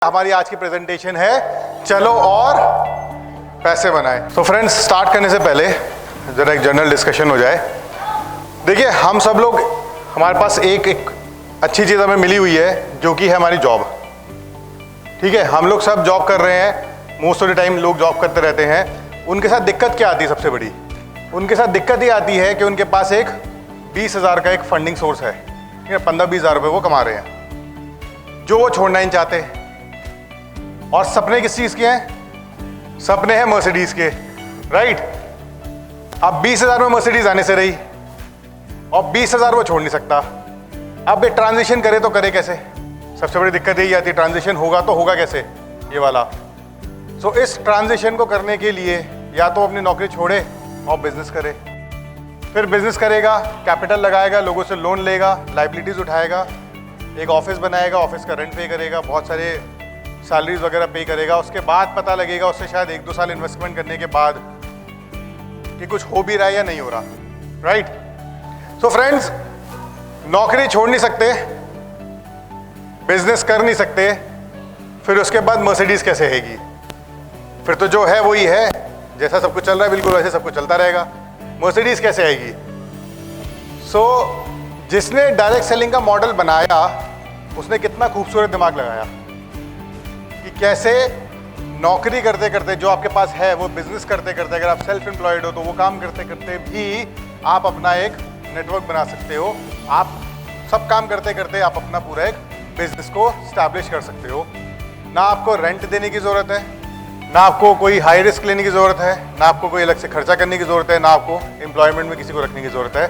हमारी आज की प्रेजेंटेशन है चलो और पैसे बनाए। तो फ्रेंड्स, स्टार्ट करने से पहले जरा एक जनरल डिस्कशन हो जाए। देखिए, हम सब लोग, हमारे पास एक अच्छी चीज़ हमें मिली हुई है जो कि है हमारी जॉब। ठीक है, हम लोग सब जॉब कर रहे हैं, मोस्ट ऑफ द टाइम लोग जॉब करते रहते हैं। उनके साथ दिक्कत क्या आती है? सबसे बड़ी उनके साथ दिक्कत ये आती है कि उनके पास एक 20,000 का एक फंडिंग सोर्स है, ठीक है, 15-20 हज़ार रुपये वो कमा रहे हैं जो वो छोड़ना ही चाहते हैं। और सपने किस चीज़ के हैं? सपने हैं मर्सिडीज के, राइट। अब 20,000 में मर्सिडीज आने से रही और 20,000 वो छोड़ नहीं सकता। अब ये ट्रांजिशन करे तो करे कैसे? सबसे बड़ी दिक्कत यही आती है, ट्रांजिशन होगा तो होगा कैसे, ये वाला। सो इस ट्रांजिशन को करने के लिए या तो अपनी नौकरी छोड़े और बिजनेस करे। फिर बिजनेस करेगा, कैपिटल लगाएगा, लोगों से लोन लेगा, लाइबिलिटीज उठाएगा, एक ऑफिस बनाएगा, ऑफिस का रेंट पे करेगा, बहुत सारे सैलरीज वगैरह पे करेगा। उसके बाद पता लगेगा उससे शायद 1-2 साल इन्वेस्टमेंट करने के बाद कि कुछ हो भी रहा है या नहीं हो रहा, राइट। सो फ्रेंड्स, नौकरी छोड़ नहीं सकते, बिजनेस कर नहीं सकते, फिर उसके बाद मर्सिडीज कैसे हैगी? फिर तो जो है वही है, जैसा सब कुछ चल रहा है बिल्कुल वैसे सब कुछ चलता रहेगा। मर्सिडीज कैसे आएगी? सो जिसने डायरेक्ट सेलिंग का मॉडल बनाया उसने कितना खूबसूरत दिमाग लगाया कि कैसे नौकरी करते करते जो आपके पास है वो बिजनेस करते करते, अगर आप सेल्फ एम्प्लॉयड हो तो वो काम करते करते भी आप अपना एक नेटवर्क बना सकते हो। आप सब काम करते करते आप अपना पूरा एक बिजनेस को स्टैब्लिश कर सकते हो। ना आपको रेंट देने की ज़रूरत है, ना आपको कोई हाई रिस्क लेने की ज़रूरत है, ना आपको कोई अलग से खर्चा करने की ज़रूरत है, ना आपको एम्प्लॉयमेंट में किसी को रखने की ज़रूरत है।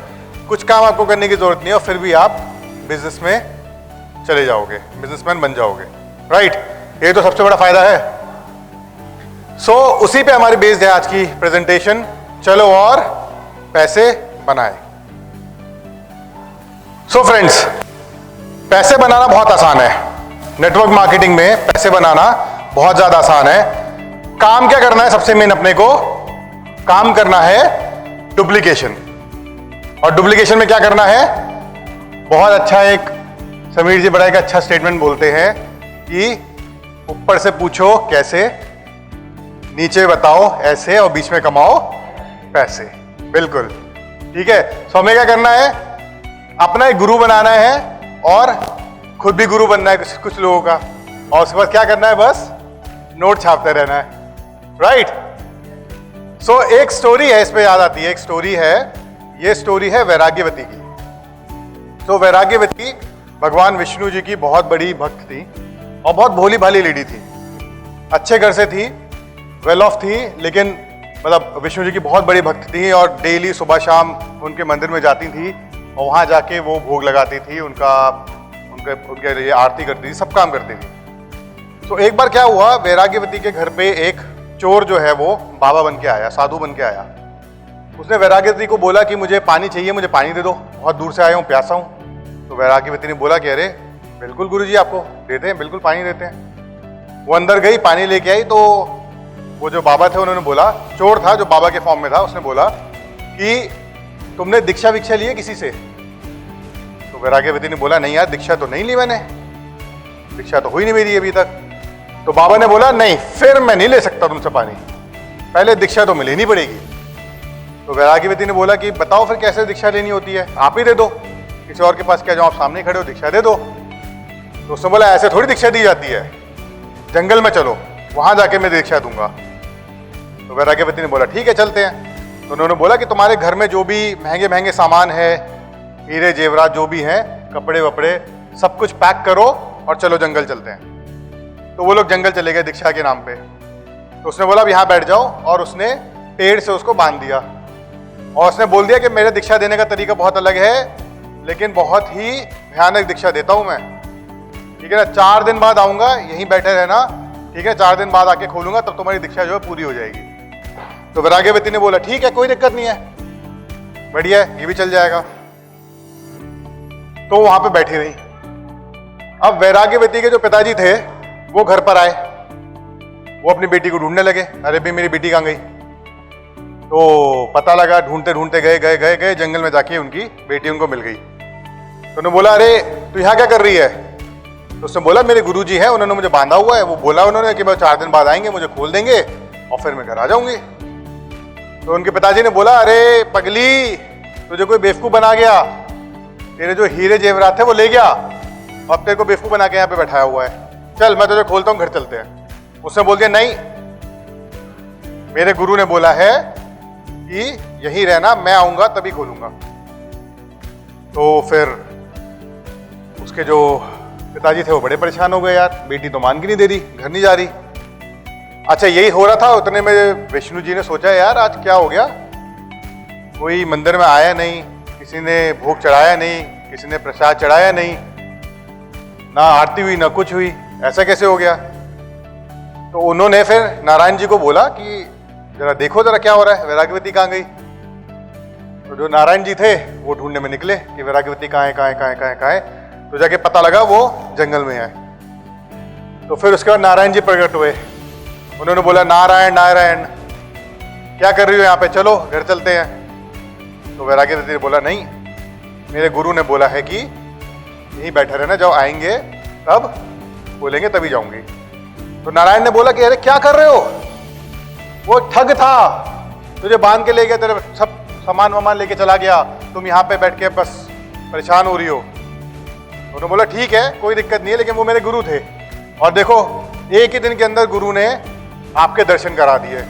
कुछ काम आपको करने की ज़रूरत नहीं है और फिर भी आप बिजनेस में चले जाओगे, बिजनेसमैन बन जाओगे, राइट। ये तो सबसे बड़ा फायदा है। सो उसी पे हमारी बेस्ड है आज की प्रेजेंटेशन, चलो और पैसे बनाए। सो फ्रेंड्स, पैसे बनाना बहुत आसान है। नेटवर्क मार्केटिंग में पैसे बनाना बहुत ज्यादा आसान है। काम क्या करना है? सबसे मेन अपने को काम करना है डुप्लीकेशन। और डुप्लीकेशन में क्या करना है? बहुत अच्छा एक समीर जी बड़ा एक अच्छा स्टेटमेंट बोलते हैं कि ऊपर से पूछो कैसे, नीचे बताओ ऐसे और बीच में कमाओ पैसे। बिल्कुल ठीक है। सो हमें क्या करना है? अपना एक गुरु बनाना है और खुद भी गुरु बनना है कुछ लोगों का, और उसके बाद क्या करना है? बस नोट छापते रहना है, राइट। सो एक स्टोरी है, इस पे याद आती है, एक स्टोरी है, ये स्टोरी है वैराग्यवती की। तो वैराग्यवती भगवान विष्णु जी की बहुत बड़ी भक्त थी और बहुत भोली भाली लेडी थी, अच्छे घर से थी, वेल ऑफ थी, लेकिन मतलब विष्णु जी की बहुत बड़ी भक्त थी और डेली सुबह शाम उनके मंदिर में जाती थी और वहाँ जाके वो भोग लगाती थी, उनके लिए आरती करती थी, सब काम करती थी। तो एक बार क्या हुआ, वैराग्यवती के घर पे एक चोर जो है वो बाबा बन के आया, साधु बन के आया। उसने वैराग्यवती को बोला कि मुझे पानी चाहिए, मुझे पानी दे दो, बहुत दूर से आया हूँ, प्यासा हूँ। तो वैराग्यवती ने बोला कि अरे बिल्कुल गुरुजी, आपको देते हैं, बिल्कुल पानी देते हैं। वो अंदर गई, पानी लेके आई। तो वो जो बाबा थे उन्होंने बोला, चोर था जो बाबा के फॉर्म में था, उसने बोला कि तुमने दीक्षा विक्षा ली है किसी से? तो वैराग्यवती ने बोला नहीं यार, दीक्षा तो नहीं ली मैंने, दीक्षा तो हुई नहीं मेरी अभी तक। तो बाबा ने बोला नहीं, फिर मैं नहीं ले सकता तुमसे पानी, पहले दीक्षा तो मिलेनी पड़ेगी। तो वैराग्यवती ने बोला कि बताओ फिर कैसे दीक्षा लेनी होती है, आप ही दे दो, किसी और के पास क्या जाओ, आप सामने खड़े हो, दीक्षा दे दो। तो उसने बोला ऐसे थोड़ी दीक्षा दी जाती है, जंगल में चलो, वहां जाके मैं दीक्षा दूंगा। तो वैराग्यवती ने बोला ठीक है चलते हैं। तो उन्होंने बोला कि तुम्हारे घर में जो भी महंगे महंगे सामान है, हीरे जेवरात जो भी हैं, कपड़े वपड़े, सब कुछ पैक करो और चलो जंगल चलते हैं। तो वो लोग जंगल चले गए दीक्षा के नाम पे। तो उसने बोला अब यहाँ बैठ जाओ, और उसने पेड़ से उसको बांध दिया और उसने बोल दिया कि मेरे दीक्षा देने का तरीका बहुत अलग है, लेकिन बहुत ही भयानक दीक्षा देता हूं मैं, ठीक है ना। 4 दिन बाद आऊंगा, यहीं बैठे रहना, ठीक है, 4 दिन बाद आके खोलूंगा, तब तुम्हारी दीक्षा जो है पूरी हो जाएगी। तो वैराग्यवती ने बोला ठीक है, कोई दिक्कत नहीं है, बढ़िया है, ये भी चल जाएगा। तो वहां पे बैठी रही। अब वैराग्यवती के जो पिताजी थे वो घर पर आए, वो अपनी बेटी को ढूंढने लगे, अरे भाई मेरी बेटी कहाँ गई? तो पता लगा, ढूंढते ढूंढते गए जंगल में, जाके उनकी बेटी उनको मिल गई। तो उन्होंने बोला अरे तू यहाँ क्या कर रही है? तो उसने बोला मेरे गुरुजी हैं, उन्होंने मुझे बांधा हुआ है, वो बोला उन्होंने कि मैं 4 दिन बाद आएंगे, मुझे खोल देंगे और फिर मैं घर आ जाऊंगी। तो उनके पिताजी ने बोला अरे पगली, तुझे कोई बेवकूफ बना गया, तेरे जो हीरे जेवरात थे वो ले गया, अब तेरे को बेवकूफ बना के यहाँ पे बैठाया हुआ है, चल मैं तुझे खोलता हूँ, घर चलते हैं। उसने बोल दिया नहीं, मेरे गुरु ने बोला है कि यहीं रहना, मैं आऊंगा तभी खोलूंगा। तो फिर उसके जो पिताजी थे वो बड़े परेशान हो गए, यार बेटी तो मान की नहीं दे रही, घर नहीं जा रही। अच्छा यही हो रहा था, उतने में विष्णु जी ने सोचा यार आज क्या हो गया, कोई मंदिर में आया नहीं, किसी ने भोग चढ़ाया नहीं, किसी ने प्रसाद चढ़ाया नहीं, ना आरती हुई ना कुछ हुई, ऐसा कैसे हो गया। तो उन्होंने फिर नारायण जी को बोला कि जरा देखो जरा क्या हो रहा है, वैराग्यवती कहाँ गई। तो जो नारायण जी थे वो ढूंढने में निकले कि वैराग्यवती कहाँ है, कहाँ है, कहाँ है, कहाँ है, कहाँ है। तो जाके पता लगा वो जंगल में है। तो फिर उसके बाद नारायण जी प्रकट हुए, उन्होंने बोला नारायण नारायण क्या कर रही हो यहाँ पे, चलो घर चलते हैं। तो वैराग्यवती ने बोला नहीं, मेरे गुरु ने बोला है कि यहीं बैठे रहना, जब आएंगे तब बोलेंगे तभी जाऊंगी। तो नारायण ने बोला कि अरे क्या कर रहे हो, वो ठग था, तुझे बांध के ले गया, तेरे सब सामान वामान लेके चला गया, तुम यहाँ पे बैठ के बस परेशान हो रही हो। उन्होंने बोला ठीक है कोई दिक्कत नहीं है, लेकिन वो मेरे गुरु थे, और देखो एक ही दिन के अंदर गुरु ने आपके दर्शन करा दिए।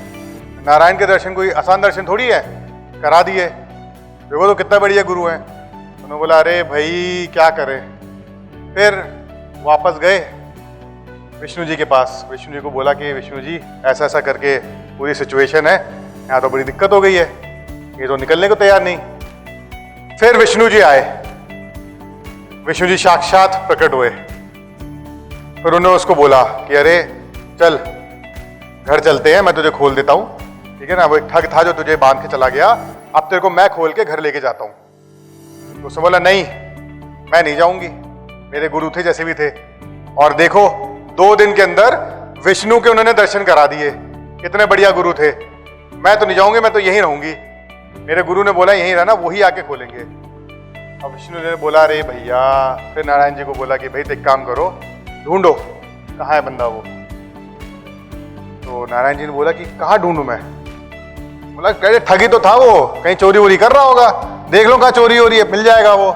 नारायण के दर्शन कोई आसान दर्शन थोड़ी है, करा दिए, देखो तो कितना बढ़िया गुरु है। उन्होंने बोला अरे भाई क्या करें। फिर वापस गए विष्णु जी के पास, विष्णु जी को बोला कि विष्णु जी ऐसा ऐसा करके पूरी सिचुएशन है, यहाँ तो बड़ी दिक्कत हो गई है, ये तो निकलने को तैयार नहीं। फिर विष्णु जी आए, विष्णु जी साक्षात प्रकट हुए। फिर उन्होंने उसको बोला कि अरे चल घर चलते हैं, मैं तुझे खोल देता हूँ, ठीक है ना, वो एक ठग था जो तुझे बांध के चला गया, अब तेरे को मैं खोल के घर लेके जाता हूँ। तो उसने बोला नहीं मैं नहीं जाऊंगी, मेरे गुरु थे जैसे भी थे, और देखो 2 दिन के अंदर विष्णु के उन्होंने दर्शन करा दिए, कितने बढ़िया गुरु थे, मैं तो नहीं जाऊंगी, मैं तो यहीं रहूंगी, मेरे गुरु ने बोला यहीं रहना, वही आके खोलेंगे। अब विष्णु ने बोला अरे भैया, फिर नारायण जी को बोला कि भाई तो एक काम करो, ढूंढो कहाँ है बंदा वो। तो नारायण जी ने बोला कि कहाँ ढूंढूं मैं, बोला कहे ठगी तो था वो, कहीं चोरी वोरी कर रहा होगा, देख लो कहाँ चोरी हो रही है, मिल जाएगा वो।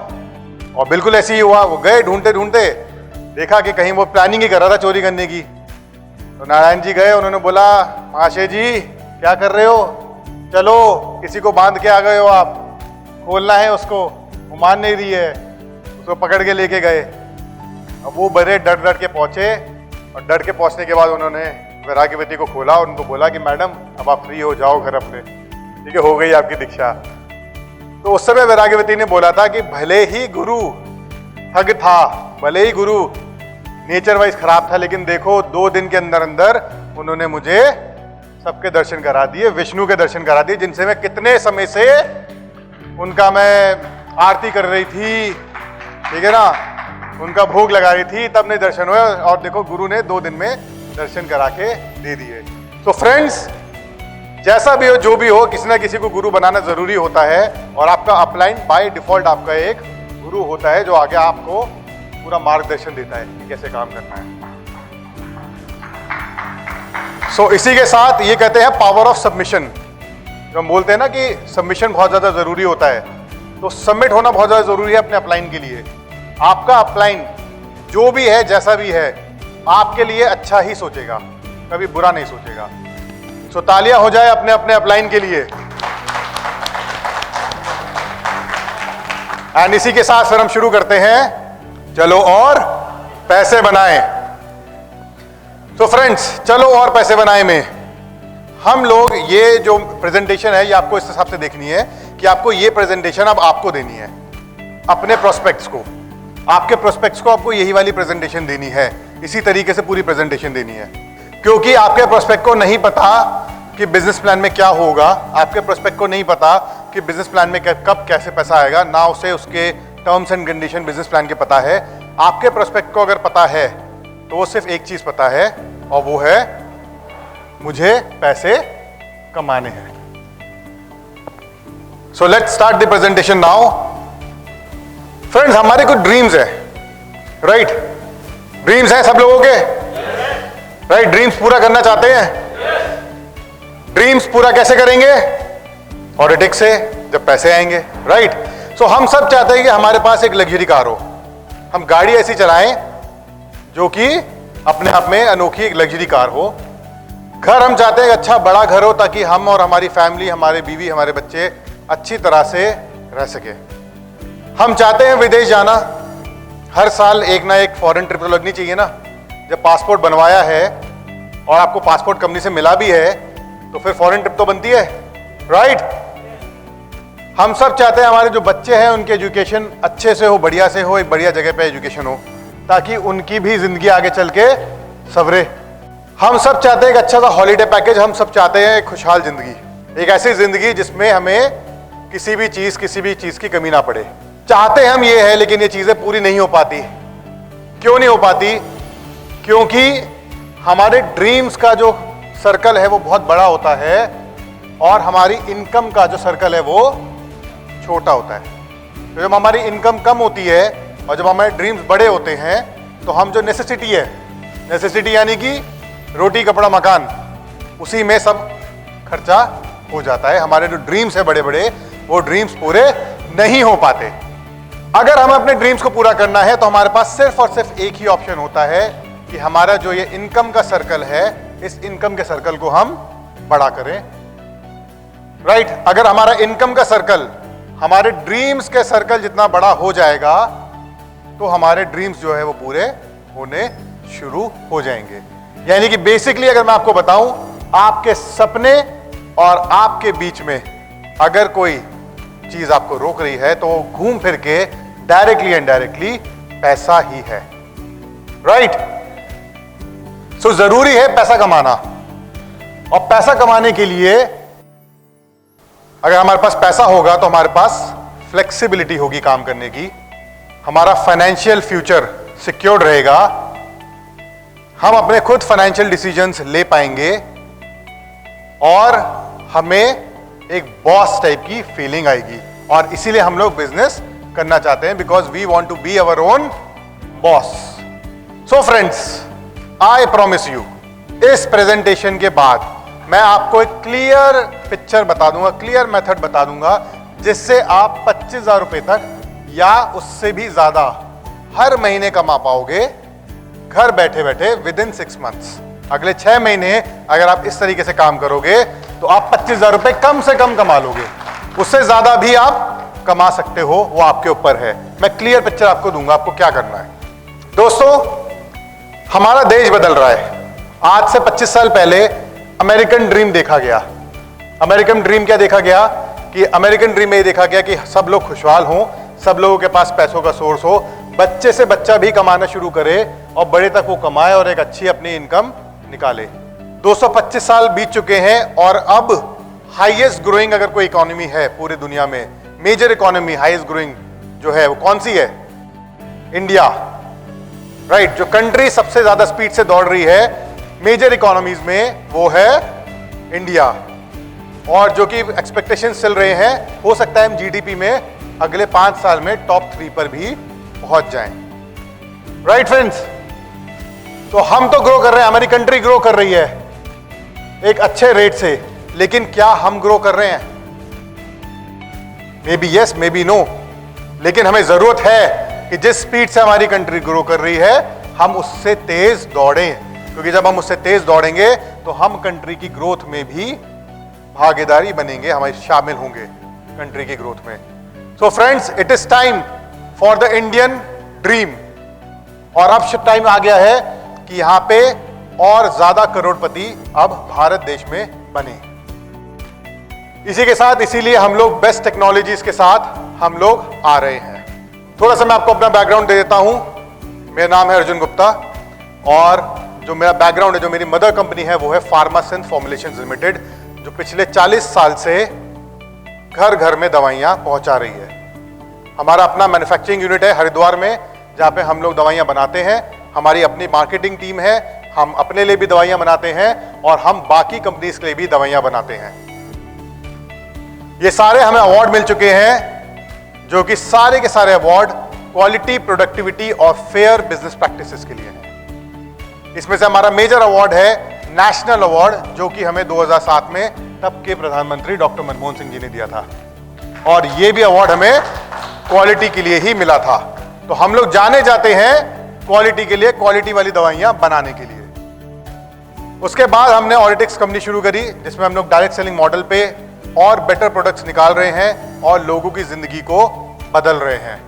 और बिल्कुल ऐसे ही हुआ, वो गए ढूंढते ढूंढते, देखा कि कहीं वो प्लानिंग ही कर रहा था चोरी करने की। तो नारायण जी गए, उन्होंने बोला महाशय जी क्या कर रहे हो, चलो किसी को बांध के आ गए हो आप, खोलना है उसको, वो मान नहीं रही है, उसको पकड़ के लेके गए। अब वो बड़े डर डर के पहुंचे, और डर के पहुंचने के बाद उन्होंने वैराग्यवती को खोला और उनको बोला कि मैडम अब आप फ्री हो जाओ घर अपने, ठीक है, हो गई आपकी दीक्षा। तो उस समय वैराग्यवती ने बोला था कि भले ही गुरु ठग था, भले ही गुरु नेचर वाइज खराब था, लेकिन देखो 2 दिन के अंदर अंदर उन्होंने मुझे सबके दर्शन करा दिए, विष्णु के दर्शन करा दिए, जिनसे मैं कितने समय से उनका मैं आरती कर रही थी, ठीक है ना, उनका भोग लगा रही थी, तब नहीं दर्शन हुए, और देखो गुरु ने 2 दिन में दर्शन करा के दे दिए। तो फ्रेंड्स जैसा भी हो जो भी हो, किसी ना किसी को गुरु बनाना जरूरी होता है, और आपका अपलाइन बाय डिफॉल्ट आपका एक गुरु होता है जो आगे आपको पूरा मार्गदर्शन देता है कि कैसे काम करना है। सो इसी के साथ ये कहते हैं पावर ऑफ सबमिशन, जो हम बोलते हैं ना कि सबमिशन बहुत ज्यादा जरूरी होता है, तो सबमिट होना बहुत ज्यादा जरूरी है अपने अपलाइन के लिए। आपका अपलाइन जो भी है जैसा भी है आपके लिए अच्छा ही सोचेगा, कभी बुरा नहीं सोचेगा। सो तालियां हो जाए अपने अपने अपलाइन के लिए। एंड इसी के साथ फिर हम शुरू करते हैं, चलो और पैसे बनाएं। तो फ्रेंड्स चलो और पैसे बनाएं में हम लोग, ये जो प्रेजेंटेशन है ये आपको इस हिसाब से देखनी है कि आपको ये प्रेजेंटेशन अब आपको देनी है अपने प्रोस्पेक्ट्स को, आपके प्रोस्पेक्ट्स को आपको यही वाली प्रेजेंटेशन देनी है, इसी तरीके से पूरी प्रेजेंटेशन देनी है, क्योंकि आपके प्रोस्पेक्ट को नहीं पता कि बिजनेस प्लान में क्या होगा, आपके प्रोस्पेक्ट को नहीं पता कि बिजनेस प्लान में कब कैसे पैसा आएगा, ना उसे उसके terms and condition business plan के पता है। आपके प्रोस्पेक्ट को अगर पता है तो वो सिर्फ एक चीज पता है, और वो है मुझे पैसे कमाने हैं। So let's start the presentation now. Friends हमारे कुछ ड्रीम्स है, राइट? ड्रीम्स हैं सब लोगों के, राइट? ड्रीम्स पूरा करना चाहते हैं? ड्रीम्स पूरा कैसे करेंगे? पॉलिटिक्स से, जब पैसे आएंगे, राइट? सो हम सब चाहते हैं कि हमारे पास एक लग्जरी कार हो, हम गाड़ी ऐसी चलाएं जो कि अपने आप में अनोखी एक लग्जरी कार हो। घर हम चाहते हैं अच्छा बड़ा घर हो ताकि हम और हमारी फैमिली, हमारे बीवी, हमारे बच्चे अच्छी तरह से रह सके। हम चाहते हैं विदेश जाना, हर साल एक ना एक फॉरेन ट्रिप तो लगनी चाहिए ना। जब पासपोर्ट बनवाया है और आपको पासपोर्ट कंपनी से मिला भी है तो फिर फॉरेन ट्रिप तो बनती है, राइट? हम सब चाहते हैं हमारे जो बच्चे हैं उनके एजुकेशन अच्छे से हो, बढ़िया से हो, एक बढ़िया जगह पे एजुकेशन हो ताकि उनकी भी जिंदगी आगे चल के सवरे। हम सब चाहते हैं एक अच्छा सा हॉलीडे पैकेज, हम सब चाहते हैं एक खुशहाल जिंदगी, एक ऐसी जिंदगी जिसमें हमें किसी भी चीज की कमी ना पड़े। चाहते हम ये है, लेकिन ये चीजें पूरी नहीं हो पाती। क्यों नहीं हो पाती? क्योंकि हमारे ड्रीम्स का जो सर्कल है वो बहुत बड़ा होता है और हमारी इनकम का जो सर्कल है वो छोटा होता है। तो जब हमारी इनकम कम होती है और जब हमारे ड्रीम्स बड़े होते हैं तो हम जो नेसेसिटी यानी कि रोटी कपड़ा मकान, उसी में सब खर्चा हो जाता है। हमारे जो ड्रीम्स है बड़े बड़े, वो ड्रीम्स पूरे नहीं हो पाते। अगर हमें अपने ड्रीम्स को पूरा करना है तो हमारे पास सिर्फ और सिर्फ एक ही ऑप्शन होता है कि हमारा जो ये इनकम का सर्कल है, इस इनकम के सर्कल को हम बड़ा करें, राइट? अगर हमारा इनकम का सर्कल हमारे ड्रीम्स के सर्कल जितना बड़ा हो जाएगा तो हमारे ड्रीम्स जो है वो पूरे होने शुरू हो जाएंगे। यानी कि बेसिकली अगर मैं आपको बताऊं, आपके सपने और आपके बीच में अगर कोई चीज आपको रोक रही है तो वो घूम फिर के डायरेक्टली इनडायरेक्टली पैसा ही है, राइट? सो जरूरी है पैसा कमाना, और पैसा कमाने के लिए अगर हमारे पास पैसा होगा तो हमारे पास फ्लेक्सिबिलिटी होगी काम करने की, हमारा फाइनेंशियल फ्यूचर सिक्योर्ड रहेगा, हम अपने खुद फाइनेंशियल डिसीजंस ले पाएंगे और हमें एक बॉस टाइप की फीलिंग आएगी। और इसीलिए हम लोग बिजनेस करना चाहते हैं, because we want to be our own boss. So friends, I promise you, इस प्रेजेंटेशन के बाद मैं आपको एक क्लियर पिक्चर बता दूंगा, क्लियर मेथड बता दूंगा, जिससे आप 25,000 रुपए तक या उससे भी ज्यादा हर महीने कमा पाओगे घर बैठे बैठे विद इन 6 मंथ्स। अगले 6 महीने अगर आप इस तरीके से काम करोगे तो आप 25,000 रुपए कम से कम कमा लोगे, उससे ज्यादा भी आप कमा सकते हो, वो आपके ऊपर है। मैं क्लियर पिक्चर आपको दूंगा आपको क्या करना है। दोस्तों, हमारा देश बदल रहा है। आज से 25 साल पहले अमेरिकन ड्रीम देखा गया। अमेरिकन ड्रीम क्या देखा गया? कि अमेरिकन ड्रीम में ये देखा गया कि सब लोग खुशहाल हों, सब लोगों के पास पैसों का सोर्स हो, बच्चे से बच्चा भी कमाना शुरू करे और बड़े तक वो कमाए और एक अच्छी अपनी इनकम निकाले। 225 साल बीत चुके हैं और अब हाईएस्ट ग्रोइंग अगर कोई इकोनॉमी है पूरी दुनिया में, मेजर इकोनॉमी हाईएस्ट ग्रोइंग जो है वो कौन सी है? India, right? जो कंट्री सबसे ज्यादा स्पीड से दौड़ रही है मेजर इकोनॉमीज में वो है इंडिया। और जो कि एक्सपेक्टेशंस चल रहे हैं, हो सकता है हम जीडीपी में अगले 5 साल में टॉप 3 पर भी पहुंच जाएं, राइट फ्रेंड्स? तो हम तो ग्रो कर रहे हैं, हमारी कंट्री ग्रो कर रही है एक अच्छे रेट से, लेकिन क्या हम ग्रो कर रहे हैं? Maybe yes, maybe no, लेकिन हमें जरूरत है कि जिस स्पीड से हमारी कंट्री ग्रो कर रही है हम उससे तेज दौड़ें, क्योंकि जब हम उससे तेज दौड़ेंगे तो हम कंट्री की ग्रोथ में भी भागीदारी बनेंगे, हमारे शामिल होंगे कंट्री की ग्रोथ में। So friends, it is time for the Indian dream. और अब टाइम आ गया है कि यहां पे और ज्यादा करोड़पति अब भारत देश में बने। इसी के साथ, इसीलिए हम लोग बेस्ट टेक्नोलॉजीज के साथ हम लोग आ रहे हैं। थोड़ा सा मैं आपको अपना बैकग्राउंड दे देता हूं। मेरा नाम है अर्जुन गुप्ता और जो मेरा बैकग्राउंड है, जो मेरी मदर कंपनी है वो है फार्मासिंथ फॉर्मुलेशंस लिमिटेड, जो पिछले 40 साल से घर घर में दवाइयां पहुंचा रही है। हमारा अपना मैन्युफैक्चरिंग यूनिट है हरिद्वार में, जहां पे हम लोग दवाइयां बनाते हैं। हमारी अपनी मार्केटिंग टीम है, हम अपने लिए भी दवाइयां बनाते हैं और हम बाकी कंपनीज के लिए भी दवाइयां बनाते हैं। ये सारे हमें अवार्ड मिल चुके हैं, जो कि सारे के सारे अवार्ड क्वालिटी, प्रोडक्टिविटी और फेयर बिजनेस प्रैक्टिसेस के लिए हैं। इसमें से हमारा मेजर अवार्ड है नेशनल अवार्ड, जो कि हमें 2007 में तब के प्रधानमंत्री डॉक्टर मनमोहन सिंह जी ने दिया था, और ये भी अवार्ड हमें क्वालिटी के लिए ही मिला था। तो हम लोग जाने जाते हैं क्वालिटी के लिए, क्वालिटी वाली दवाइयां बनाने के लिए। उसके बाद हमने ऑरिटिक्स कंपनी शुरू करी, जिसमें हम लोग डायरेक्ट सेलिंग मॉडल पे और बेटर प्रोडक्ट्स निकाल रहे हैं और लोगों की जिंदगी को बदल रहे हैं।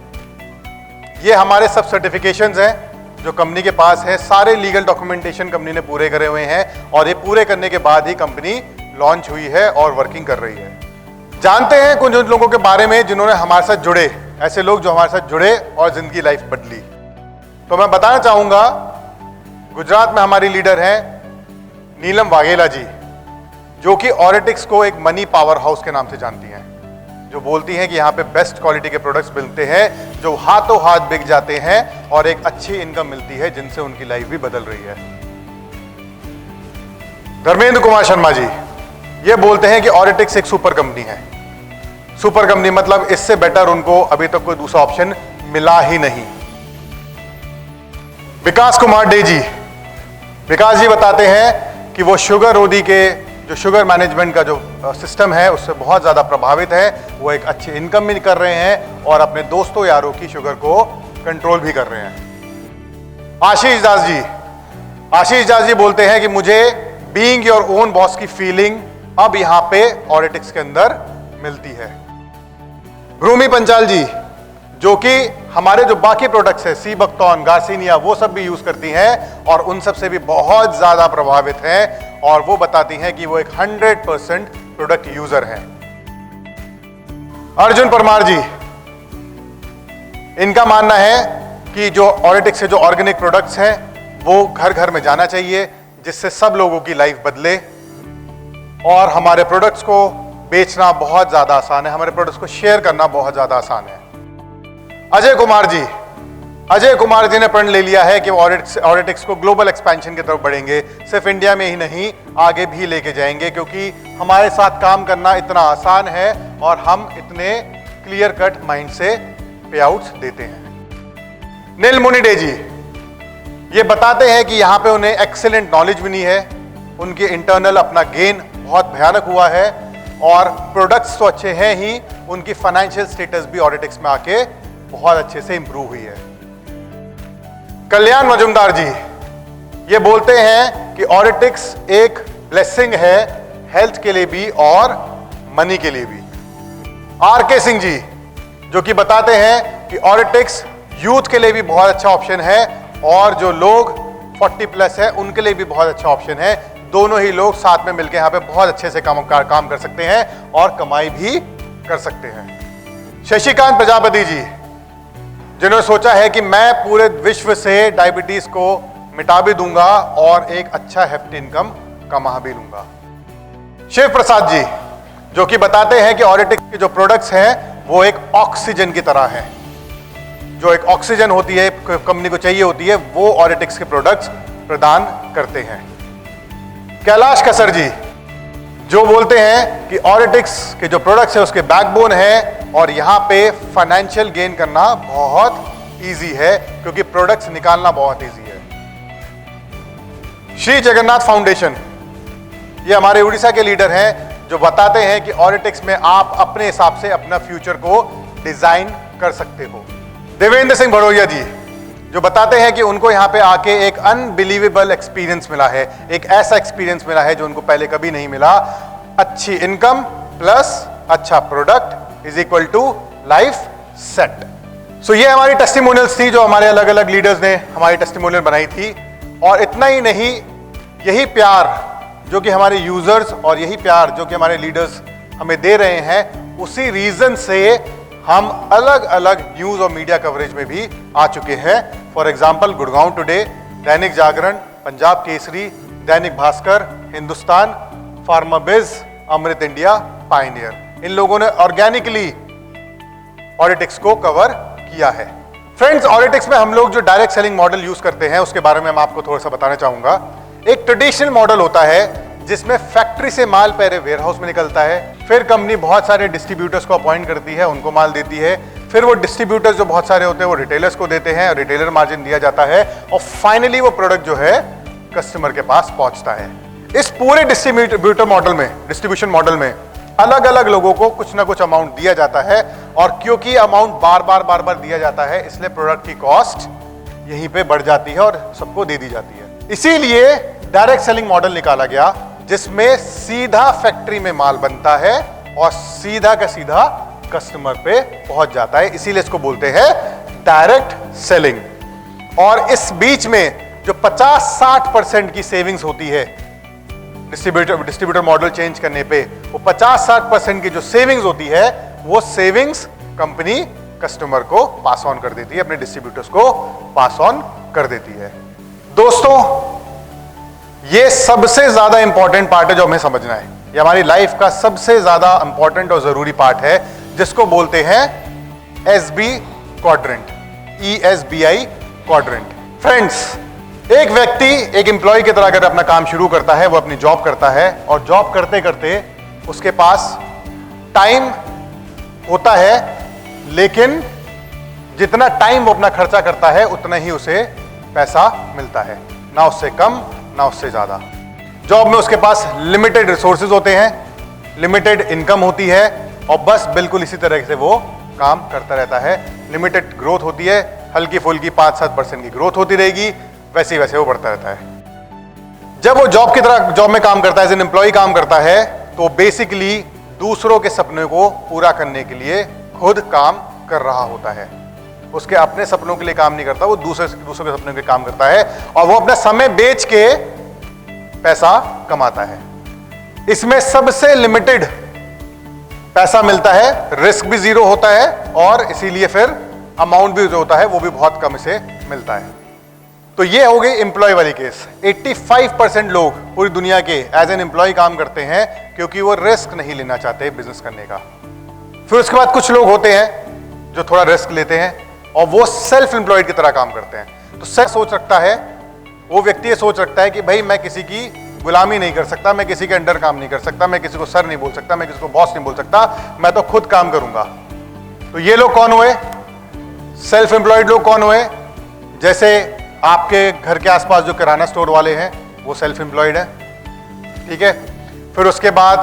ये हमारे सब सर्टिफिकेशंस हैं जो कंपनी के पास है, सारे लीगल डॉक्यूमेंटेशन कंपनी ने पूरे करे हुए हैं, और ये पूरे करने के बाद ही कंपनी लॉन्च हुई है और वर्किंग कर रही है। जानते हैं कुछ उन लोगों के बारे में जिन्होंने हमारे साथ जुड़े, ऐसे लोग जो हमारे साथ जुड़े और जिंदगी लाइफ बदली। तो मैं बताना चाहूंगा, गुजरात में हमारी लीडर हैं नीलम वाघेला जी, जो कि ऑरिटिक्स को एक मनी पावर हाउस के नाम से जानती हैं, जो बोलती हैं कि यहाँ पे बेस्ट क्वालिटी के प्रोडक्ट्स मिलते हैं जो हाथों हाथ बिक जाते हैं और एक अच्छी इनकम मिलती है, जिनसे उनकी लाइफ भी बदल रही है। धर्मेंद्र कुमार शर्मा जी ये बोलते हैं कि ऑरिटिक्स एक सुपर कंपनी है। सुपर कंपनी मतलब इससे बेटर उनको अभी तक कोई दूसरा ऑप्शन मिला ही नहीं। विकास कुमार डे जी, विकास जी बताते हैं कि वो शुगर रोधी के जो शुगर मैनेजमेंट का जो सिस्टम है उससे बहुत ज़्यादा प्रभावित है। वो एक अच्छी इनकम भी कर रहे हैं और अपने दोस्तों यारों की शुगर को कंट्रोल भी कर रहे हैं। आशीष दास जी बोलते हैं कि मुझे बीइंग योर ओन बॉस की फीलिंग अब यहाँ पे ऑरिटिक्स के अंदर मिलती है। भूमि पंचाल जी, जो कि हमारे जो बाकी प्रोडक्ट्स है सीबकतौन, गार्सिनिया, वो सब भी यूज करती हैं और उन सब से भी बहुत ज्यादा प्रभावित हैं, और वो बताती हैं कि वो एक 100% प्रोडक्ट यूजर हैं। अर्जुन परमार जी, इनका मानना है कि जो ऑरिटिक्स से जो ऑर्गेनिक प्रोडक्ट्स हैं वो घर घर में जाना चाहिए, जिससे सब लोगों की लाइफ बदले, और हमारे प्रोडक्ट्स को बेचना बहुत ज्यादा आसान है, हमारे प्रोडक्ट्स को शेयर करना बहुत ज्यादा आसान है। अजय कुमार जी ने प्रण ले लिया है कि ऑरिटिक्स को ग्लोबल एक्सपेंशन की तरफ बढ़ेंगे, सिर्फ इंडिया में ही नहीं आगे भी लेके जाएंगे, क्योंकि हमारे साथ काम करना इतना आसान है और हम इतने क्लियर कट माइंड से पे आउट्स देते हैं। नीलमुनि डे जी ये बताते हैं कि यहाँ पे उन्हें एक्सीलेंट नॉलेज भी नहीं है, उनके इंटरनल अपना गेन बहुत भयानक हुआ है, और प्रोडक्ट्स तो अच्छे हैं ही, उनकी फाइनेंशियल स्टेटस भी ऑरिटिक्स में आके बहुत अच्छे से इंप्रूव हुई है। कल्याण मजुमदार जी ये बोलते हैं कि ऑरिटिक्स एक ब्लेसिंग है हेल्थ के लिए भी और मनी के लिए भी। आर.के. सिंह जी जो कि बताते हैं कि ऑरिटिक्स यूथ के लिए भी बहुत अच्छा ऑप्शन है, और जो लोग 40+ है उनके लिए भी बहुत अच्छा ऑप्शन है। दोनों ही लोग साथ में मिलकर यहाँ पे बहुत अच्छे से काम कर सकते हैं और कमाई भी कर सकते हैं। शशिकांत प्रजापति जी जिन्होंने सोचा है कि मैं पूरे विश्व से डायबिटीज को मिटा भी दूंगा और एक अच्छा हेफ्टी इनकम कमा भी लूंगा। शिव प्रसाद जी जो कि बताते हैं कि ऑरिटिक्स के जो प्रोडक्ट्स हैं वो एक ऑक्सीजन की तरह है, जो एक ऑक्सीजन होती है कंपनी को चाहिए होती है, वो ऑरिटिक्स के प्रोडक्ट्स प्रदान करते हैं। कैलाश कसर जी जो बोलते हैं कि ऑरिटिक्स के जो प्रोडक्ट्स है उसके बैकबोन है, और यहां पे फाइनेंशियल गेन करना बहुत इजी है क्योंकि प्रोडक्ट्स निकालना बहुत इजी है। श्री जगन्नाथ फाउंडेशन ये हमारे उड़ीसा के लीडर हैं जो बताते हैं कि ऑरिटिक्स में आप अपने हिसाब से अपना फ्यूचर को डिजाइन कर सकते हो। देवेंद्र सिंह भड़ोरिया जी जो बताते हैं कि उनको यहाँ पे आके एक अनबिलीवेबल एक्सपीरियंस मिला है, एक ऐसा एक्सपीरियंस मिला है जो उनको पहले कभी नहीं मिला। अच्छी इनकम प्लस अच्छा product is equal to life set. So ये हमारी टेस्टिमोनियल्स थी जो हमारे अलग अलग लीडर्स ने हमारी टेस्टिमोनियल बनाई थी। और इतना ही नहीं, यही प्यार जो कि हमारे यूजर्स और यही प्यार जो कि हमारे लीडर्स हमें दे रहे हैं, उसी रीजन से हम अलग अलग न्यूज और मीडिया कवरेज में भी आ चुके हैं। For example Gurgaon today, Dainik Jagran, Punjab Kesari, Dainik Bhaskar, Hindustan, फार्माबिज, Amrit India, Pioneer, इन लोगों ने ऑर्गेनिकली ऑरिटिक्स को कवर किया है। फ्रेंड्स, ऑरिटिक्स में हम लोग जो डायरेक्ट सेलिंग मॉडल यूज करते हैं उसके बारे में मैं आपको थोड़ा सा बताना चाहूंगा। एक ट्रेडिशनल मॉडल होता है जिसमें फैक्ट्री से माल पहले वेयरहाउस में निकलता है, फिर कंपनी बहुत सारे डिस्ट्रीब्यूटर्स को अपॉइंट करती है, उनको माल देती है, फिर वो डिस्ट्रीब्यूटर्स जो बहुत सारे होते हैं वो रिटेलर्स को देते हैं, रिटेलर मार्जिन दिया जाता है, और फाइनली वो प्रोडक्ट जो है कस्टमर के पास पहुंचता है। इस पूरे डिस्ट्रीब्यूशन मॉडल में अलग अलग लोगों को कुछ ना कुछ अमाउंट दिया जाता है, और क्योंकि अमाउंट बार बार दिया जाता है, इसलिए प्रोडक्ट की कॉस्ट यहीं पे बढ़ जाती है और सबको दे दी जाती है। इसीलिए डायरेक्ट सेलिंग मॉडल निकाला गया, जिसमें सीधा फैक्ट्री में माल बनता है और सीधा का सीधा कस्टमर पे पहुंच जाता है। इसीलिए इसको बोलते हैं डायरेक्ट सेलिंग। और इस बीच में जो 50-60% की सेविंग्स होती है डिस्ट्रीब्यूटर मॉडल चेंज करने पे, वो 50-60% की जो सेविंग्स होती है, वो सेविंग्स कंपनी कस्टमर को पास ऑन कर देती है, अपने डिस्ट्रीब्यूटर्स को पास ऑन कर देती है। दोस्तों, ये सबसे ज्यादा इंपॉर्टेंट पार्ट है जो हमें समझना है। ये हमारी लाइफ का सबसे ज्यादा इंपॉर्टेंट और जरूरी पार्ट है, जिसको बोलते हैं SB quadrant, ESBI quadrant. Friends, एक व्यक्ति एक एम्प्लॉय की तरह अगर अपना काम शुरू करता है, वो अपनी जॉब करता है, और जॉब करते करते उसके पास टाइम होता है, लेकिन जितना टाइम वो अपना खर्चा करता है उतना ही उसे पैसा मिलता है, ना उससे कम ना उससे ज्यादा। जॉब में उसके पास लिमिटेड रिसोर्सेज होते हैं, लिमिटेड इनकम होती है, और बस बिल्कुल इसी तरह से वो काम करता रहता है। लिमिटेड ग्रोथ होती है, हल्की फुल्की 5-7% की ग्रोथ होती रहेगी, वैसे वैसे वो बढ़ता रहता है। जब वो जॉब में काम करता है, एज एन एम्प्लॉय काम करता है, तो बेसिकली दूसरों के सपने को पूरा करने के लिए खुद काम कर रहा होता है। उसके अपने सपनों के लिए काम नहीं करता, वो दूसरों के सपनों के लिए काम करता है, और वो अपना समय बेच के पैसा कमाता है। इसमें सबसे लिमिटेड पैसा मिलता है, रिस्क भी जीरो होता है, और इसीलिए फिर अमाउंट भी जो होता है वो भी बहुत कम इसे मिलता है। तो ये हो गई एम्प्लॉय वाली केस। 85% लोग पूरी दुनिया के एज एन एम्प्लॉय काम करते हैं, क्योंकि वो रिस्क नहीं लेना चाहते बिजनेस करने का। फिर उसके बाद कुछ लोग होते हैं जो थोड़ा रिस्क लेते हैं, और वो सेल्फ एम्प्लॉयड की तरह काम करते हैं। तो सर सोच रखता है, वो व्यक्ति ये सोच रखता है कि भाई मैं किसी की गुलामी नहीं कर सकता, मैं किसी के अंडर काम नहीं कर सकता, मैं किसी को सर नहीं बोल सकता, मैं किसी को बॉस नहीं बोल सकता, मैं तो खुद काम करूंगा। तो ये लोग कौन हुए? सेल्फ एम्प्लॉयड लोग कौन हुए? जैसे आपके घर के आसपास जो किराना स्टोर वाले हैं, वो सेल्फ एम्प्लॉयड है, ठीक है। फिर उसके बाद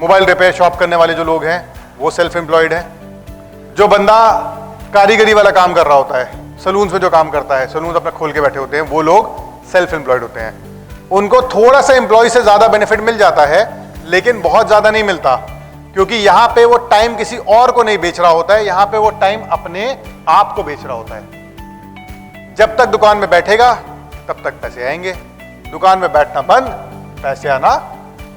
मोबाइल रिपेयर शॉप करने वाले जो लोग हैं, वो सेल्फ एम्प्लॉयड है। जो बंदा कारीगरी वाला काम कर रहा होता है, सलून्स में जो काम करता है, सलून्स अपना खोल के बैठे होते हैं, वो लोग सेल्फ एम्प्लॉयड होते हैं। उनको थोड़ा सा एम्प्लॉय से ज्यादा बेनिफिट मिल जाता है, लेकिन बहुत ज्यादा नहीं मिलता, क्योंकि यहां पे वो टाइम किसी और को नहीं बेच रहा होता है, यहां पे वो टाइम अपने आप को बेच रहा होता है। जब तक दुकान में बैठेगा तब तक पैसे आएंगे, दुकान में बैठना बंद, पैसे आना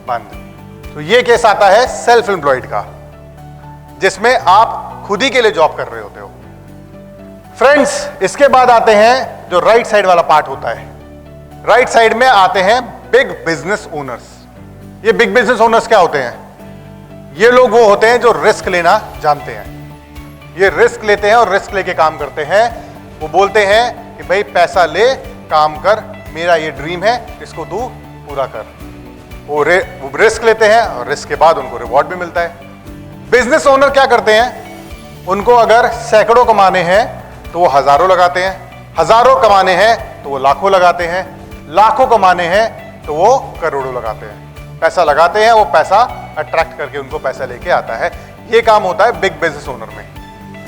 बंद। तो ये केस आता है सेल्फ एम्प्लॉयड का, जिसमें आप खुद ही के लिए जॉब कर रहे होते हो। फ्रेंड्स, इसके बाद आते हैं जो राइट साइड वाला पार्ट होता है। राइट साइड में आते हैं बिग बिजनेस ओनर्स। ये बिग बिजनेस ओनर्स क्या होते हैं? ये लोग वो होते हैं जो रिस्क लेना जानते हैं। ये रिस्क लेते हैं और रिस्क लेके काम करते हैं। वो बोलते हैं कि भाई पैसा ले, काम कर, मेरा ये ड्रीम है, इसको तू पूरा कर। वो रिस्क लेते हैं और रिस्क के बाद उनको रिवॉर्ड भी मिलता है। बिजनेस ओनर क्या करते हैं? उनको अगर सैकड़ों कमाने हैं तो वो हजारों लगाते हैं, हजारों कमाने हैं तो वो लाखों लगाते हैं, लाखों कमाने हैं तो वो करोड़ों लगाते हैं। पैसा लगाते हैं, वो पैसा अट्रैक्ट करके उनको पैसा लेके आता है। ये काम होता है बिग बिजनेस ओनर में।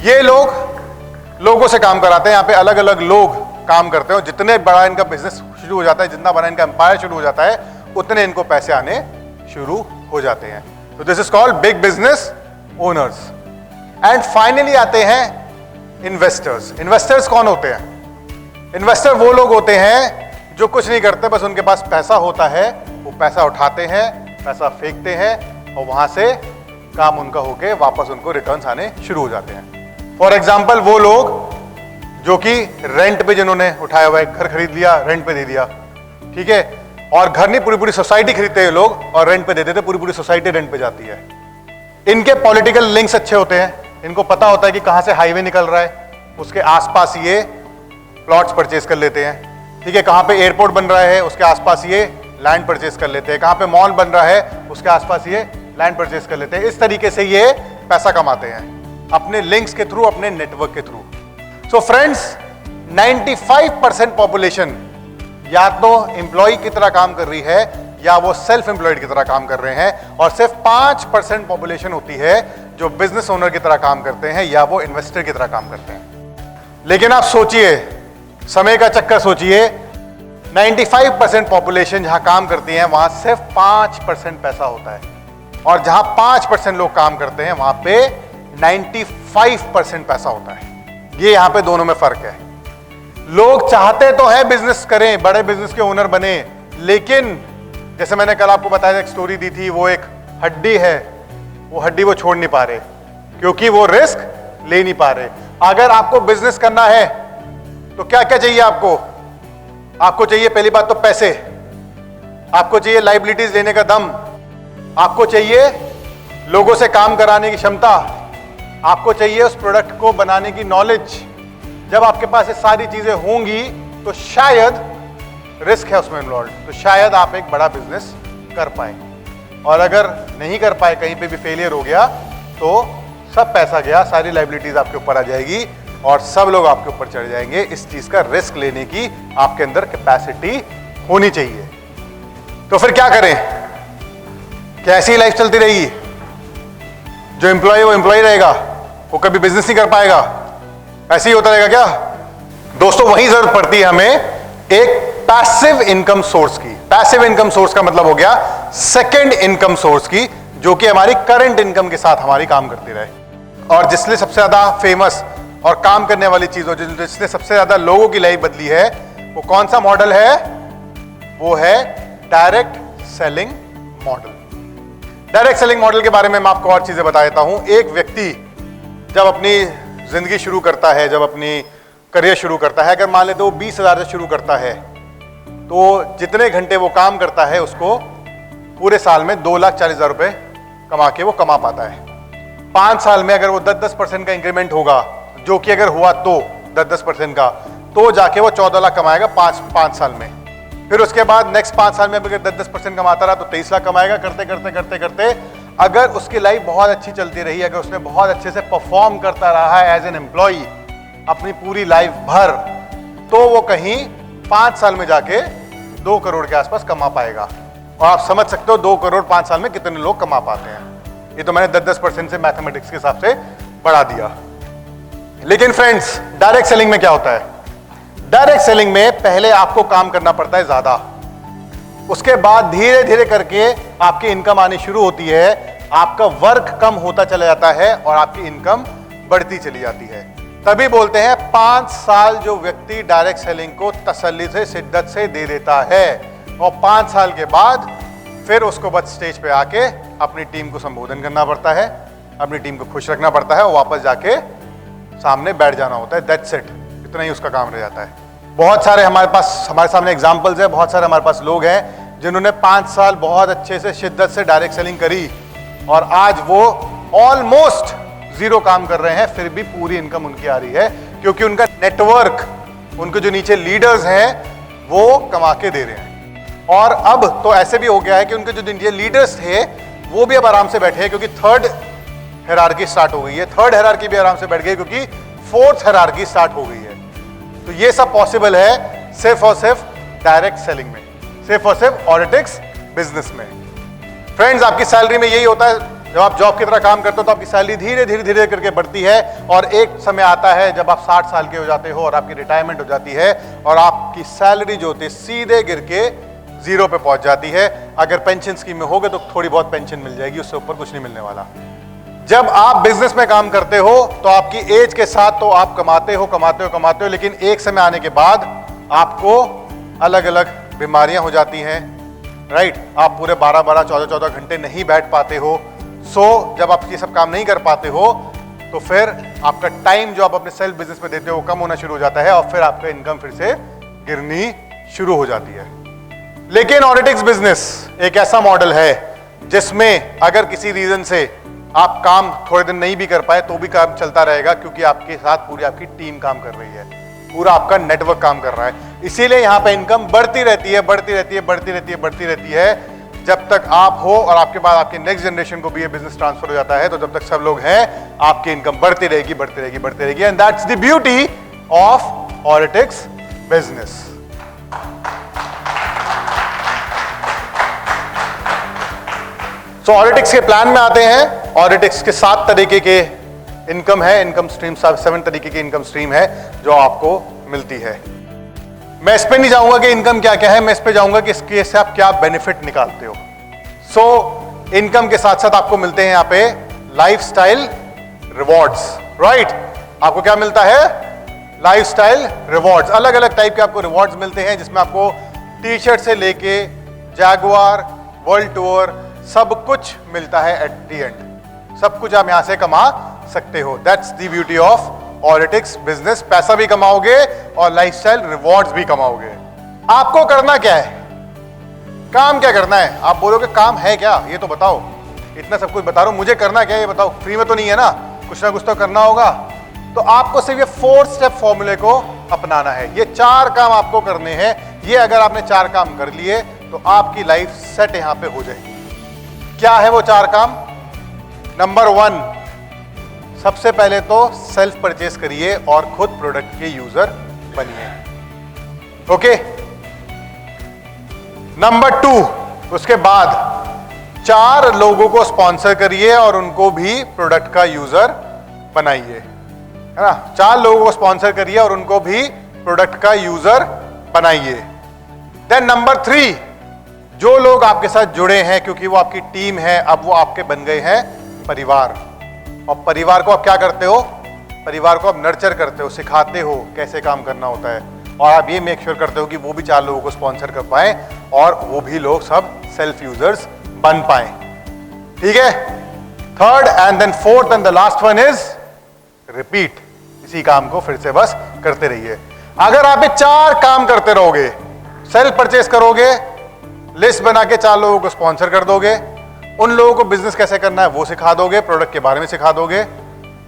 ये लोग लोगों से काम कराते हैं, यहाँ पे अलग अलग लोग काम करते हैं। जितने बड़ा इनका बिजनेस शुरू हो जाता है, जितना बड़ा इनका एम्पायर शुरू हो जाता है, उतने इनको पैसे आने शुरू हो जाते हैं। तो this is called big business owners. And finally आते हैं इन्वेस्टर्स। इन्वेस्टर्स कौन होते हैं? इन्वेस्टर वो लोग होते हैं जो कुछ नहीं करते, बस उनके पास पैसा होता है, वो पैसा उठाते हैं, पैसा फेंकते हैं, और वहां से काम उनका होके वापस उनको रिटर्न्स आने शुरू हो जाते हैं। फॉर एग्जाम्पल, वो लोग जो कि रेंट पे, जिन्होंने उठाया हुआ है, घर खरीद लिया, रेंट पे दे दिया, ठीक है, और घर नहीं, पूरी पूरी सोसाइटी खरीदते हैं लोग और रेंट पे दे देते, पूरी पूरी सोसाइटी रेंट पे जाती है। इनके पॉलिटिकल लिंक्स अच्छे होते हैं, इनको पता होता है कि कहां से हाईवे निकल रहा है, उसके आसपास ये प्लॉट्स परचेज कर लेते हैं, ठीक है। कहां पे एयरपोर्ट बन रहा है, उसके आसपास ये लैंड परचेज कर लेते हैं। कहां पे मॉल बन रहा है, उसके आसपास ये लैंड परचेज कर लेते हैं। इस तरीके से ये पैसा कमाते हैं अपने लिंक्स के थ्रू, अपने नेटवर्क के थ्रू। सो फ्रेंड्स, 95% पॉपुलेशन या तो एम्प्लॉय की तरह काम कर रही है या वो सेल्फ एम्प्लॉयड की तरह काम कर रहे हैं, और सिर्फ 5% पॉपुलेशन होती है जो बिजनेस ओनर की तरह काम करते हैं या वो इन्वेस्टर की तरह काम करते हैं। लेकिन आप सोचिए, समय का चक्कर सोचिए, 95% पॉपुलेशन जहां काम करती है वहां सिर्फ 5% पैसा होता है, और जहां 5% लोग काम करते हैं वहां पे 95% पैसा होता है। ये यहां पे दोनों में फर्क है। लोग चाहते तो है बिजनेस करें, बड़े बिजनेस के ओनर बने, लेकिन जैसे मैंने कल आपको बताया, एक स्टोरी दी थी, वो एक हड्डी है, वो हड्डी वो छोड़ नहीं पा रहे क्योंकि वो रिस्क ले नहीं पा रहे। अगर आपको बिजनेस करना है तो क्या क्या चाहिए आपको? आपको चाहिए पहली बात तो पैसे, आपको चाहिए लायबिलिटीज लेने का दम, आपको चाहिए लोगों से काम कराने की क्षमता, आपको चाहिए उस प्रोडक्ट को बनाने की नॉलेज। जब आपके पास ये सारी चीजें होंगी तो शायद, रिस्क है उसमें इन्वॉल्व, तो शायद आप एक बड़ा बिजनेस कर पाए। और अगर नहीं कर पाए, कहीं पे भी फेलियर हो गया, तो सब पैसा गया, सारी लायबिलिटीज आपके ऊपर आ जाएगी और सब लोग आपके ऊपर चढ़ जाएंगे। इस चीज का रिस्क लेने की आपके अंदर कैपेसिटी होनी चाहिए। तो फिर क्या करें? क्या ऐसी लाइफ चलती रहेगी? जो एम्प्लॉय वो एम्प्लॉय रहेगा, वो कभी बिजनेस नहीं कर पाएगा, ऐसे ही होता रहेगा क्या? दोस्तों, वही जरूरत पड़ती है हमें एक पैसिव इनकम सोर्स की। पैसिव इनकम सोर्स का मतलब हो गया सेकंड इनकम सोर्स की, जो कि हमारी करंट इनकम के साथ हमारी काम करती रहे। और जिसने सबसे ज्यादा फेमस और काम करने वाली चीज हो, जिसने सबसे ज्यादा लोगों की लाइफ बदली है, वो कौन सा मॉडल है? वो है direct selling model. Direct selling model के बारे में मैं आपको और चीजें बता देता हूं। एक व्यक्ति जब अपनी जिंदगी शुरू करता है, जब अपनी करियर शुरू करता है, अगर मान लेते वो 20,000 से शुरू करता है, तो जितने घंटे वो काम करता है उसको पूरे साल में 2,40,000 रुपए कमा के वो कमा पाता है। 5 साल में अगर वो 10% का इंक्रीमेंट होगा, जो कि अगर हुआ तो 10% का, तो जाके वो 14 लाख कमाएगा 5 साल में। फिर उसके बाद नेक्स्ट 5 साल में अगर 10% कमाता रहा तो 23 लाख कमाएगा। करते करते करते करते अगर उसकी लाइफ बहुत अच्छी चलती रही, अगर उसने बहुत अच्छे से परफॉर्म करता रहा है एज एन एम्प्लॉई अपनी पूरी लाइफ भर, तो वो कहीं 5 साल में जाके 2 करोड़ के आसपास कमा पाएगा। और आप समझ सकते हो 2 करोड़ 5 साल में कितने लोग कमा पाते हैं। ये तो मैंने 10% से मैथमेटिक्स के हिसाब से बढ़ा दिया। लेकिन फ्रेंड्स, डायरेक्ट सेलिंग में क्या होता है? डायरेक्ट सेलिंग में पहले आपको काम करना पड़ता है ज्यादा, उसके बाद धीरे धीरे करके आपकी इनकम आनी शुरू होती है, आपका वर्क कम होता चला जाता है और आपकी इनकम बढ़ती चली जाती है। तभी बोलते हैं 5 साल जो व्यक्ति डायरेक्ट सेलिंग को तसल्ली से, शिद्दत से दे देता है, और 5 साल के बाद फिर उसको बस स्टेज पे आके अपनी टीम को संबोधन करना पड़ता है, अपनी टीम को खुश रखना पड़ता है और वापस जाके सामने बैठ जाना होता है। दैट्स इट, इतना ही उसका काम रह जाता है। बहुत सारे हमारे सामने एग्जाम्पल्स है, बहुत सारे हमारे पास लोग हैं जिन्होंने 5 साल बहुत अच्छे से शिद्दत से डायरेक्ट सेलिंग करी और आज वो ऑलमोस्ट जीरो काम कर रहे हैं, फिर भी पूरी इनकम उनकी आ रही है, क्योंकि उनका नेटवर्क, उनके जो नीचे लीडर्स हैं वो कमा के दे रहे हैं। और अब तो ऐसे भी हो गया है कि उनके जो नीचे लीडर्स थे वो भी अब आराम से बैठे हैं, क्योंकि थर्ड हायरार्की स्टार्ट हो गई है। थर्ड हायरार्की भी आराम से बैठ गई क्योंकि फोर्थ हायरार्की स्टार्ट हो गई है। तो ये सब पॉसिबल है सिर्फ और सिर्फ डायरेक्ट सेलिंग में, सिर्फ और सिर्फ ऑडिटिक्स बिजनेस में। फ्रेंड्स, आपकी सैलरी में यही होता है, जब आप जॉब की तरह काम करते हो तो आपकी सैलरी धीरे धीरे धीरे करके बढ़ती है, और एक समय आता है जब आप 60 साल के हो जाते हो और आपकी रिटायरमेंट हो जाती है और आपकी सैलरी जो होती है सीधे गिर के जीरो पे पहुंच जाती है। अगर पेंशन स्कीम में होगे तो थोड़ी बहुत पेंशन मिल जाएगी, उससे ऊपर कुछ नहीं मिलने वाला। जब आप बिजनेस में काम करते हो तो आपकी एज के साथ तो आप कमाते हो, लेकिन एक समय आने के बाद आपको अलग अलग बीमारियां हो जाती हैं, राइट? आप पूरे 12-12, 14-14 घंटे नहीं बैठ पाते हो। जब आप ये सब काम नहीं कर पाते हो तो फिर आपका टाइम जो आप अपने सेल्फ बिजनेस में देते हो वो कम होना शुरू हो जाता है और फिर आपका इनकम फिर से गिरनी शुरू हो जाती है। लेकिन ऑडिटिक्स बिजनेस एक ऐसा मॉडल है जिसमें अगर किसी रीजन से आप काम थोड़े दिन नहीं भी कर पाए तो भी काम चलता रहेगा, क्योंकि आपके साथ पूरी आपकी टीम काम कर रही है, पूरा आपका नेटवर्क काम कर रहा है। इसीलिए यहां पे इनकम बढ़ती रहती है जब तक आप हो और आपके बाद आपके नेक्स्ट जनरेशन को भी ये बिजनेस ट्रांसफर हो जाता है। तो जब तक सब लोग हैं आपकी इनकम बढ़ती रहेगी। And that's the beauty of Auditix business. So Auditix के प्लान में आते हैं। ऑडिटिक्स के 7 तरीके के इनकम है, इनकम स्ट्रीम 7 तरीके की इनकम स्ट्रीम है जो आपको मिलती है। मैं इस पे नहीं जाऊंगा कि इनकम क्या क्या है, मैं इस पे जाऊंगा कि इसके से आप क्या बेनिफिट निकालते हो। सो इनकम के साथ साथ आपको मिलते हैं यहां पे लाइफस्टाइल रिवॉर्ड्स, राइट। आपको क्या मिलता है? Lifestyle rewards. अलग अलग टाइप के आपको रिवॉर्ड्स मिलते हैं जिसमें आपको टी शर्ट से लेके जैगुआर, वर्ल्ड टूर, सब कुछ मिलता है एट द एंड। सब कुछ आप यहां से कमा सकते हो। That's the beauty of Auditix business. पैसा भी कमाओगे और लाइफस्टाइल रिवॉर्ड्स भी कमाओगे। आपको करना क्या है? काम क्या करना है? आप बोलोगे काम है क्या, ये तो बताओ। इतना सब कुछ बता रहा हूं, मुझे करना क्या है ये बताओ। फ्री में तो नहीं है ना, कुछ ना कुछ तो करना होगा। तो आपको सिर्फ ये 4 स्टेप फॉर्मूले को अपनाना है। ये 4 काम आपको करने हैं। ये अगर आपने 4 काम कर लिए तो आपकी लाइफ सेट यहां पे हो जाएगी। क्या है वो 4 काम? नंबर 1, सबसे पहले तो सेल्फ परचेस करिए और खुद प्रोडक्ट के यूजर बनिए। ओके। नंबर 2, उसके बाद 4 लोगों को स्पॉन्सर करिए और उनको भी प्रोडक्ट का यूजर बनाइए, है ना। 4 लोगों को स्पॉन्सर करिए और उनको भी प्रोडक्ट का यूजर बनाइए। देन नंबर 3, जो लोग आपके साथ जुड़े हैं क्योंकि वो आपकी टीम है, अब वो आपके बन गए हैं परिवार। और परिवार को आप क्या करते हो? परिवार को आप नर्चर करते हो, सिखाते हो कैसे काम करना होता है, और आप ये मेक श्योर करते हो कि वो भी 4 लोगों को स्पॉन्सर कर पाए और वो भी लोग सब सेल्फ यूजर्स बन पाए। ठीक है। Third and then fourth and the last one is repeat. इसी काम को फिर से बस करते रहिए। अगर आप ये 4 काम करते रहोगे, सेल्फ परचेस करोगे, लिस्ट बना के 4 लोगों को स्पॉन्सर कर दोगे, उन लोगों को बिजनेस कैसे करना है वो सिखा दोगे, प्रोडक्ट के बारे में सिखा दोगे,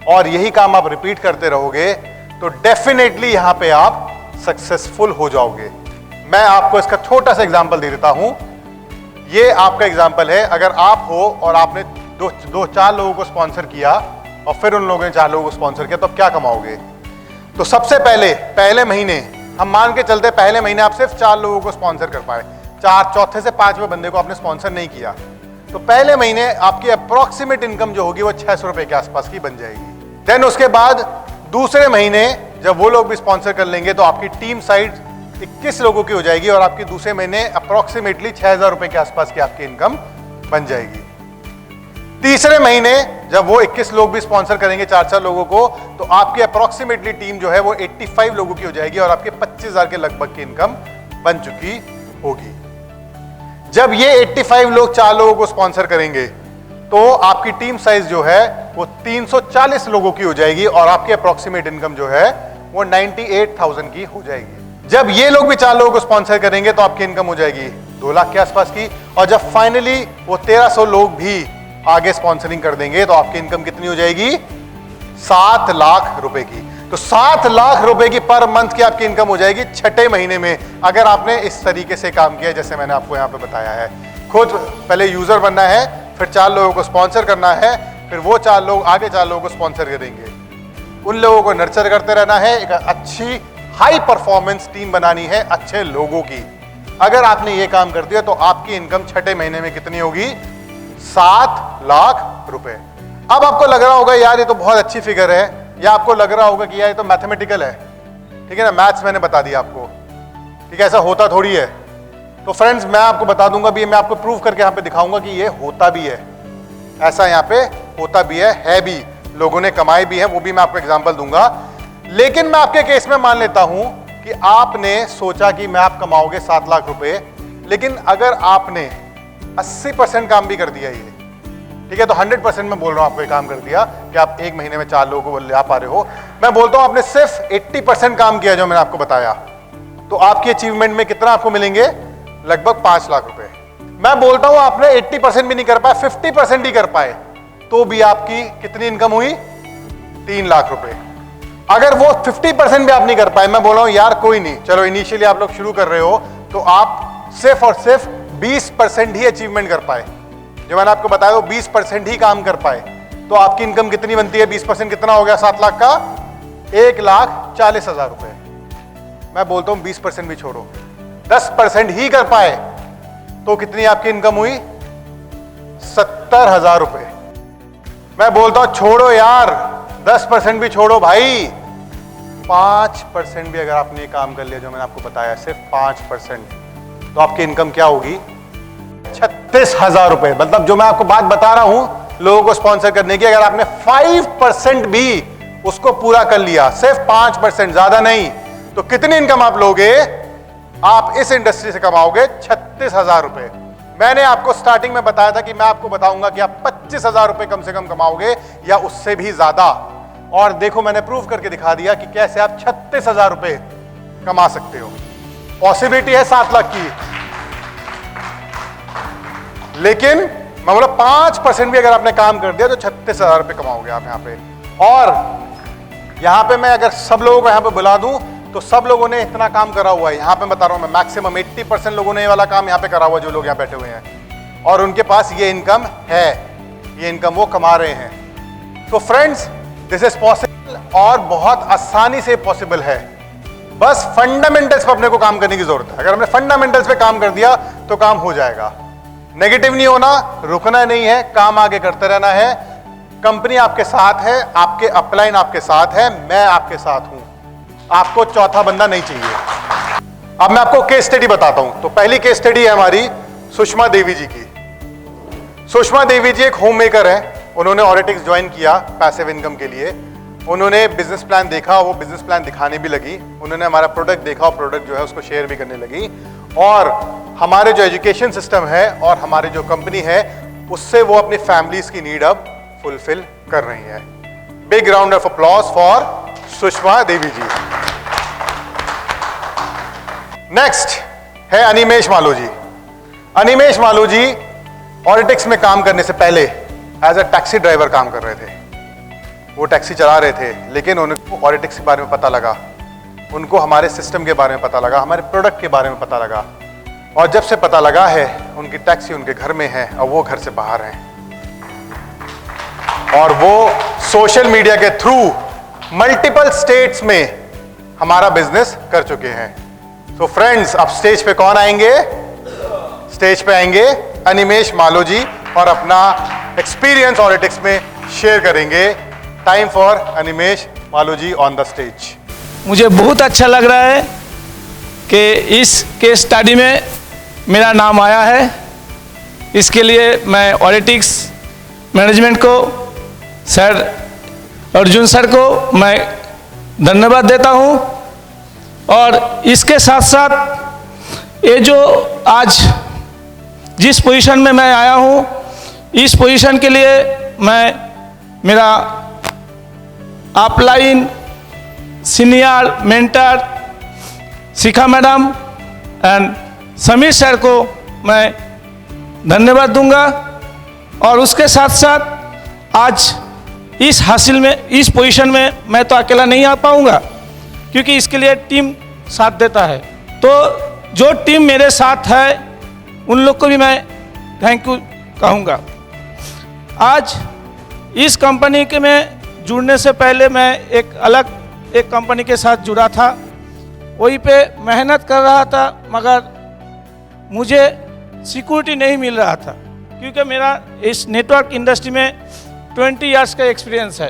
और यही काम आप रिपीट करते रहोगे, तो डेफिनेटली यहां पे आप सक्सेसफुल हो जाओगे। मैं आपको इसका छोटा सा एग्जांपल दे देता हूं। ये आपका एग्जांपल है। अगर आप हो और आपने 4 लोगों को स्पॉन्सर किया और फिर उन लोगों ने 4 लोगों को स्पॉन्सर किया, तो आप क्या कमाओगे? तो सबसे पहले महीने हम मान के चलते, पहले महीने आप सिर्फ 4 लोगों को स्पॉन्सर कर पाए, चौथे से 5वें बंदे को आपने स्पॉन्सर नहीं किया, तो पहले महीने आपकी अप्रोक्सीमेट इनकम जो होगी वो 600 रुपए के आसपास की बन जाएगी। देन उसके बाद दूसरे महीने जब वो लोग भी स्पॉन्सर कर लेंगे तो आपकी टीम साइड 21 लोगों की हो जाएगी और आपकी दूसरे महीने अप्रोक्सीमेटली 6000 रुपए के आसपास की आपकी इनकम बन जाएगी। तीसरे महीने जब वो 21 लोग भी स्पॉन्सर करेंगे 4-4 लोगों को, तो आपकी अप्रोक्सीमेटली टीम जो है वो 85 लोगों की हो जाएगी और आपके 25,000 के लगभग की इनकम बन चुकी होगी। जब ये 85 लोग 4 लोगों को स्पॉन्सर करेंगे तो आपकी टीम साइज जो है वो 340 लोगों की हो जाएगी और आपकी अप्रोक्सीमेट इनकम जो है वो 98,000 की हो जाएगी। जब ये लोग भी 4 लोगों को स्पॉन्सर करेंगे तो आपकी इनकम हो जाएगी 2 लाख के आसपास की, और जब फाइनली वो 1300 लोग भी आगे स्पॉन्सरिंग कर देंगे तो आपकी इनकम कितनी हो जाएगी? 7 लाख रुपए की। तो 7 लाख रुपए की पर मंथ की आपकी इनकम हो जाएगी 6ठे महीने में, अगर आपने इस तरीके से काम किया जैसे मैंने आपको यहां पे बताया है। खुद पहले यूजर बनना है, फिर 4 लोगों को स्पॉन्सर करना है, फिर वो 4 लोग आगे 4 लोगों को स्पॉन्सर करेंगे, उन लोगों को नर्चर करते रहना है, एक अच्छी हाई परफॉर्मेंस टीम बनानी है अच्छे लोगों की। अगर आपने ये काम कर दिया तो आपकी इनकम 6ठे महीने में कितनी होगी? 7 लाख रुपए। अब आपको लग रहा होगा यार ये तो बहुत अच्छी फिगर है, या आपको लग रहा होगा कि यार ये तो मैथमेटिकल है, ठीक है ना, मैथ्स मैंने बता दिया आपको, ठीक है, ऐसा होता थोड़ी है। तो फ्रेंड्स मैं आपको बता दूंगा भी, मैं आपको प्रूव करके यहां पे दिखाऊंगा कि ये होता भी है, ऐसा यहां पे होता भी है भी, लोगों ने कमाए भी है, वो भी मैं आपको एग्जांपल दूंगा। लेकिन मैं आपके केस में मान लेता हूं कि आपने सोचा कि मैं आप कमाओगे 7 लाख रुपए, लेकिन अगर आपने 80% काम भी कर दिया ये, ठीक है, तो 100% मैं बोल रहा हूं आपको ये काम कर दिया कि आप एक महीने में 4 लोगों को ला पा रहे हो। मैं बोलता हूं आपने सिर्फ 80% काम किया जो मैंने आपको बताया, तो आपकी अचीवमेंट में कितना आपको मिलेंगे? लगभग 5 लाख रुपए। मैं बोलता हूं आपने 80% भी नहीं कर पाए, 50% ही कर पाए, तो भी आपकी कितनी इनकम हुई? 3 लाख रुपए। अगर वो 50% भी आप नहीं कर पाए, मैं बोल रहा हूं यार कोई नहीं, चलो इनिशियली आप लोग शुरू कर रहे हो, तो आप सिर्फ और सिर्फ 20% ही अचीवमेंट कर पाए, जो मैंने आपको बताया वो 20% ही काम कर पाए, तो आपकी इनकम कितनी बनती है? 20% कितना हो गया 7 लाख का? 1,40,000 रुपए। मैं बोलता हूं 20% भी छोड़ो, 10% ही कर पाए तो कितनी आपकी इनकम हुई? 70,000 रुपए। मैं बोलता हूं छोड़ो यार, 10% भी छोड़ो भाई, 5% भी अगर आपने काम कर लिया जो मैंने आपको बताया, सिर्फ 5%, तो आपकी इनकम क्या होगी? 36,000 रुपए। मतलब जो मैं आपको बात बता रहा हूं लोगों को स्पॉन्सर करने की, अगर आपने 5% भी उसको पूरा कर लिया, सिर्फ 5%, ज्यादा नहीं, तो कितनी इनकम आप लोगे? आप इस इंडस्ट्री से कमाओगे 36,000 रुपए। मैंने आपको स्टार्टिंग में बताया था कि मैं आपको बताऊंगा कि आप 25,000 रुपए कम से कम कमाओगे या उससे भी ज्यादा। और देखो मैंने प्रूव करके दिखा दिया कि कैसे आप 36,000 रुपए कमा सकते हो। पॉसिबिलिटी है 7 लाख की, लेकिन मैं बोला 5% भी अगर आपने काम कर दिया तो 36,000 रुपए कमाओगे आप यहां पे। और यहां पे मैं अगर सब लोगों को यहां पे बुला दूं तो सब लोगों ने इतना काम करा हुआ है। यहां पे बता रहा हूं मैं, मैक्सिमम 80% लोगों ने ये वाला काम यहां पे करा हुआ, जो लोग यहां बैठे हुए हैं, और उनके पास ये इनकम है, ये इनकम वो कमा रहे हैं। तो फ्रेंड्स, दिस इज पॉसिबल और बहुत आसानी से पॉसिबल है। बस फंडामेंटल्स पे अपने को काम करने की जरूरत है। अगर हमने फंडामेंटल्स पे काम कर दिया तो काम हो जाएगा। नेगेटिव नहीं होना, रुकना नहीं है, काम आगे करते रहना है। कंपनी आपके साथ है, आपके अपलाइन आपके साथ है, मैं आपके साथ हूं, आपको चौथा बंदा नहीं चाहिए। अब मैं आपको केस स्टडी बताता हूं। तो पहली केस स्टडी है हमारी सुषमा देवी जी की। सुषमा देवी जी एक होम मेकर है। उन्होंने ऑरिटिक्स ज्वाइन किया पैसिव इनकम के लिए। उन्होंने बिजनेस प्लान देखा, वो बिजनेस प्लान दिखाने भी लगी। उन्होंने हमारा प्रोडक्ट देखा और प्रोडक्ट जो है उसको शेयर भी करने लगी। और हमारे जो एजुकेशन सिस्टम है और हमारी जो कंपनी है उससे वो अपनी फैमिलीज की नीड अब फुलफिल कर रही है। Big round of applause for Sushma Devi ji. Next है अनिमेश मालू जी। अनिमेश मालू जी ऑरिटिक्स में काम करने से पहले एज अ टैक्सी ड्राइवर काम कर रहे थे। वो टैक्सी चला रहे थे, लेकिन उनको ऑरिटिक्स के बारे में पता लगा, उनको हमारे सिस्टम के बारे में पता लगा, हमारे प्रोडक्ट के बारे में पता लगा। और जब से पता लगा है, उनकी टैक्सी उनके घर में है और वो घर से बाहर हैं। और वो सोशल मीडिया के थ्रू मल्टीपल स्टेट्स में हमारा बिजनेस कर चुके हैं। तो फ्रेंड्स, अब स्टेज पे कौन आएंगे? स्टेज पे आएंगे अनिमेश मालू जी और अपना एक्सपीरियंस ऑरिटिक्स में शेयर करेंगे। Time for Animesh Malu ji on the stage. मुझे बहुत अच्छा लग रहा है कि इस केस स्टडी में मेरा नाम आया है। इसके लिए मैं ऑरिटिक्स मैनेजमेंट को, सर अर्जुन सर को मैं धन्यवाद देता हूं। और इसके साथ साथ ये जो आज जिस पोजीशन में मैं आया हूं, इस पोजीशन के लिए मैं मेरा upline senior mentor Shikha madam and Sameer sir को मैं धन्यवाद दूंगा। और उसके साथ साथ आज इस हासिल में, इस पोजीशन में मैं तो अकेला नहीं आ पाऊंगा, क्योंकि इसके लिए टीम साथ देता है। तो जो टीम मेरे साथ है उन लोग को भी मैं थैंक यू कहूँगा। आज इस कंपनी के में जुड़ने से पहले मैं एक कंपनी के साथ जुड़ा था, वहीं पे मेहनत कर रहा था, मगर मुझे सिक्योरिटी नहीं मिल रहा था, क्योंकि मेरा इस नेटवर्क इंडस्ट्री में 20 इयर्स का एक्सपीरियंस है।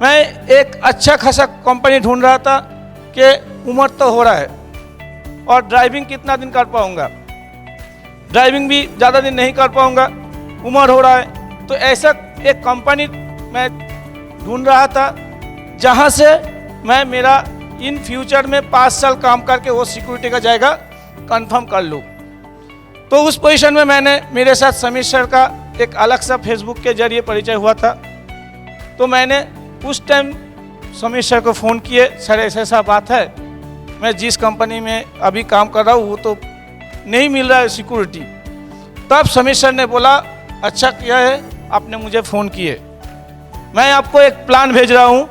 मैं एक अच्छा खासा कंपनी ढूंढ रहा था कि उम्र तो हो रहा है और ड्राइविंग कितना दिन कर पाऊंगा, ड्राइविंग भी ज़्यादा दिन नहीं कर पाऊंगा, उम्र हो रहा है। तो ऐसा एक कंपनी मैं ढूंढ रहा था जहां से मैं मेरा इन फ्यूचर में 5 साल काम करके वो सिक्योरिटी का जाएगा कंफर्म कर लूँ। तो उस पोजीशन में मैंने, मेरे साथ समीर सर का एक अलग सा फेसबुक के जरिए परिचय हुआ था। तो मैंने उस टाइम समीर सर को फ़ोन किए, सर ऐसा बात है, मैं जिस कंपनी में अभी काम कर रहा हूँ वो तो नहीं मिल रहा है सिक्योरिटी। तब समीर सर ने बोला, अच्छा किया है आपने मुझे फ़ोन किए, मैं आपको एक प्लान भेज रहा हूँ,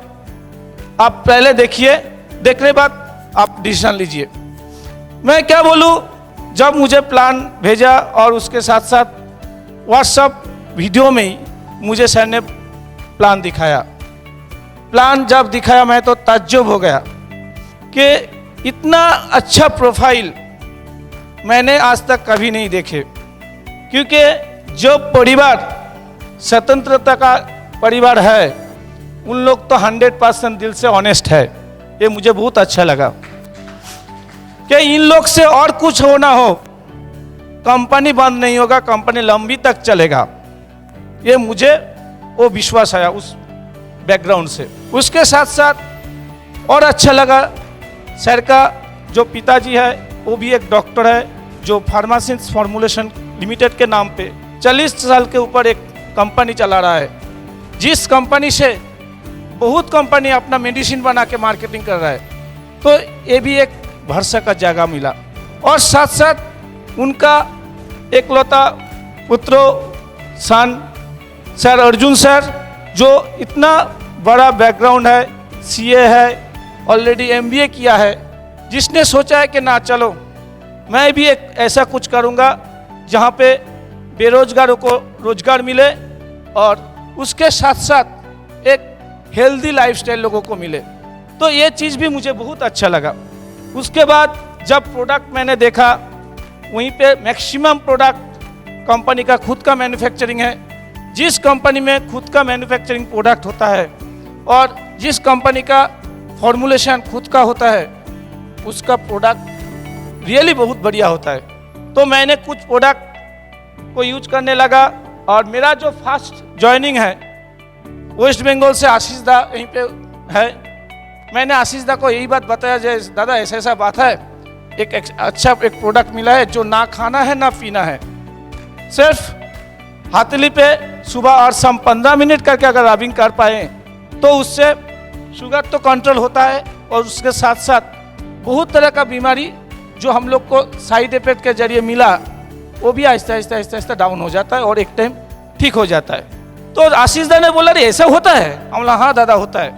आप पहले देखिए, देखने बाद आप डिसीजन लीजिए। मैं क्या बोलूँ, जब मुझे प्लान भेजा और उसके साथ साथ व्हाट्सएप वीडियो में ही मुझे सर ने प्लान दिखाया। प्लान जब दिखाया मैं तो ताज्जुब हो गया कि इतना अच्छा प्रोफाइल मैंने आज तक कभी नहीं देखे, क्योंकि जो परिवार स्वतंत्रता का परिवार है उन लोग तो 100% दिल से ऑनेस्ट है। ये मुझे बहुत अच्छा लगा कि इन लोग से और कुछ हो ना हो, कंपनी बंद नहीं होगा, कंपनी लंबी तक चलेगा। ये मुझे वो विश्वास आया उस बैकग्राउंड से। उसके साथ साथ और अच्छा लगा, सर का जो पिताजी है वो भी एक डॉक्टर है, जो फार्मासिस्ट फॉर्मुलेशन लिमिटेड के नाम पे 40 साल के ऊपर एक कंपनी चला रहा है, जिस कंपनी से बहुत कंपनी अपना मेडिसिन बना के मार्केटिंग कर रहा है। तो ये भी एक भरोसा का जगह मिला। और साथ साथ उनका एकलौता पुत्रो सन सर अर्जुन सर, जो इतना बड़ा बैकग्राउंड है, सीए है, ऑलरेडी एमबीए किया है, जिसने सोचा है कि ना चलो मैं भी एक ऐसा कुछ करूँगा जहाँ पे बेरोजगारों को रोजगार मिले और उसके साथ साथ एक हेल्दी लाइफस्टाइल लोगों को मिले। तो ये चीज़ भी मुझे बहुत अच्छा लगा। उसके बाद जब प्रोडक्ट मैंने देखा, वहीं पे मैक्सिमम प्रोडक्ट कंपनी का खुद का मैन्युफैक्चरिंग है। जिस कंपनी में खुद का मैन्युफैक्चरिंग प्रोडक्ट होता है और जिस कंपनी का फॉर्मुलेशन खुद का होता है, उसका प्रोडक्ट रियली बहुत बढ़िया होता है। तो मैंने कुछ प्रोडक्ट को यूज करने लगा और मेरा जो फर्स्ट ज्वाइनिंग है वेस्ट बंगाल से आशीष दा यहीं पे है। मैंने आशीष दा को यही बात बताया, जैसे दादा ऐसा ऐसा बात है, एक अच्छा एक प्रोडक्ट मिला है जो ना खाना है ना पीना है, सिर्फ हाथली पे सुबह और शाम 15 मिनट करके अगर रबिंग कर पाए तो उससे शुगर तो कंट्रोल होता है और उसके साथ साथ बहुत तरह का बीमारी जो हम लोग को साइड इफेक्ट के जरिए मिला वो भी आहिस्ता आहिस्ता आहिस्ता आहिस्ता डाउन हो जाता है और एक टाइम ठीक हो जाता है। तो आशीष दा ने बोला अरे ऐसा होता है? हम बोला हाँ दादा होता है।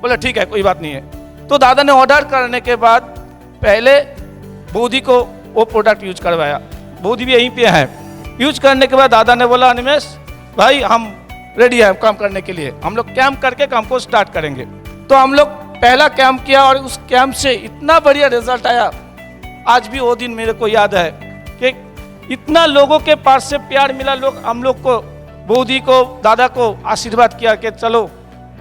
बोला ठीक है कोई बात नहीं है। तो दादा ने ऑर्डर करने के बाद पहले बूदी को वो प्रोडक्ट यूज करवाया, बूदी भी यहीं पे है। यूज करने के बाद दादा ने बोला अनिमेश भाई हम रेडी है काम करने के लिए, हम लोग कैंप करके काम को स्टार्ट करेंगे। तो हम लोग पहला कैंप किया और उस कैंप से इतना बढ़िया रिजल्ट आया। आज भी वो दिन मेरे को याद है कि इतना लोगों के पास से प्यार मिला, लोग हम लोग को बूदी को दादा को आशीर्वाद किया कि चलो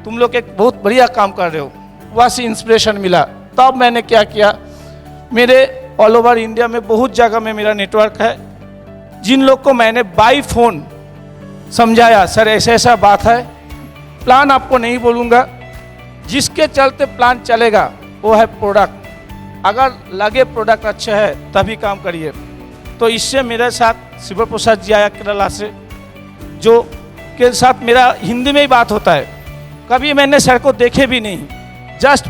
तुम लोग एक बहुत बढ़िया काम कर रहे हो, वहाँ से इंस्पिरेशन मिला। तब मैंने क्या किया, मेरे ऑल ओवर इंडिया में बहुत जगह में मेरा नेटवर्क है, जिन लोग को मैंने बाई फोन समझाया सर ऐसा ऐसा बात है, प्लान आपको नहीं बोलूँगा, जिसके चलते प्लान चलेगा वो है प्रोडक्ट। अगर लगे प्रोडक्ट अच्छा है तभी काम करिए। तो इससे मेरे साथ शिव प्रसाद जी आया केरला से, जो के साथ मेरा हिंदी में ही बात होता है। कभी मैंने सर को देखे भी नहीं, जस्ट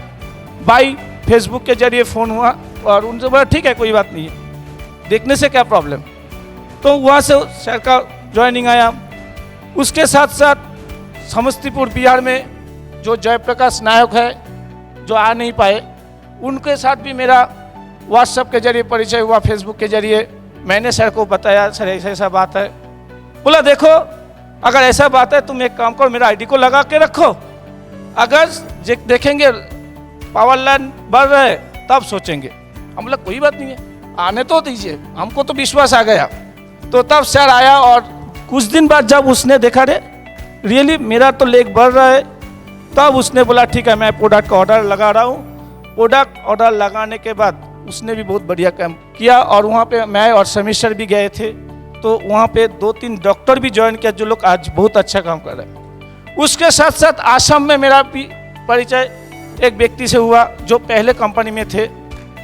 बाई फेसबुक के जरिए फ़ोन हुआ और उनसे बोला ठीक है कोई बात नहीं है, देखने से क्या प्रॉब्लम। तो वहाँ से सर का ज्वाइनिंग आया। उसके साथ साथ समस्तीपुर बिहार में जो जयप्रकाश नायक है जो आ नहीं पाए, उनके साथ भी मेरा व्हाट्सएप के जरिए परिचय हुआ, फेसबुक के जरिए। मैंने सर को बताया सर ऐसा ऐसा बात है। बोला देखो अगर ऐसा बात है तुम एक काम करो, मेरा आईडी को लगा के रखो, अगर देखेंगे पावर लाइन बढ़ रहा है तब सोचेंगे। हम बोला कोई बात नहीं है, आने तो दीजिए, हमको तो विश्वास आ गया। तो तब सर आया और कुछ दिन बाद जब उसने देखा रे रियली मेरा तो लेग बढ़ रहा है, तब उसने बोला ठीक है मैं प्रोडक्ट का ऑर्डर लगा रहा हूँ। प्रोडक्ट ऑर्डर लगाने के बाद उसने भी बहुत बढ़िया काम किया और वहाँ पे मैं और समीर सर भी गए थे। तो वहाँ पे 2-3 डॉक्टर भी ज्वाइन किया जो लोग आज बहुत अच्छा काम कर रहे हैं। उसके साथ साथ आसाम में मेरा भी परिचय एक व्यक्ति से हुआ जो पहले कंपनी में थे।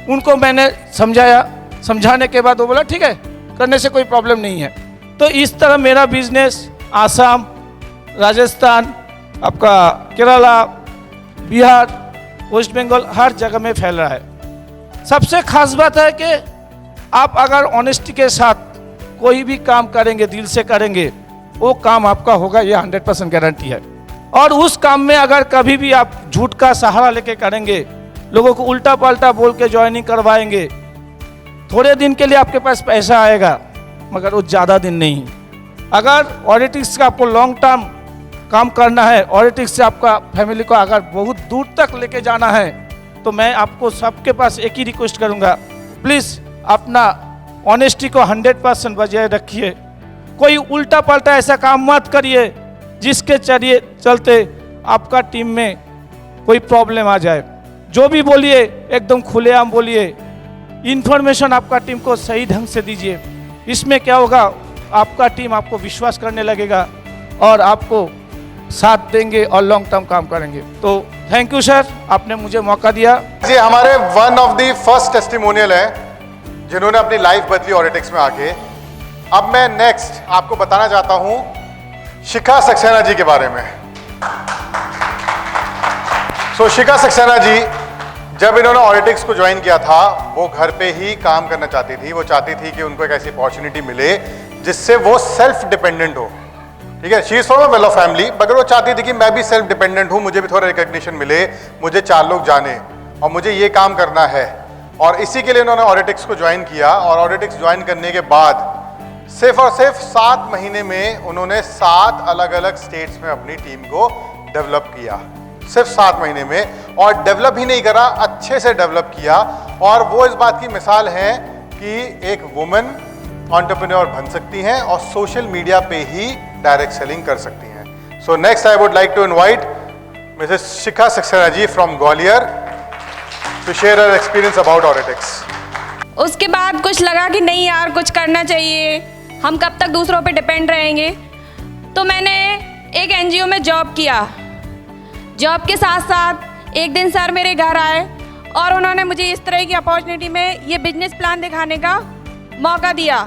उनको मैंने समझाया, समझाने के बाद वो बोला ठीक है करने से कोई प्रॉब्लम नहीं है। तो इस तरह मेरा बिजनेस आसाम, राजस्थान, आपका केरला, बिहार, वेस्ट बंगाल हर जगह में फैल रहा है। सबसे खास बात है कि आप अगर ऑनेस्टी के साथ कोई भी काम करेंगे, दिल से करेंगे, वो काम आपका होगा, ये 100% गारंटी है। और उस काम में अगर कभी भी आप झूठ का सहारा लेके करेंगे, लोगों को उल्टा पल्टा बोल के ज्वाइनिंग करवाएंगे, थोड़े दिन के लिए आपके पास पैसा आएगा मगर वो ज़्यादा दिन नहीं। अगर ऑडिटिक्स का आपको लॉन्ग टर्म काम करना है, ऑडिटिक्स से आपका फैमिली को अगर बहुत दूर तक लेके जाना है, तो मैं आपको सबके पास एक ही रिक्वेस्ट करूंगा, प्लीज़ अपना ऑनेस्टी को 100% बजाय रखिए। कोई उल्टा पलटा ऐसा काम मत करिए जिसके चलते आपका टीम में कोई प्रॉब्लम आ जाए। जो भी बोलिए एकदम खुलेआम बोलिए, इन्फॉर्मेशन आपका टीम को सही ढंग से दीजिए। इसमें क्या होगा, आपका टीम आपको विश्वास करने लगेगा और आपको साथ देंगे और लॉन्ग टर्म काम करेंगे। तो थैंक यू सर, आपने मुझे मौका दिया। जी हमारे one of the first testimonial है जिन्होंने अपनी लाइफ बदली ऑडिटिक्स में आके। अब मैं नेक्स्ट आपको बताना चाहता हूं शिखा सक्सेना जी के बारे में। शिखा सक्सेना जी जब इन्होंने ऑडिटिक्स को ज्वाइन किया था, वो घर पे ही काम करना चाहती थी। वो चाहती थी कि उनको एक ऐसी अपॉर्चुनिटी मिले जिससे वो सेल्फ डिपेंडेंट हो। ठीक है, she is from a well of family, मगर वो चाहती थी कि मैं भी सेल्फ डिपेंडेंट हूं, मुझे भी थोड़ा रिकग्निशन मिले, मुझे 4 लोग जाने और मुझे ये काम करना है। और इसी के लिए उन्होंने ऑडिटिक्स को ज्वाइन किया। और ऑडिटिक्स ज्वाइन करने के बाद सिर्फ और सिर्फ 7 महीने में उन्होंने 7 अलग अलग स्टेट्स में अपनी टीम को डेवलप किया, सिर्फ 7 महीने में। और डेवलप ही नहीं करा, अच्छे से डेवलप किया। और वो इस बात की मिसाल है कि एक वुमन एंटरप्रेन्योर बन सकती हैं और सोशल मीडिया पे ही डायरेक्ट सेलिंग कर सकती हैं। So next I would like to invite Mrs Shikha Saxena ji from Gwalior to share her experience about Auditix. उसके बाद कुछ लगा कि नहीं यार, कुछ करना चाहिए, हम कब तक दूसरों पे डिपेंड रहेंगे। तो मैंने एक एनजीओ में जॉब किया। जॉब के साथ साथ एक दिन सर मेरे घर आए और उन्होंने मुझे इस तरह की अपॉर्चुनिटी में ये बिजनेस प्लान दिखाने का मौका दिया।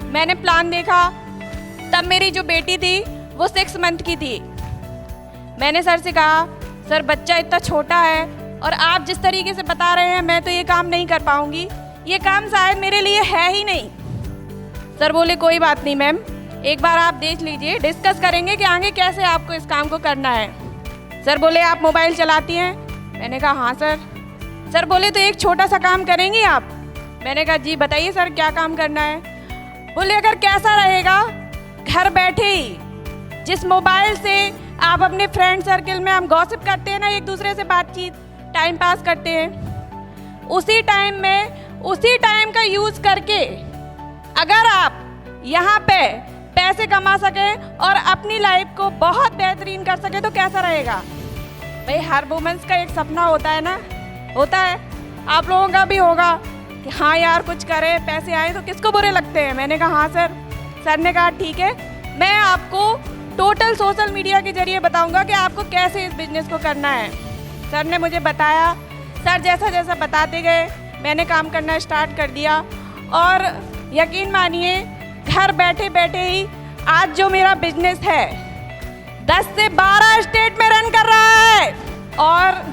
मैंने प्लान देखा, तब मेरी जो बेटी थी वो 6 मंथ की थी। मैंने सर से कहा, सर बच्चा इतना छोटा है और आप जिस तरीके से बता रहे हैं मैं तो ये काम नहीं कर पाऊँगी, ये काम शायद मेरे लिए है ही नहीं। सर बोले कोई बात नहीं मैम, एक बार आप देख लीजिए, डिस्कस करेंगे कि आगे कैसे आपको इस काम को करना है। सर बोले आप मोबाइल चलाती हैं? मैंने कहा हाँ सर। सर बोले तो एक छोटा सा काम करेंगी आप? मैंने कहा जी बताइए सर क्या काम करना है। बोले अगर कैसा रहेगा, घर बैठे ही जिस मोबाइल से आप अपने फ्रेंड सर्कल में हम गॉसिप करते हैं ना, एक दूसरे से बातचीत टाइम पास करते हैं, उसी टाइम में उसी टाइम का यूज़ करके अगर आप यहाँ पे पैसे कमा सके और अपनी लाइफ को बहुत बेहतरीन कर सके तो कैसा रहेगा। भाई हर वुमेन्स का एक सपना होता है ना, होता है, आप लोगों का भी होगा कि हाँ यार कुछ करें, पैसे आए तो किसको बुरे लगते हैं। मैंने कहा हाँ सर। सर ने कहा ठीक है, मैं आपको टोटल सोशल मीडिया के जरिए बताऊंगा कि आपको कैसे इस बिजनेस को करना है। सर ने मुझे बताया। सर जैसा जैसा बताते गए मैंने काम करना स्टार्ट कर दिया और यकीन मानिए घर बैठे बैठे ही आज जो मेरा बिजनेस है 10 से 12 स्टेट में रन कर रहा है। और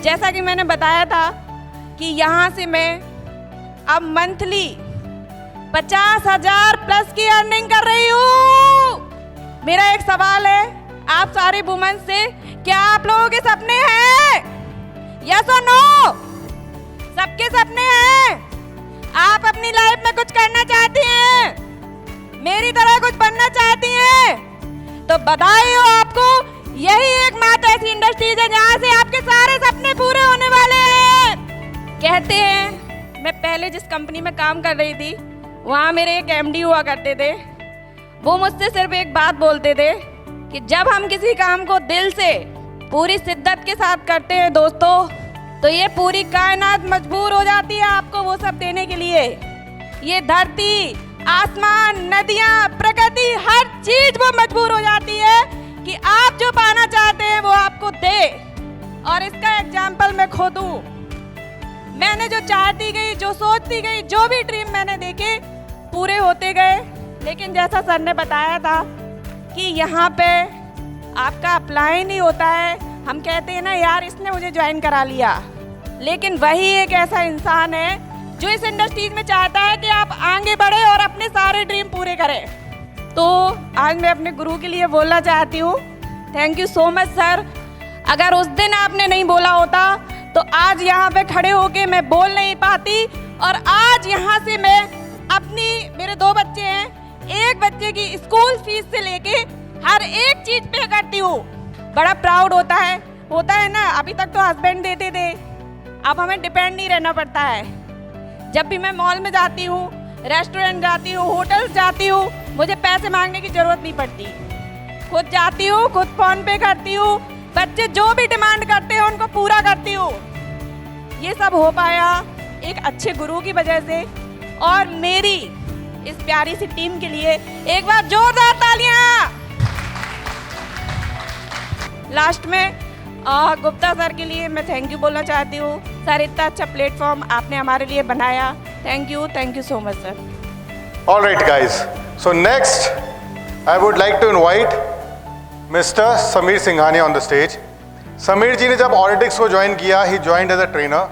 जैसा कि मैंने बताया था कि यहाँ से मैं अब मंथली 50,000 प्लस की अर्निंग कर रही हूँ। मेरा एक सवाल है आप सारे वुमेन से, क्या आप लोगों के सपने हैं? यस और नो? सबके सपने हैं? आप अपनी लाइफ में कुछ करना चाहती हैं, मेरी तरह कुछ बनना चाहती हैं, तो बधाई हो आपको। यही एकमात्र ऐसी इंडस्ट्रीज है जहाँ से आपके सारे सपने पूरे होने वाले हैं। कहते हैं, मैं पहले जिस कंपनी में काम कर रही थी वहाँ मेरे एक एमडी हुआ करते थे। वो मुझसे सिर्फ एक बात बोलते थे कि जब हम किसी काम को दिल से पूरी शिद्दत के साथ करते हैं दोस्तों, तो ये पूरी कायनात मजबूर हो जाती है आपको वो सब देने के लिए। ये धरती, आसमान, नदियाँ, प्रकृति, हर चीज वो मजबूर हो जाती है कि आप जो पाना चाहते हैं वो आपको दे। और इसका एग्जाम्पल मैं खुद हूँ। मैंने जो चाहती गई, जो सोचती गई, जो भी ड्रीम मैंने देखे पूरे होते गए। लेकिन जैसा सर ने बताया था कि यहाँ पे आपका अप्लाई नहीं होता है। हम कहते हैं ना यार इसने मुझे ज्वाइन करा लिया, लेकिन वही एक ऐसा इंसान है जो इस इंडस्ट्रीज में चाहता है कि आप आगे बढ़े और अपने सारे ड्रीम पूरे करें। तो आज मैं अपने गुरु के लिए बोलना चाहती हूँ, thank you so much sir. अगर उस दिन आपने नहीं बोला होता तो आज यहाँ पे खड़े होके मैं बोल नहीं पाती। और आज यहाँ से मैं अपनी, मेरे 2 बच्चे हैं, एक बच्चे की स्कूल फीस से लेके हर एक चीज पे करती हूँ। बड़ा प्राउड होता है ना। अभी तक तो हस्बैंड देते थे, अब हमें डिपेंड नहीं रहना पड़ता है। जब भी मैं मॉल में जाती हूँ रेस्टोरेंट जाती हूँ, होटल जाती हूँ, मुझे पैसे मांगने की जरूरत नहीं पड़ती। खुद जाती हूँ, खुद फोन पे करती हूँ, बच्चे जो भी डिमांड करते हैं उनको पूरा करती हूँ। ये सब हो पाया एक अच्छे गुरु की वजह से और मेरी इस प्यारी सी टीम के लिए एक बार जोरदार तालियां। लास्ट में गुप्ता सर के लिए मैं थैंक यू बोलना चाहती हूँ। सर, इतना अच्छा प्लेटफॉर्म आपने हमारे लिए बनाया, thank you so much sir. All right, guys. So next, I would like to invite Mr. Sameer Singhania on the stage. Sameer ji ने जब ऑडिटिक्स को ज्वाइन किया, he joined as a trainer,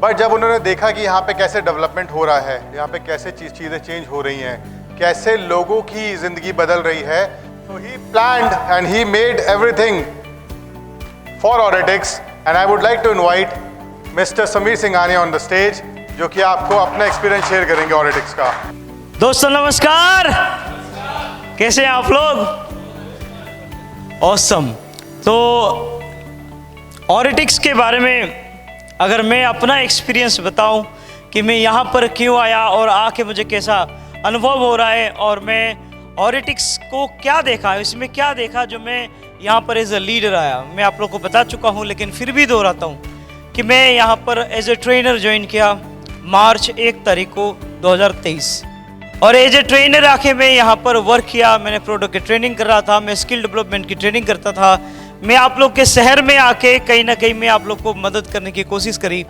but जब उन्होंने देखा कि यहाँ पे कैसे डेवलपमेंट हो रहा है, यहाँ पे कैसे चीज़ें चेंज हो रही हैं, कैसे लोगों की ज़िंदगी बदल रही है, तो he planned and he made everything for Auditix. And I would like to invite Mr Sameer Singhania on the stage, जो कि आपको अपना एक्सपीरियंस शेयर करेंगे ऑडिटिक्स का। दोस्तों नमस्कार, कैसे हैं आप लोग? ऑसम। तो ऑडिटिक्स के बारे में अगर मैं अपना एक्सपीरियंस बताऊं कि मैं यहाँ पर क्यों आया और आके मुझे कैसा अनुभव हो रहा है और मैं ऑडिटिक्स को क्या देखा, इसमें क्या देखा जो मैं यहाँ पर एज अ लीडर आया, मैं आप लोग को बता चुका हूँ, लेकिन फिर भी दोहराता हूँ कि मैं यहाँ पर एज ए ट्रेनर ज्वाइन किया मार्च 1 तारीख को 2023 और एज ए ट्रेनर आके मैं यहाँ पर वर्क किया। मैंने प्रोडक्ट की ट्रेनिंग कर रहा था, मैं स्किल डेवलपमेंट की ट्रेनिंग करता था, मैं आप लोग के शहर में आके कहीं ना कहीं मैं आप लोग को मदद करने की कोशिश करी।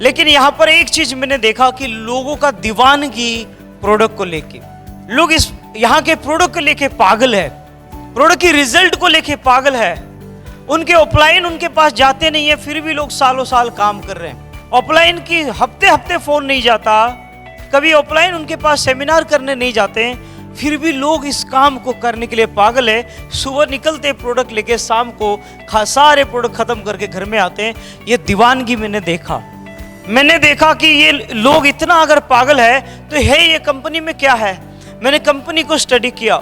लेकिन यहाँ पर एक चीज़ मैंने देखा कि लोगों का दीवानगी प्रोडक्ट को लेके, लोग इस यहाँ के प्रोडक्ट को लेके पागल है, प्रोडक्ट की रिजल्ट को लेके पागल है। उनके ऑफलाइन उनके पास जाते नहीं है, फिर भी लोग सालों साल काम कर रहे हैं। ऑफलाइन की हफ्ते हफ्ते फ़ोन नहीं जाता, कभी ऑफलाइन उनके पास सेमिनार करने नहीं जाते, फिर भी लोग इस काम को करने के लिए पागल है। सुबह निकलते प्रोडक्ट लेके शाम को सारे प्रोडक्ट खत्म करके घर में आते हैं। ये दीवानगी मैंने देखा कि ये लोग इतना अगर पागल है तो है ये कंपनी में क्या है। मैंने कंपनी को स्टडी किया,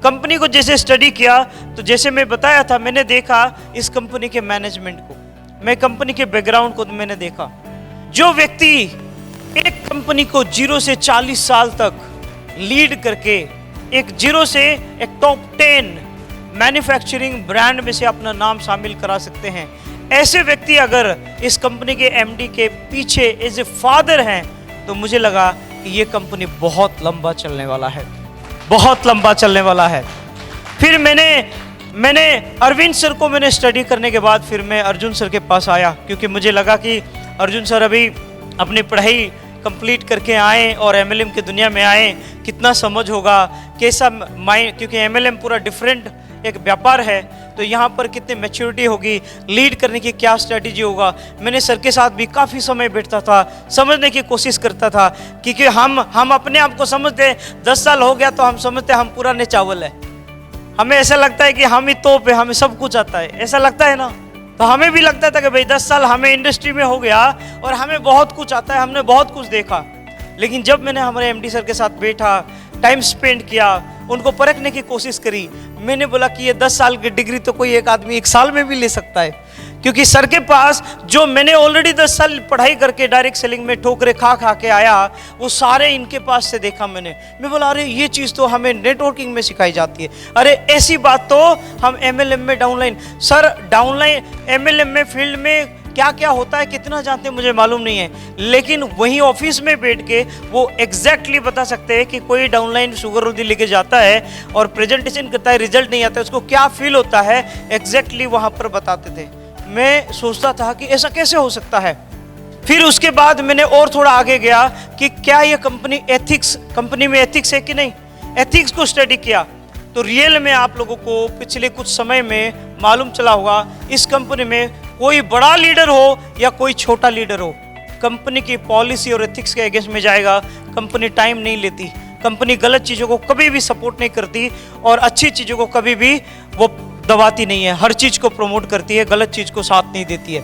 कंपनी को जैसे स्टडी किया तो जैसे मैं बताया था, मैंने देखा इस कंपनी के मैनेजमेंट को, मैं कंपनी के बैकग्राउंड को मैंने देखा। जो व्यक्ति एक कंपनी को 0 से 40 साल तक लीड करके एक 0 से एक टॉप 10 मैन्युफैक्चरिंग ब्रांड में से अपना नाम शामिल करा सकते हैं, ऐसे व्यक्ति अगर इस कंपनी के एमडी के पीछे एज ए फादर हैं, तो मुझे लगा कि ये कंपनी बहुत लंबा चलने वाला है, बहुत लंबा चलने वाला है। फिर मैंने अरविंद सर को मैंने स्टडी करने के बाद फिर मैं अर्जुन सर के पास आया, क्योंकि मुझे लगा कि अर्जुन सर अभी अपनी पढ़ाई कंप्लीट करके आए और एमएलएम की दुनिया में आए, कितना समझ होगा, कैसा माइंड, क्योंकि एमएलएम पूरा डिफरेंट एक व्यापार है, तो यहाँ पर कितनी मैच्योरिटी होगी, लीड करने की क्या स्ट्रेटजी होगा। मैंने सर के साथ भी काफ़ी समय बैठता था, समझने की कोशिश करता था, क्योंकि हम अपने आप को समझते 10 साल हो गया तो हम समझते हम पुराने चावल है, हमें ऐसा लगता है कि हम ही तोप है, हमें सब कुछ आता है, ऐसा लगता है ना। तो हमें भी लगता था कि भाई 10 साल हमें इंडस्ट्री में हो गया और हमें बहुत कुछ आता है, हमने बहुत कुछ देखा। लेकिन जब मैंने हमारे एमडी सर के साथ बैठा, टाइम स्पेंड किया, उनको परखने की कोशिश करी, मैंने बोला कि ये 10 साल की डिग्री तो कोई एक आदमी 1 साल में भी ले सकता है, क्योंकि सर के पास जो मैंने ऑलरेडी 10 साल पढ़ाई करके डायरेक्ट सेलिंग में ठोकरे खा के आया, वो सारे इनके पास से देखा मैंने। मैं बोला अरे ये चीज़ तो हमें नेटवर्किंग में सिखाई जाती है, अरे ऐसी बात तो हम एमएलएम में डाउनलाइन, सर डाउनलाइन एमएलएम में फील्ड में क्या क्या होता है कितना जानते हैं मुझे मालूम नहीं है, लेकिन वहीं ऑफिस में बैठ के वो एग्जैक्टली बता सकते हैं कि कोई डाउनलाइन शुगर रोटी लेके जाता है और प्रेजेंटेशन करता है, रिजल्ट नहीं आता है, उसको क्या फील होता है, एग्जैक्टली वहाँ पर बताते थे। मैं सोचता था कि ऐसा कैसे हो सकता है। फिर उसके बाद मैंने और थोड़ा आगे गया कि क्या ये कंपनी में एथिक्स है कि नहीं, एथिक्स को स्टडी किया तो रियल में आप लोगों को पिछले कुछ समय में मालूम चला होगा, इस कंपनी में कोई बड़ा लीडर हो या कोई छोटा लीडर हो, कंपनी की पॉलिसी और एथिक्स के अगेंस्ट में जाएगा। कंपनी टाइम नहीं लेती, कंपनी गलत चीज़ों को कभी भी सपोर्ट नहीं करती और अच्छी चीज़ों को कभी भी वो दबाती नहीं है, हर चीज़ को प्रमोट करती है, गलत चीज़ को साथ नहीं देती है।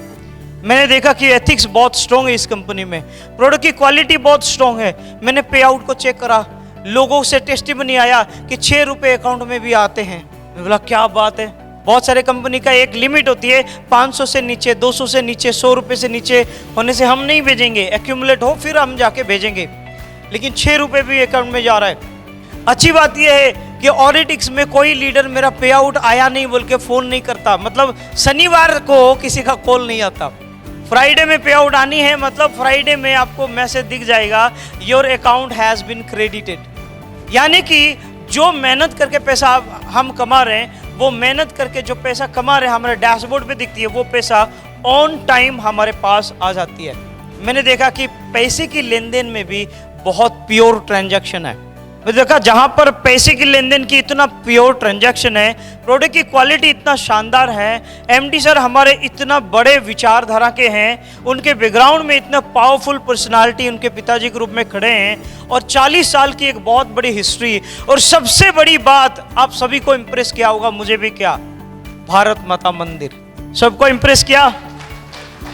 मैंने देखा कि एथिक्स बहुत स्ट्रॉन्ग है इस कंपनी में, प्रोडक्ट की क्वालिटी बहुत स्ट्रॉन्ग है। मैंने पे आउट को चेक करा, लोगों से टेस्टिमनी आया कि 6 रुपये अकाउंट में भी आते हैं। मैं बोला क्या बात है, बहुत सारे कंपनी का एक लिमिट होती है, 500 से नीचे, 200 से नीचे, 100 रुपये से नीचे होने से हम नहीं भेजेंगे, एक्यूमुलेट हो फिर हम जाके भेजेंगे। लेकिन 6 रुपये भी अकाउंट में जा रहा है। अच्छी बात यह है कि ऑरिटिक्स में कोई लीडर मेरा पे आउट आया नहीं बोल के फ़ोन नहीं करता, मतलब शनिवार को किसी का कॉल नहीं आता। फ्राइडे में पे आउट आनी है, मतलब फ्राइडे में आपको मैसेज दिख जाएगा your account has been credited. यानी कि जो मेहनत करके पैसा हम कमा रहे हैं, वो मेहनत करके जो पैसा कमा रहे हैं हमारे डैशबोर्ड पे दिखती है, वो पैसा ऑन टाइम हमारे पास आ जाती है। मैंने देखा कि पैसे की लेन देन में भी बहुत प्योर ट्रांजैक्शन है। मैंने देखा जहाँ पर पैसे की लेन देन की इतना प्योर ट्रांजैक्शन है, प्रोडक्ट की क्वालिटी इतना शानदार है, एमडी सर हमारे इतना बड़े विचारधारा के हैं, उनके बैकग्राउंड में इतना पावरफुल पर्सनालिटी उनके पिताजी के रूप में खड़े हैं, और 40 साल की एक बहुत बड़ी हिस्ट्री। और सबसे बड़ी बात आप सभी को इम्प्रेस किया होगा, मुझे भी क्या, भारत माता मंदिर सबको इम्प्रेस किया।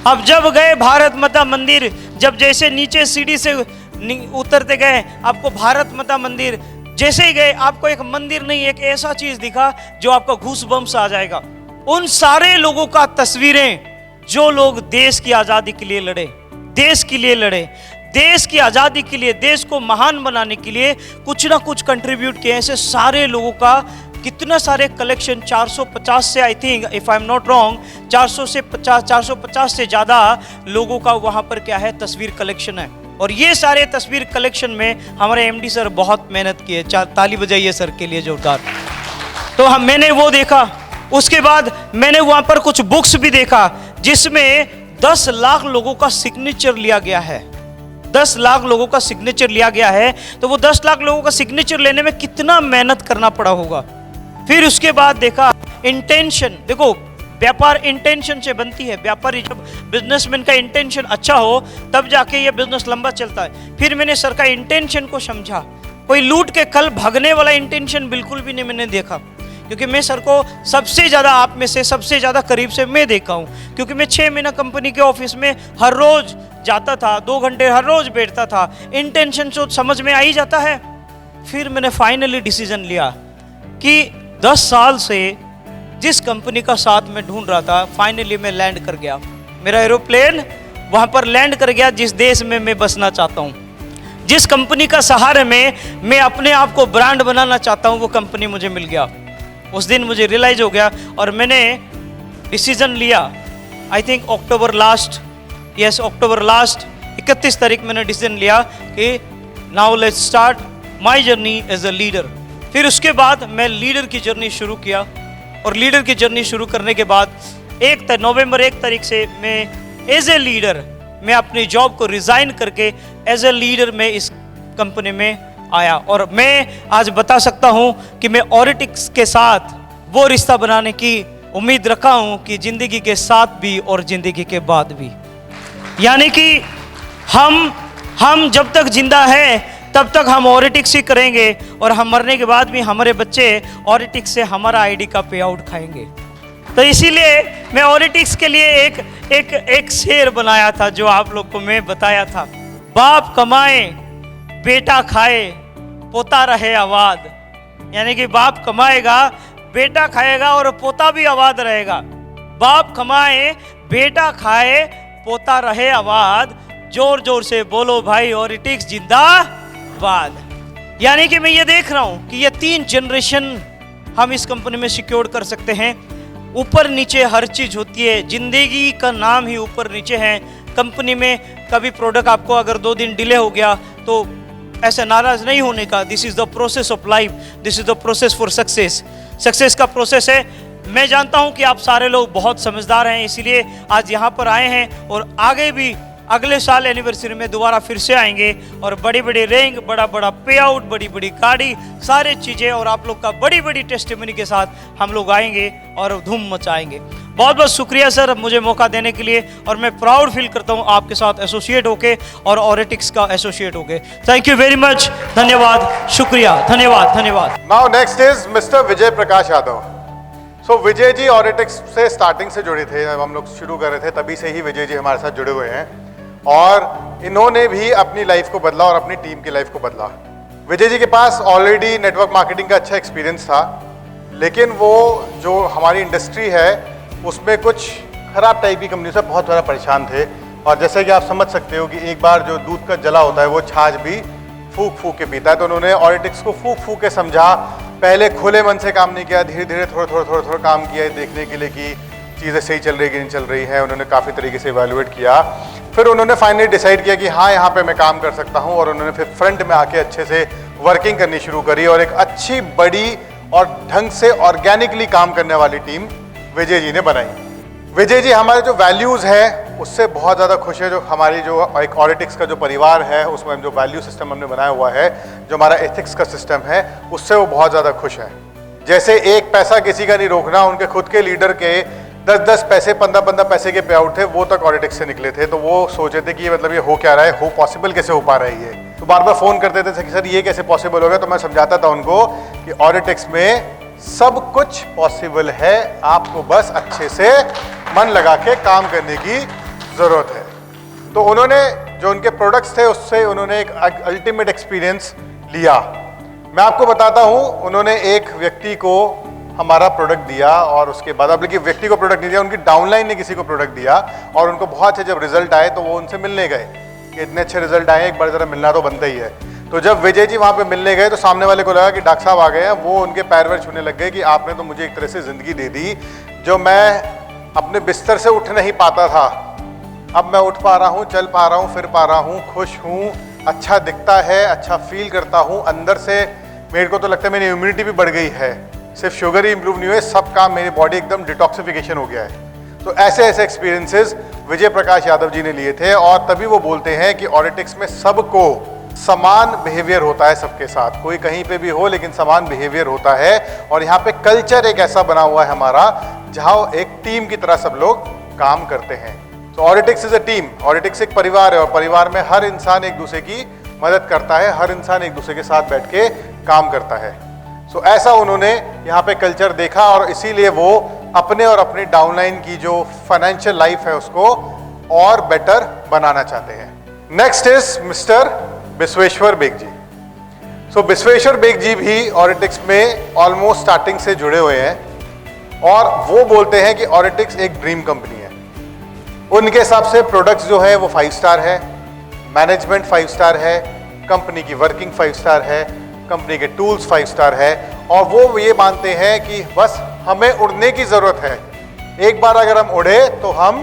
अब जब गए भारत माता मंदिर, जब जैसे नीचे सीढ़ी से उतरते गए, आपको भारत माता मंदिर जैसे ही गए, आपको एक मंदिर नहीं एक ऐसा चीज दिखा जो आपका गूज़बम्प्स आ जाएगा। उन सारे लोगों का तस्वीरें जो लोग देश की आज़ादी के लिए लड़े, देश के लिए लड़े, देश की आज़ादी के लिए, देश को महान बनाने के लिए कुछ ना कुछ कंट्रीब्यूट किए, ऐसे सारे लोगों का कितना सारे कलेक्शन 450 से, I think if I am not wrong, 450 से ज़्यादा लोगों का वहाँ पर क्या है, तस्वीर कलेक्शन है। और ये सारे तस्वीर कलेक्शन में हमारे एमडी सर बहुत मेहनत किए, ताली बजाइए सर के लिए जोरदार। तो मैंने वो देखा, उसके बाद मैंने वहाँ पर कुछ बुक्स भी देखा जिसमें 10 लाख लोगों का सिग्नेचर लिया गया है, 10 लाख लोगों का सिग्नेचर लिया गया है। तो वो 10 लाख लोगों का सिग्नेचर लेने में कितना मेहनत करना पड़ा होगा। फिर उसके बाद देखा इंटेंशन, देखो व्यापार इंटेंशन से बनती है। व्यापारी जब बिजनेसमैन का इंटेंशन अच्छा हो तब जाके ये बिजनेस लंबा चलता है। फिर मैंने सर का इंटेंशन को समझा, कोई लूट के कल भागने वाला इंटेंशन बिल्कुल भी नहीं मैंने देखा, क्योंकि मैं सर को सबसे ज़्यादा, आप में से सबसे ज़्यादा करीब से मैं देखा हूँ, क्योंकि मैं 6 महीना कंपनी के ऑफिस में हर रोज़ जाता था, 2 घंटे हर रोज़ बैठता था, इंटेंशन तो समझ में आ ही जाता है। फिर मैंने फाइनली डिसीजन लिया कि 10 साल से जिस कंपनी का साथ में ढूंढ रहा था, फाइनली मैं लैंड कर गया, मेरा एरोप्लेन वहाँ पर लैंड कर गया जिस देश में मैं बसना चाहता हूँ, जिस कंपनी का सहारे में मैं अपने आप को ब्रांड बनाना चाहता हूँ, वो कंपनी मुझे मिल गया। उस दिन मुझे रियलाइज हो गया और मैंने डिसीजन लिया, आई थिंक अक्टूबर लास्ट 31 तारीख मैंने डिसीजन लिया कि now let's start my journey as a leader. फिर उसके बाद मैं लीडर की जर्नी शुरू किया, और लीडर की जर्नी शुरू करने के बाद नवंबर 1 तारीख से मैं एज ए लीडर, मैं अपनी जॉब को रिज़ाइन करके एज ए लीडर मैं इस कंपनी में आया। और मैं आज बता सकता हूं कि मैं ऑरिटिक्स के साथ वो रिश्ता बनाने की उम्मीद रखा हूं कि ज़िंदगी के साथ भी और ज़िंदगी के बाद भी, यानी कि हम जब तक जिंदा है तब तक हम ऑरिटिक्स ही करेंगे, और हम मरने के बाद भी हमारे बच्चे ऑरिटिक्स से हमारा आईडी का पे आउट खाएंगे। तो इसीलिए मैं ऑरिटिक्स के लिए एक शेर बनाया था जो आप लोग को मैं बताया था, बाप कमाए बेटा खाए पोता रहे आबाद। यानी कि बाप कमाएगा, बेटा खाएगा और पोता भी आबाद रहेगा। बाप कमाए बेटा खाए पोता रहे आबाद, जोर जोर से बोलो भाई ऑरिटिक्स जिंदाबाद। यानी कि मैं ये देख रहा हूँ कि ये 3 जनरेशन हम इस कंपनी में सिक्योर कर सकते हैं। ऊपर नीचे हर चीज़ होती है, जिंदगी का नाम ही ऊपर नीचे है। कंपनी में कभी प्रोडक्ट आपको अगर 2 दिन डिले हो गया तो ऐसे नाराज नहीं होने का। This is the process of life, this is the process for success. Success का प्रोसेस है। मैं जानता हूं कि आप सारे लोग बहुत समझदार हैं, इसीलिए आज यहाँ पर आए हैं, और आगे भी अगले साल एनिवर्सरी में दोबारा फिर से आएंगे, और बड़ी बड़ी रैंक, बड़ा बड़ा पे आउट, बड़ी बड़ी गाड़ी, सारे चीज़ें, और आप लोग का बड़ी बड़ी टेस्टिमनी के साथ हम लोग आएंगे और धूम मचाएंगे। बहुत बहुत शुक्रिया सर मुझे मौका देने के लिए, और मैं प्राउड फील करता हूँ आपके साथ एसोसिएट होके और ऑरिटिक्स का एसोसिएट होके। थैंक यू वेरी मच, धन्यवाद, शुक्रिया, धन्यवाद, धन्यवाद। Now next is mister Vijay Prakash Yadav. सो विजय जी ऑरिटिक्स से स्टार्टिंग से जुड़े थे, जब हम लोग शुरू कर रहे थे तभी से ही विजय जी हमारे साथ जुड़े हुए हैं, और इन्होंने भी अपनी लाइफ को बदला और अपनी टीम की लाइफ को बदला। विजय जी के पास ऑलरेडी नेटवर्क मार्केटिंग का अच्छा एक्सपीरियंस था, लेकिन वो जो हमारी इंडस्ट्री है उसमें कुछ खराब टाइप की कंपनी से बहुत ज़्यादा परेशान थे, और जैसे कि आप समझ सकते हो कि एक बार जो दूध का जला होता है वो छाछ भी फूक फूक के पीता है। तो उन्होंने ऑडिटिक्स को फूक फूक के समझा, पहले खुले मन से काम नहीं किया, धीरे धीरे थोड़ा काम किया देखने के लिए कि चीज़ें सही चल रही कि नहीं चल रही है। उन्होंने काफ़ी तरीके से इवैल्यूएट किया, फिर उन्होंने फाइनली डिसाइड किया कि हाँ यहाँ पे मैं काम कर सकता हूँ, और उन्होंने फिर फ्रंट में आके अच्छे से वर्किंग करनी शुरू करी और एक अच्छी बड़ी और ढंग से ऑर्गेनिकली काम करने वाली टीम विजय जी ने बनाई। विजय जी हमारे जो वैल्यूज़ है उससे बहुत ज़्यादा खुश है। जो हमारी जो एक ऑडिटिक्स का जो परिवार है उसमें हम जो वैल्यू सिस्टम हमने बनाया हुआ है, जो हमारा एथिक्स का सिस्टम है, उससे वो बहुत ज़्यादा खुश है। जैसे एक पैसा किसी का नहीं रोकना, उनके खुद के लीडर के 10-10 पैसे 15-15 पैसे के पे आउट थे, वो तक ऑडिटिक्स से निकले थे। तो वो सोचे थे कि ये मतलब ये हो क्या रहा है, हो पॉसिबल कैसे हो पा रही है। तो बार बार फ़ोन करते थे कि सर ये कैसे पॉसिबल होगा। तो मैं समझाता था उनको कि ऑडिटिक्स में सब कुछ पॉसिबल है, आपको बस अच्छे से मन लगा के काम करने की ज़रूरत है। तो उन्होंने जो उनके प्रोडक्ट्स थे उससे उन्होंने एक अल्टीमेट एक्सपीरियंस लिया। मैं आपको बताता हूँ, उन्होंने एक व्यक्ति को हमारा प्रोडक्ट दिया और उसके बाद, अब लेकिन व्यक्ति को प्रोडक्ट नहीं दिया, उनकी डाउनलाइन ने किसी को प्रोडक्ट दिया और उनको बहुत अच्छे जब रिजल्ट आए तो वो उनसे मिलने गए कि इतने अच्छे रिजल्ट आए, एक बार ज़रा मिलना तो बनता ही है। तो जब विजय जी वहाँ पे मिलने गए तो सामने वाले को लगा कि डॉक्टर साहब आ गए हैं। वो उनके पैर वैर छूने लग गए कि आपने तो मुझे एक तरह से ज़िंदगी दे दी, जो मैं अपने बिस्तर से उठ नहीं पाता था, अब मैं उठ पा रहा हूँ, चल पा रहा हूँ, फिर पा रहा हूँ, खुश हूँ, अच्छा दिखता है, अच्छा फील करता हूँ अंदर से। मेरे को तो लगता है मेरी इम्यूनिटी भी बढ़ गई है, सिर्फ शुगर ही इम्प्रूव नहीं हुए, सब काम मेरी बॉडी एकदम डिटॉक्सिफिकेशन हो गया है। तो ऐसे ऐसे एक्सपीरियंसेस विजय प्रकाश यादव जी ने लिए थे और तभी वो बोलते हैं कि ऑडिटिक्स में सबको समान बिहेवियर होता है सबके साथ, कोई कहीं पे भी हो लेकिन समान बिहेवियर होता है। और यहाँ पे कल्चर एक ऐसा बना हुआ है हमारा जहाँ एक टीम की तरह सब लोग काम करते हैं। तो ऑडिटिक्स इज अ टीम, ऑडिटिक्स एक परिवार है और परिवार में हर इंसान एक दूसरे की मदद करता है, हर इंसान एक दूसरे के साथ बैठ के काम करता है। सो ऐसा उन्होंने यहाँ पे कल्चर देखा और इसीलिए वो अपने और अपनी डाउनलाइन की जो फाइनेंशियल लाइफ है उसको और बेटर बनाना चाहते हैं। Next is Mr Bisweshwar Baig ji. So Bisweshwar Baig ji भी ऑडिटिक्स में ऑलमोस्ट स्टार्टिंग से जुड़े हुए हैं और वो बोलते हैं कि ऑडिटिक्स एक ड्रीम कंपनी है। उनके हिसाब से प्रोडक्ट्स जो है वो 5 स्टार है, मैनेजमेंट 5 स्टार है, कंपनी की वर्किंग 5 स्टार है, कंपनी के टूल्स 5 स्टार है और वो ये मानते हैं कि बस हमें उड़ने की ज़रूरत है। एक बार अगर हम उड़े तो हम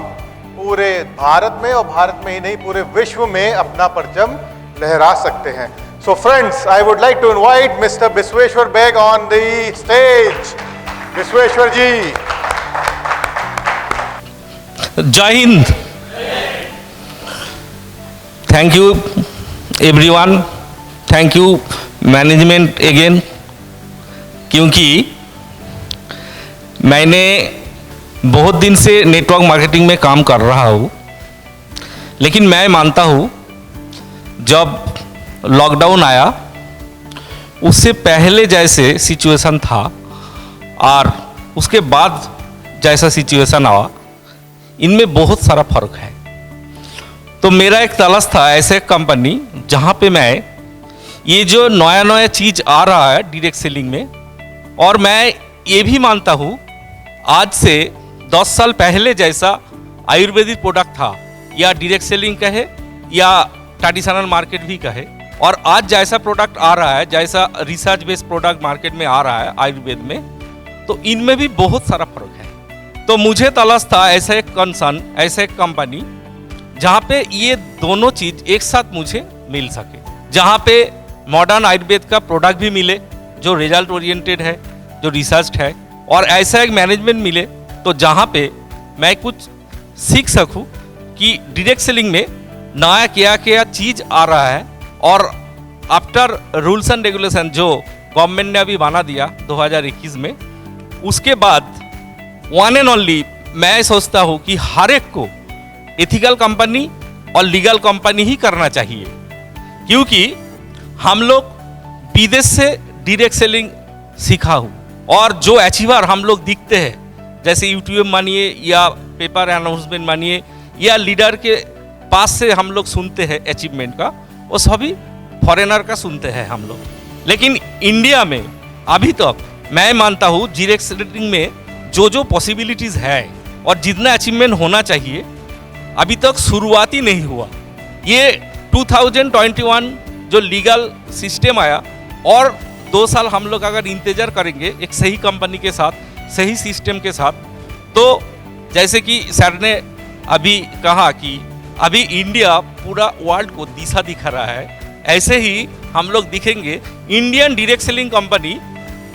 पूरे भारत में और भारत में ही नहीं पूरे विश्व में अपना परचम लहरा सकते हैं। So friends, I would like to invite mister Bisweshwar Baig on the stage. Bisweshwar ji, जय हिंद। Thank you everyone, thank you management again, क्योंकि मैंने बहुत दिन से नेटवर्क मार्केटिंग में काम कर रहा हूँ, लेकिन मैं मानता हूँ जब लॉकडाउन आया उससे पहले जैसे सिचुएशन था और उसके बाद जैसा सिचुएशन आया, इनमें बहुत सारा फर्क है। तो मेरा एक तलाश था ऐसे कंपनी जहाँ पे मैं ये जो नया नया चीज़ आ रहा है डायरेक्ट सेलिंग में, और मैं ये भी मानता हूँ आज से 10 साल पहले जैसा आयुर्वेदिक प्रोडक्ट था या डायरेक्ट सेलिंग कहे या ट्रेडिशनल मार्केट भी कहे, और आज जैसा प्रोडक्ट आ रहा है, जैसा रिसर्च बेस्ड प्रोडक्ट मार्केट में आ रहा है आयुर्वेद में, तो इनमें भी बहुत सारा फर्क है। तो मुझे तलाश था ऐसा एक कंसर्न, ऐसा एक कंपनी जहाँ पे ये दोनों चीज़ एक साथ मुझे मिल सके, जहाँ पे मॉडर्न आयुर्वेद का प्रोडक्ट भी मिले जो रिजल्ट ओरिएंटेड है, जो रिसर्च है, और ऐसा एक मैनेजमेंट मिले तो जहाँ पे मैं कुछ सीख सकूँ कि डायरेक्ट सेलिंग में नया क्या क्या चीज़ आ रहा है। और आफ्टर रूल्स एंड रेगुलेशन जो गवर्नमेंट ने अभी बना दिया 2021 में, उसके बाद वन एंड ओनली मैं सोचता हूँ कि हर एक को एथिकल कंपनी और लीगल कंपनी ही करना चाहिए, क्योंकि हम लोग विदेश से डायरेक्ट सेलिंग सीखा हूँ और जो अचीवर हम लोग दिखते हैं, जैसे यूट्यूब मानिए या पेपर अनाउंसमेंट मानिए या लीडर के पास से हम लोग सुनते हैं अचीवमेंट का, वो सभी फॉरेनर का सुनते हैं हम लोग। लेकिन इंडिया में अभी तक मैं मानता हूँ डायरेक्ट सेलिंग में जो पॉसिबिलिटीज़ है और जितना अचीवमेंट होना चाहिए अभी तक शुरुआती नहीं हुआ। ये 2021 जो लीगल सिस्टम आया, और 2 साल हम लोग अगर इंतज़ार करेंगे एक सही कंपनी के साथ, सही सिस्टम के साथ, तो जैसे कि सर ने अभी कहा कि अभी इंडिया पूरा वर्ल्ड को दिशा दिखा रहा है, ऐसे ही हम लोग दिखेंगे इंडियन डायरेक्ट सेलिंग कंपनी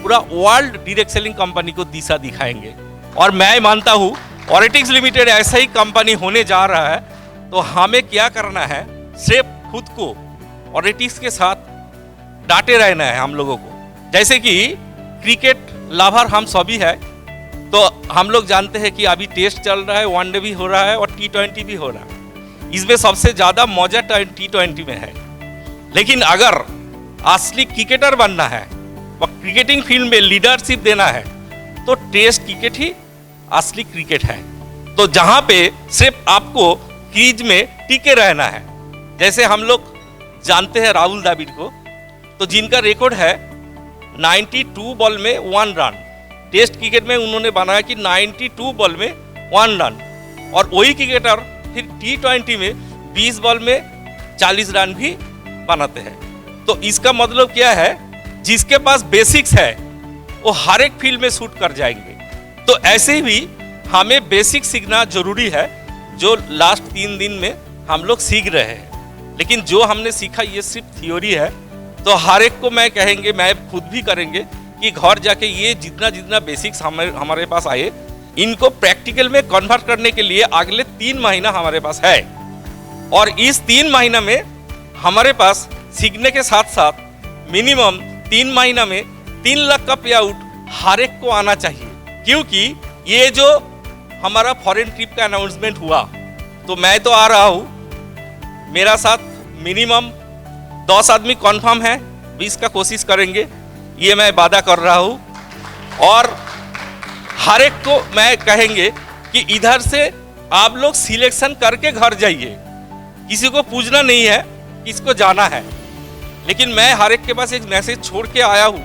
पूरा वर्ल्ड डायरेक्ट सेलिंग कंपनी को दिशा दिखाएंगे। और मैं मानता हूँ ऑरिटिक्स लिमिटेड ऐसा ही कंपनी होने जा रहा है। तो हमें क्या करना है, सिर्फ खुद को ऑरिटिक्स के साथ डांटे रहना है हम लोगों को। जैसे कि क्रिकेट लवर हम सभी है, तो हम लोग जानते हैं कि अभी टेस्ट चल रहा है, वनडे भी हो रहा है और T20 भी हो रहा है। इसमें सबसे ज़्यादा मजा T20 में है। लेकिन अगर असली क्रिकेटर बनना है और क्रिकेटिंग फील्ड में लीडरशिप देना है, तो टेस्ट क्रिकेट ही असली क्रिकेट है। तो जहाँ पे सिर्फ आपको क्रीज में टिके रहना है। जैसे हम लोग जानते हैं राहुल द्रविड़ को, तो जिनका रिकॉर्ड है 92 बॉल में 1 रन। टेस्ट क्रिकेट में उन्होंने बनाया कि 92 बॉल में 1 रन, और वही क्रिकेटर फिर T20 में 20 बॉल में 40 रन भी बनाते हैं। तो इसका मतलब क्या है, जिसके पास बेसिक्स है वो हर एक फील्ड में शूट कर जाएंगे। तो ऐसे भी हमें बेसिक सीखना जरूरी है, जो लास्ट 3 दिन में हम लोग सीख रहे हैं। लेकिन जो हमने सीखा ये सिर्फ थ्योरी है। तो हर एक को मैं कहेंगे, मैं खुद भी करेंगे कि घर जाके ये जितना बेसिक्स हमारे पास आए, इनको प्रैक्टिकल में कन्वर्ट करने के लिए अगले 3 महीना हमारे पास है। और इस 3 महीना में हमारे पास सीखने के साथ साथ मिनिमम 3 महीना में 3 लाख का पे आउट हर एक को आना चाहिए। क्योंकि ये जो हमारा फॉरेन ट्रिप का अनाउंसमेंट हुआ, तो मैं तो आ रहा हूँ, मेरा साथ मिनिमम 10 आदमी कन्फर्म है, 20 का कोशिश करेंगे, ये मैं वादा कर रहा हूँ। और हर एक को मैं कहेंगे कि इधर से आप लोग सिलेक्शन करके घर जाइए, किसी को पूछना नहीं है किसको जाना है। लेकिन मैं हर एक के पास एक मैसेज छोड़ के आया हूँ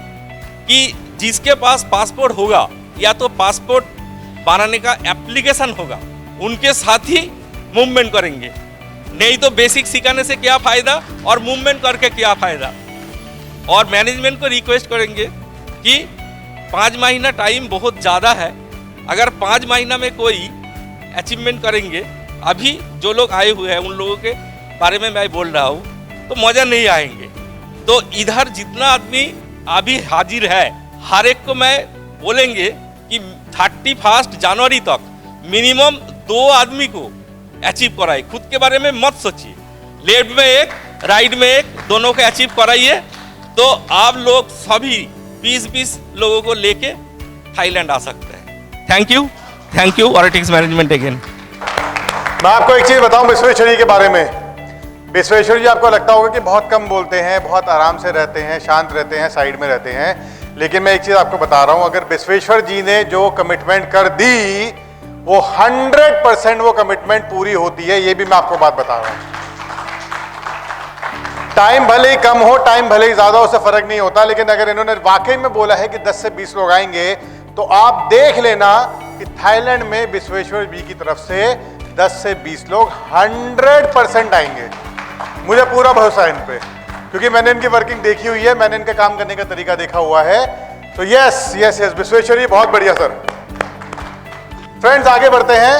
कि जिसके पास पासपोर्ट होगा या तो पासपोर्ट बनाने का एप्लीकेशन होगा, उनके साथ ही मूवमेंट करेंगे। नहीं तो बेसिक सिखाने से क्या फ़ायदा और मूवमेंट करके क्या फ़ायदा। और मैनेजमेंट को रिक्वेस्ट करेंगे कि 5 महीना टाइम बहुत ज़्यादा है। अगर 5 महीना में कोई अचीवमेंट करेंगे, अभी जो लोग आए हुए हैं उन लोगों के बारे में मैं बोल रहा हूँ, तो मज़ा नहीं आएंगे। तो इधर जितना आदमी अभी हाजिर है, हर एक को मैं बोलेंगे कि 31 जनवरी तक मिनिमम 2 आदमी को अचीव कराए। खुद के बारे में मत सोचिए, लेफ्ट में एक राइट में एक, दोनों को अचीव कराइए। तो आप लोग सभी 20-20 लोगों को लेके थाईलैंड आ सकते हैं। Thank you Auritics management again. मैं आपको एक चीज बताऊं विश्वेश्वर जी के बारे में। विश्वेश्वर जी आपको लगता होगा कि बहुत कम बोलते हैं, बहुत आराम से रहते हैं, शांत रहते हैं, साइड में रहते हैं। लेकिन मैं एक चीज आपको बता रहा हूं, अगर विश्वेश्वर जी ने जो कमिटमेंट कर दी, वो 100% वो कमिटमेंट पूरी होती है। ये भी मैं आपको बात बता रहा हूं। टाइम भले ही कम हो, टाइम भले ही ज्यादा, उससे फर्क नहीं होता। लेकिन अगर इन्होंने वाकई में बोला है कि 10 से 20 लोग आएंगे, तो आप देख लेना कि थाईलैंड में विश्वेश्वर जी की तरफ से 10 से 20 लोग 100% आएंगे। मुझे पूरा भरोसा है इन पे, क्योंकि मैंने इनकी वर्किंग देखी हुई है, मैंने इनके काम करने का तरीका देखा हुआ है। तो यस विश्वेश्वर जी, बहुत बढ़िया सर। फ्रेंड्स, आगे बढ़ते हैं,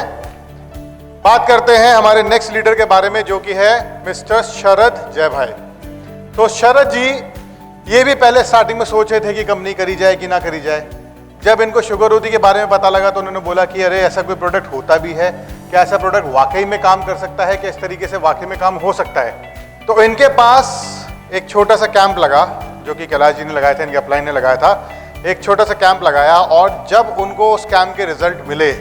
बात करते हैं हमारे नेक्स्ट लीडर के बारे में, जो कि है मिस्टर शरद जय भाई। तो शरद जी ये भी पहले स्टार्टिंग में सोच रहे थे कि कंपनी करी जाए कि ना करी जाए। जब इनको शुगर रोटी के बारे में पता लगा, तो उन्होंने बोला कि अरे ऐसा कोई प्रोडक्ट होता भी है क्या, ऐसा प्रोडक्ट वाकई में काम कर सकता है, कि इस तरीके से वाकई में काम हो सकता है। तो इनके पास एक छोटा सा कैंप लगा, जो कि कैलाश जी ने लगाया था, इनके अपलाइन ने लगाया था। एक छोटा सा कैंप लगाया, और जब उनको उस कैंप के रिजल्ट मिले,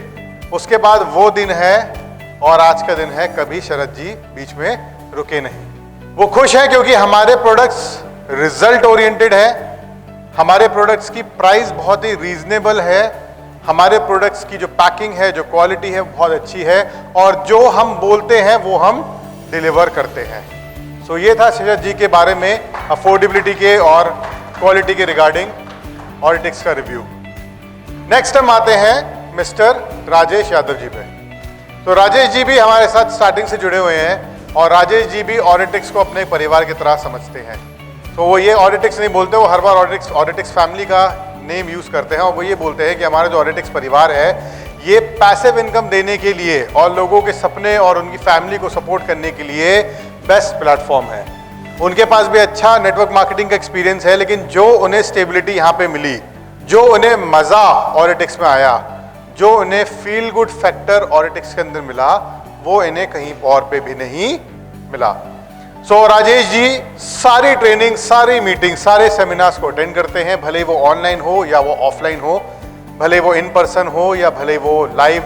उसके बाद वो दिन है और आज का दिन है, कभी शरद जी बीच में रुके नहीं। वो खुश हैं क्योंकि हमारे प्रोडक्ट्स रिजल्ट ओरिएंटेड है, हमारे प्रोडक्ट्स की प्राइस बहुत ही रीजनेबल है, हमारे प्रोडक्ट्स की जो पैकिंग है, जो क्वालिटी है, बहुत अच्छी है, और जो हम बोलते हैं वो हम डिलीवर करते हैं। सो ये था शरद जी के बारे में, अफोर्डेबिलिटी के और क्वालिटी के रिगार्डिंग ऑरिटिक्स का रिव्यू। नेक्स्ट हम आते हैं मिस्टर राजेश यादव जी पे। तो राजेश जी भी हमारे साथ स्टार्टिंग से जुड़े हुए हैं, और राजेश जी भी ऑरिटिक्स को अपने परिवार की तरह समझते हैं। तो वो ये ऑरिटिक्स नहीं बोलते, वो हर बार ऑरिटिक्स फैमिली का नेम यूज़ करते हैं और वो ये बोलते हैं कि हमारा जो ऑरिटिक्स परिवार है ये पैसिव इनकम देने के लिए और लोगों के सपने और उनकी फैमिली को सपोर्ट करने के लिए बेस्ट प्लेटफॉर्म है। उनके पास भी अच्छा नेटवर्क मार्केटिंग का एक्सपीरियंस है, लेकिन जो उन्हें स्टेबिलिटी यहाँ पे मिली, जो उन्हें मज़ा ऑरिटिक्स में आया, जो उन्हें फील गुड फैक्टर ऑरिटिक्स के अंदर मिला, वो इन्हें कहीं और पे भी नहीं मिला। सो राजेश जी सारी ट्रेनिंग, सारी मीटिंग, सारे सेमिनार्स को अटेंड करते हैं, भले वो ऑनलाइन हो या वो ऑफलाइन हो, भले वो इन पर्सन हो या भले वो लाइव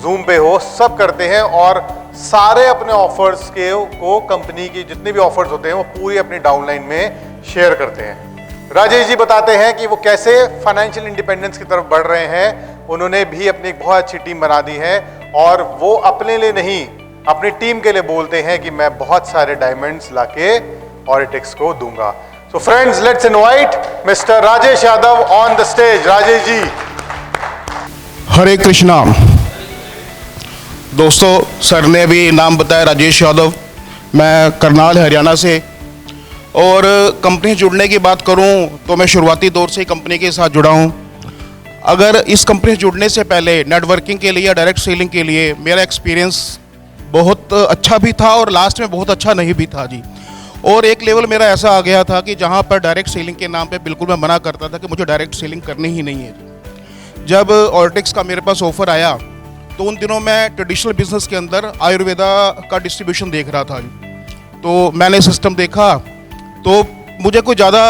जूम पे हो, सब करते हैं और सारे अपने ऑफर्स को कंपनी की जितने भी ऑफर्स होते हैं वो पूरी अपनी डाउनलाइन में शेयर करते हैं। राजेश जी बताते हैं कि वो कैसे फाइनेंशियल इंडिपेंडेंस की तरफ बढ़ रहे हैं। उन्होंने भी अपनी एक बहुत अच्छी टीम बना दी है और वो अपने लिए नहीं, अपनी टीम के लिए बोलते हैं कि मैं बहुत सारे डायमंड्स लाके ऑरिटिक्स को दूंगा। So friends, let's invite mister Rajesh Yadav on the stage. Rajesh ji. Hare Krishna. दोस्तों, सर ने भी नाम बताया, राजेश यादव, मैं करनाल हरियाणा से। और कंपनी से जुड़ने की बात करूं तो मैं शुरुआती दौर से ही कंपनी के साथ जुड़ा हूं। अगर इस कंपनी से जुड़ने से पहले नेटवर्किंग के लिए या डायरेक्ट सेलिंग के लिए मेरा एक्सपीरियंस बहुत अच्छा भी था और लास्ट में बहुत अच्छा नहीं भी था जी। और एक लेवल मेरा ऐसा आ गया था कि जहां पर डायरेक्ट सेलिंग के नाम पे बिल्कुल मैं मना करता था कि मुझे डायरेक्ट सेलिंग करनी ही नहीं है जी। जब ऑरिटिक्स का मेरे पास ऑफ़र आया तो उन दिनों मैं ट्रेडिशनल बिजनेस के अंदर आयुर्वेदा का डिस्ट्रीब्यूशन देख रहा था जी। तो मैंने सिस्टम देखा तो मुझे कोई ज़्यादा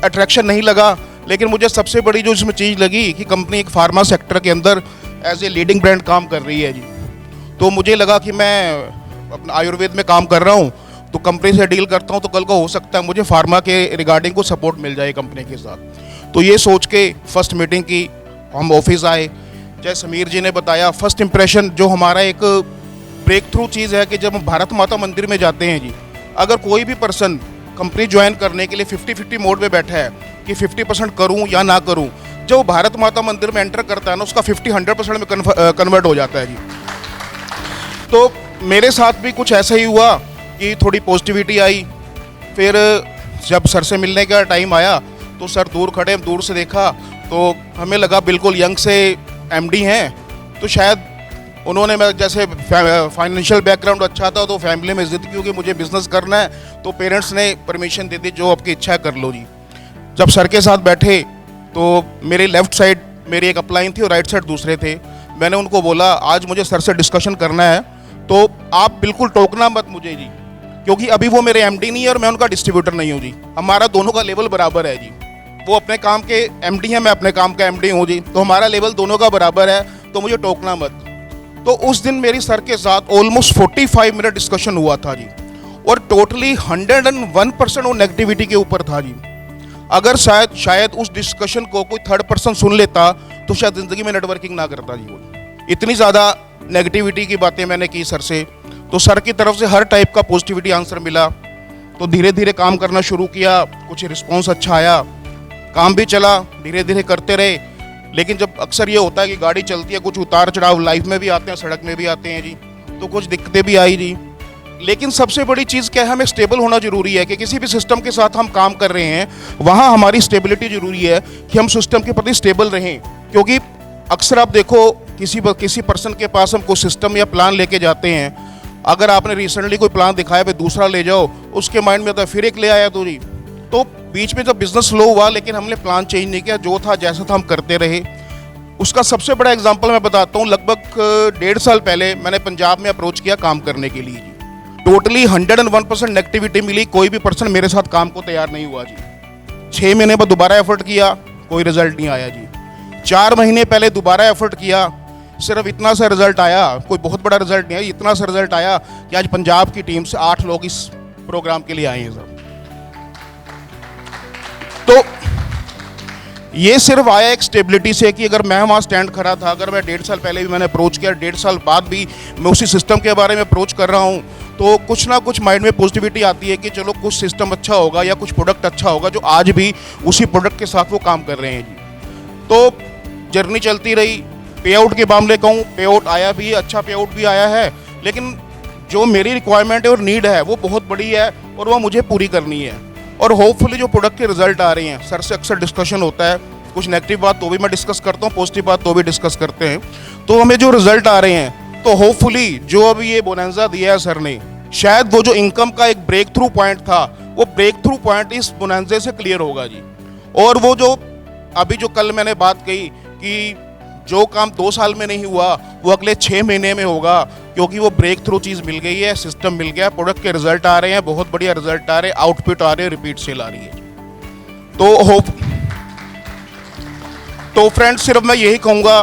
अट्रैक्शन नहीं लगा, लेकिन मुझे सबसे बड़ी जो इसमें चीज़ लगी कि कंपनी एक फार्मा सेक्टर के अंदर एज ए लीडिंग ब्रांड काम कर रही है जी। तो मुझे लगा कि मैं अपना आयुर्वेद में काम कर रहा हूँ तो कंपनी से डील करता हूँ तो कल को हो सकता है मुझे फार्मा के रिगार्डिंग को सपोर्ट मिल जाए कंपनी के साथ। तो ये सोच के फर्स्ट मीटिंग की, हम ऑफिस आए। जैसे समीर जी ने बताया, फर्स्ट इंप्रेशन जो हमारा एक ब्रेक थ्रू चीज़ है कि जब हम भारत माता मंदिर में जाते हैं जी, अगर कोई भी पर्सन कंपनी ज्वाइन करने के लिए 50-50 मोड में बैठा है कि 50% करूं या ना करूं, जब भारत माता मंदिर में एंटर करता है ना, उसका 50-100% में कन्वर्ट हो जाता है जी। तो मेरे साथ भी कुछ ऐसा ही हुआ कि थोड़ी पॉजिटिविटी आई। फिर जब सर से मिलने का टाइम आया तो सर दूर खड़े, हम दूर से देखा तो हमें लगा बिल्कुल यंग से एमडी हैं, तो शायद उन्होंने, मैं जैसे फाइनेंशियल बैकग्राउंड अच्छा था तो फैमिली में जिद की कि मुझे बिजनेस करना है, तो पेरेंट्स ने परमिशन दे दी, जो आपकी इच्छा है कर लो जी। जब सर के साथ बैठे तो मेरे लेफ्ट साइड मेरी एक अपलाइन थी और राइट साइड दूसरे थे। मैंने उनको बोला आज मुझे सर से डिस्कशन करना है तो आप बिल्कुल टोकना मत मुझे जी, क्योंकि अभी वो मेरे एमडी नहीं है और मैं उनका डिस्ट्रीब्यूटर नहीं हूँ जी। हमारा दोनों का लेवल बराबर है जी। वो अपने काम के एमडी हैं, मैं अपने काम का एमडी हूँ जी, तो हमारा लेवल दोनों का बराबर है, तो मुझे टोकना मत। तो उस दिन मेरी सर के साथ ऑलमोस्ट 45 मिनट डिस्कशन हुआ था जी, और टोटली 101% वो नेगेटिविटी के ऊपर था जी। अगर शायद उस डिस्कशन को कोई थर्ड पर्सन सुन लेता तो शायद ज़िंदगी में नेटवर्किंग ना करता जी। वो इतनी ज़्यादा नेगेटिविटी की बातें मैंने की सर से, तो सर की तरफ से हर टाइप का पॉजिटिविटी आंसर मिला। तो धीरे धीरे काम करना शुरू किया, कुछ रिस्पॉन्स अच्छा आया, काम भी चला, धीरे धीरे करते रहे। लेकिन जब अक्सर ये होता है कि गाड़ी चलती है, कुछ उतार चढ़ाव लाइफ में भी आते हैं, सड़क में भी आते हैं जी, तो कुछ दिक्कतें भी आई जी। लेकिन सबसे बड़ी चीज़ क्या है, हमें स्टेबल होना जरूरी है कि किसी भी सिस्टम के साथ हम काम कर रहे हैं वहाँ हमारी स्टेबिलिटी जरूरी है कि हम सिस्टम के प्रति स्टेबल रहें। क्योंकि अक्सर आप देखो किसी पर्सन के पास हम कोई सिस्टम या प्लान लेके जाते हैं, अगर आपने रिसेंटली कोई प्लान दिखाया फिर दूसरा ले जाओ, उसके माइंड में आता है फिर एक ले आया तो जी। तो बीच में जब बिजनेस स्लो हुआ लेकिन हमने प्लान चेंज नहीं किया, जो था जैसा था हम करते रहे। उसका सबसे बड़ा एग्जांपल मैं बताता हूँ। लगभग 1.5 साल पहले मैंने पंजाब में अप्रोच किया काम करने के लिए जी। टोटली 101% नेगेटिविटी मिली, कोई भी पर्सन मेरे साथ काम को तैयार नहीं हुआ जी। 6 महीने बाद दोबारा एफर्ट किया, कोई रिजल्ट नहीं आया जी। 4 महीने पहले दोबारा एफर्ट किया, सिर्फ इतना सा रिजल्ट आया, कोई बहुत बड़ा रिजल्ट नहीं आया, इतना सा रिजल्ट आया कि आज पंजाब की टीम से 8 लोग इस प्रोग्राम के लिए आए हैं सर। तो ये सिर्फ आया एक स्टेबिलिटी से कि अगर मैं वहाँ स्टैंड खड़ा था, अगर मैं 1.5 साल पहले भी मैंने अप्रोच किया, 1.5 साल बाद भी मैं उसी सिस्टम के बारे में अप्रोच कर रहा हूँ, तो कुछ ना कुछ माइंड में पॉजिटिविटी आती है कि चलो कुछ सिस्टम अच्छा होगा या कुछ प्रोडक्ट अच्छा होगा, जो आज भी उसी प्रोडक्ट के साथ वो काम कर रहे हैं जी। तो जर्नी चलती रही। पे आउट के मामले कहूँ, पे आउट आया भी, अच्छा पे आउट भी आया है, लेकिन जो मेरी रिक्वायरमेंट है और नीड है वो बहुत बड़ी है और वो मुझे पूरी करनी है। और होपफुली जो प्रोडक्ट के रिजल्ट आ रहे हैं, सर से अक्सर डिस्कशन होता है, कुछ नेगेटिव बात तो भी मैं डिस्कस करता हूँ, पॉजिटिव बात तो भी डिस्कस करते हैं। तो हमें जो रिजल्ट आ रहे हैं, तो होपफुली जो अभी ये बोनेंजा दिया है सर ने, शायद वो जो इनकम का एक ब्रेक थ्रू पॉइंट था, वो ब्रेक थ्रू पॉइंट इस बोनेंजे से क्लियर होगा जी। और वो जो अभी जो कल मैंने बात कही कि जो काम 2 साल में नहीं हुआ वो अगले 6 महीने में होगा, क्योंकि वो ब्रेक थ्रू चीज़ मिल गई है, सिस्टम मिल गया, प्रोडक्ट के रिजल्ट आ रहे हैं, बहुत बढ़िया रिजल्ट आ रहे हैं, आउटपुट आ रहे हैं, रिपीट सेल आ रही है। तो फ्रेंड्स सिर्फ मैं यही कहूँगा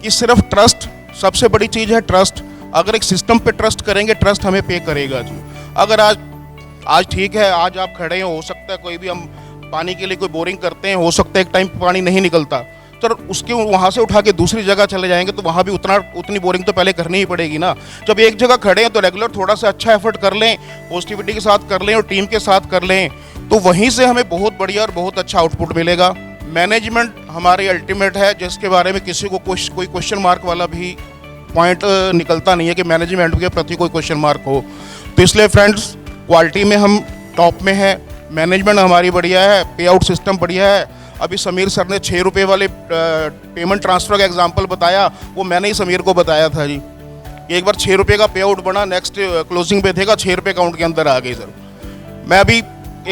कि सिर्फ ट्रस्ट सबसे बड़ी चीज़ है, ट्रस्ट। अगर एक सिस्टम पे ट्रस्ट करेंगे, ट्रस्ट हमें पे करेगा जी। अगर आज ठीक है, आज आप खड़े हैं, हो सकता है कोई भी हम पानी के लिए कोई बोरिंग करते हैं, हो सकता है एक टाइम पानी नहीं निकलता, तो उसके वहाँ से उठा के दूसरी जगह चले जाएंगे तो वहाँ भी उतनी बोरिंग तो पहले करनी ही पड़ेगी ना। जब एक जगह खड़े हैं तो रेगुलर थोड़ा सा अच्छा एफर्ट कर लें, पॉजिटिविटी के साथ कर लें और टीम के साथ कर लें, तो वहीं से हमें बहुत बढ़िया और बहुत अच्छा आउटपुट मिलेगा। मैनेजमेंट हमारी अल्टीमेट है, जिसके बारे में किसी को कोई क्वेश्चन मार्क वाला भी पॉइंट निकलता नहीं है कि मैनेजमेंट के प्रति कोई क्वेश्चन मार्क हो। तो इसलिए फ्रेंड्स, क्वालिटी में हम टॉप में हैं, मैनेजमेंट हमारी बढ़िया है, पे आउट सिस्टम बढ़िया है। अभी समीर सर ने 6 रुपये वाले पेमेंट ट्रांसफ़र का एग्जांपल बताया, वो मैंने ही समीर को बताया था जी। एक बार 6 रुपये का पे आउट बना, नेक्स्ट क्लोजिंग पे देगा 6 रुपये अकाउंट के अंदर आ गई सर। मैं अभी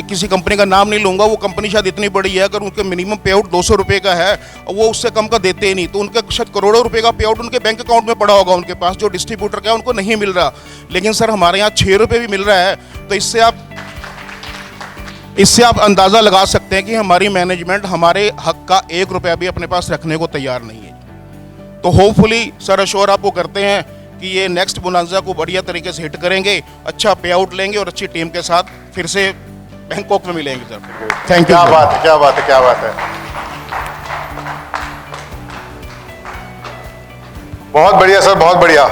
किसी कंपनी का नाम नहीं लूँगा, वो कंपनी शायद इतनी बड़ी है, अगर उनके मिनिमम पे आउट 200 रुपये का है और वो उससे कम का देते ही नहीं, तो उनका शायद करोड़ों रुपये का पे आउट उनके बैंक अकाउंट में पड़ा होगा, उनके पास जो डिस्ट्रीब्यूटर का है उनको नहीं मिल रहा। लेकिन सर हमारे यहाँ 6 रुपये भी मिल रहा है, तो इससे आप अंदाज़ा लगा सकते हैं कि हमारी मैनेजमेंट हमारे हक का 1 रुपया भी अपने पास रखने को तैयार नहीं है। तो होपफुली सर अश्योर आपको करते हैं कि ये नेक्स्ट बोनांजा को बढ़िया तरीके से हिट करेंगे, अच्छा पे आउट लेंगे और अच्छी टीम के साथ फिर से बैंकॉक में मिलेंगे सर। Thank you. क्या बात है, क्या बात है, क्या बात है, बहुत बढ़िया सर, बहुत बढ़िया।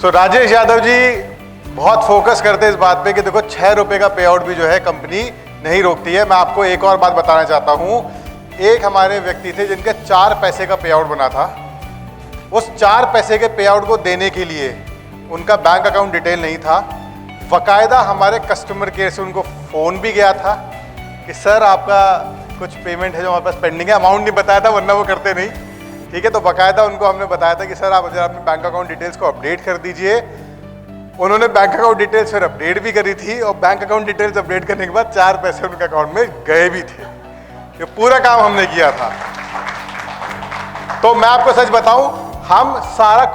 सो राजेश यादव जी बहुत फोकस करते हैं इस बात पे कि देखो 6 रुपए का पे आउट भी जो है कंपनी नहीं रोकती है। मैं आपको एक और बात बताना चाहता हूं। एक हमारे व्यक्ति थे जिनका 4 पैसे का पे आउट बना था। उस 4 पैसे के पे आउट को देने के लिए उनका बैंक अकाउंट डिटेल नहीं था, बाकायदा हमारे कस्टमर केयर से उनको फ़ोन भी गया था कि सर आपका कुछ पेमेंट है जो हमारे पास पेंडिंग है। अमाउंट नहीं बताया था, वरना वो करते नहीं, ठीक है। तो बाकायदा उनको हमने बताया था कि सर आप जरा अपने बैंक अकाउंट डिटेल्स को अपडेट कर दीजिए। उन्होंने बैंक अकाउंट डिटेल्स फिर अपडेट भी करी थी और बैंक अकाउंट डिटेल्स अपडेट करने के बाद 4 पैसे उनके अकाउंट में गए भी थे। ये पूरा काम हमने किया था। तो मैं आपको सच बताऊं, हम सारा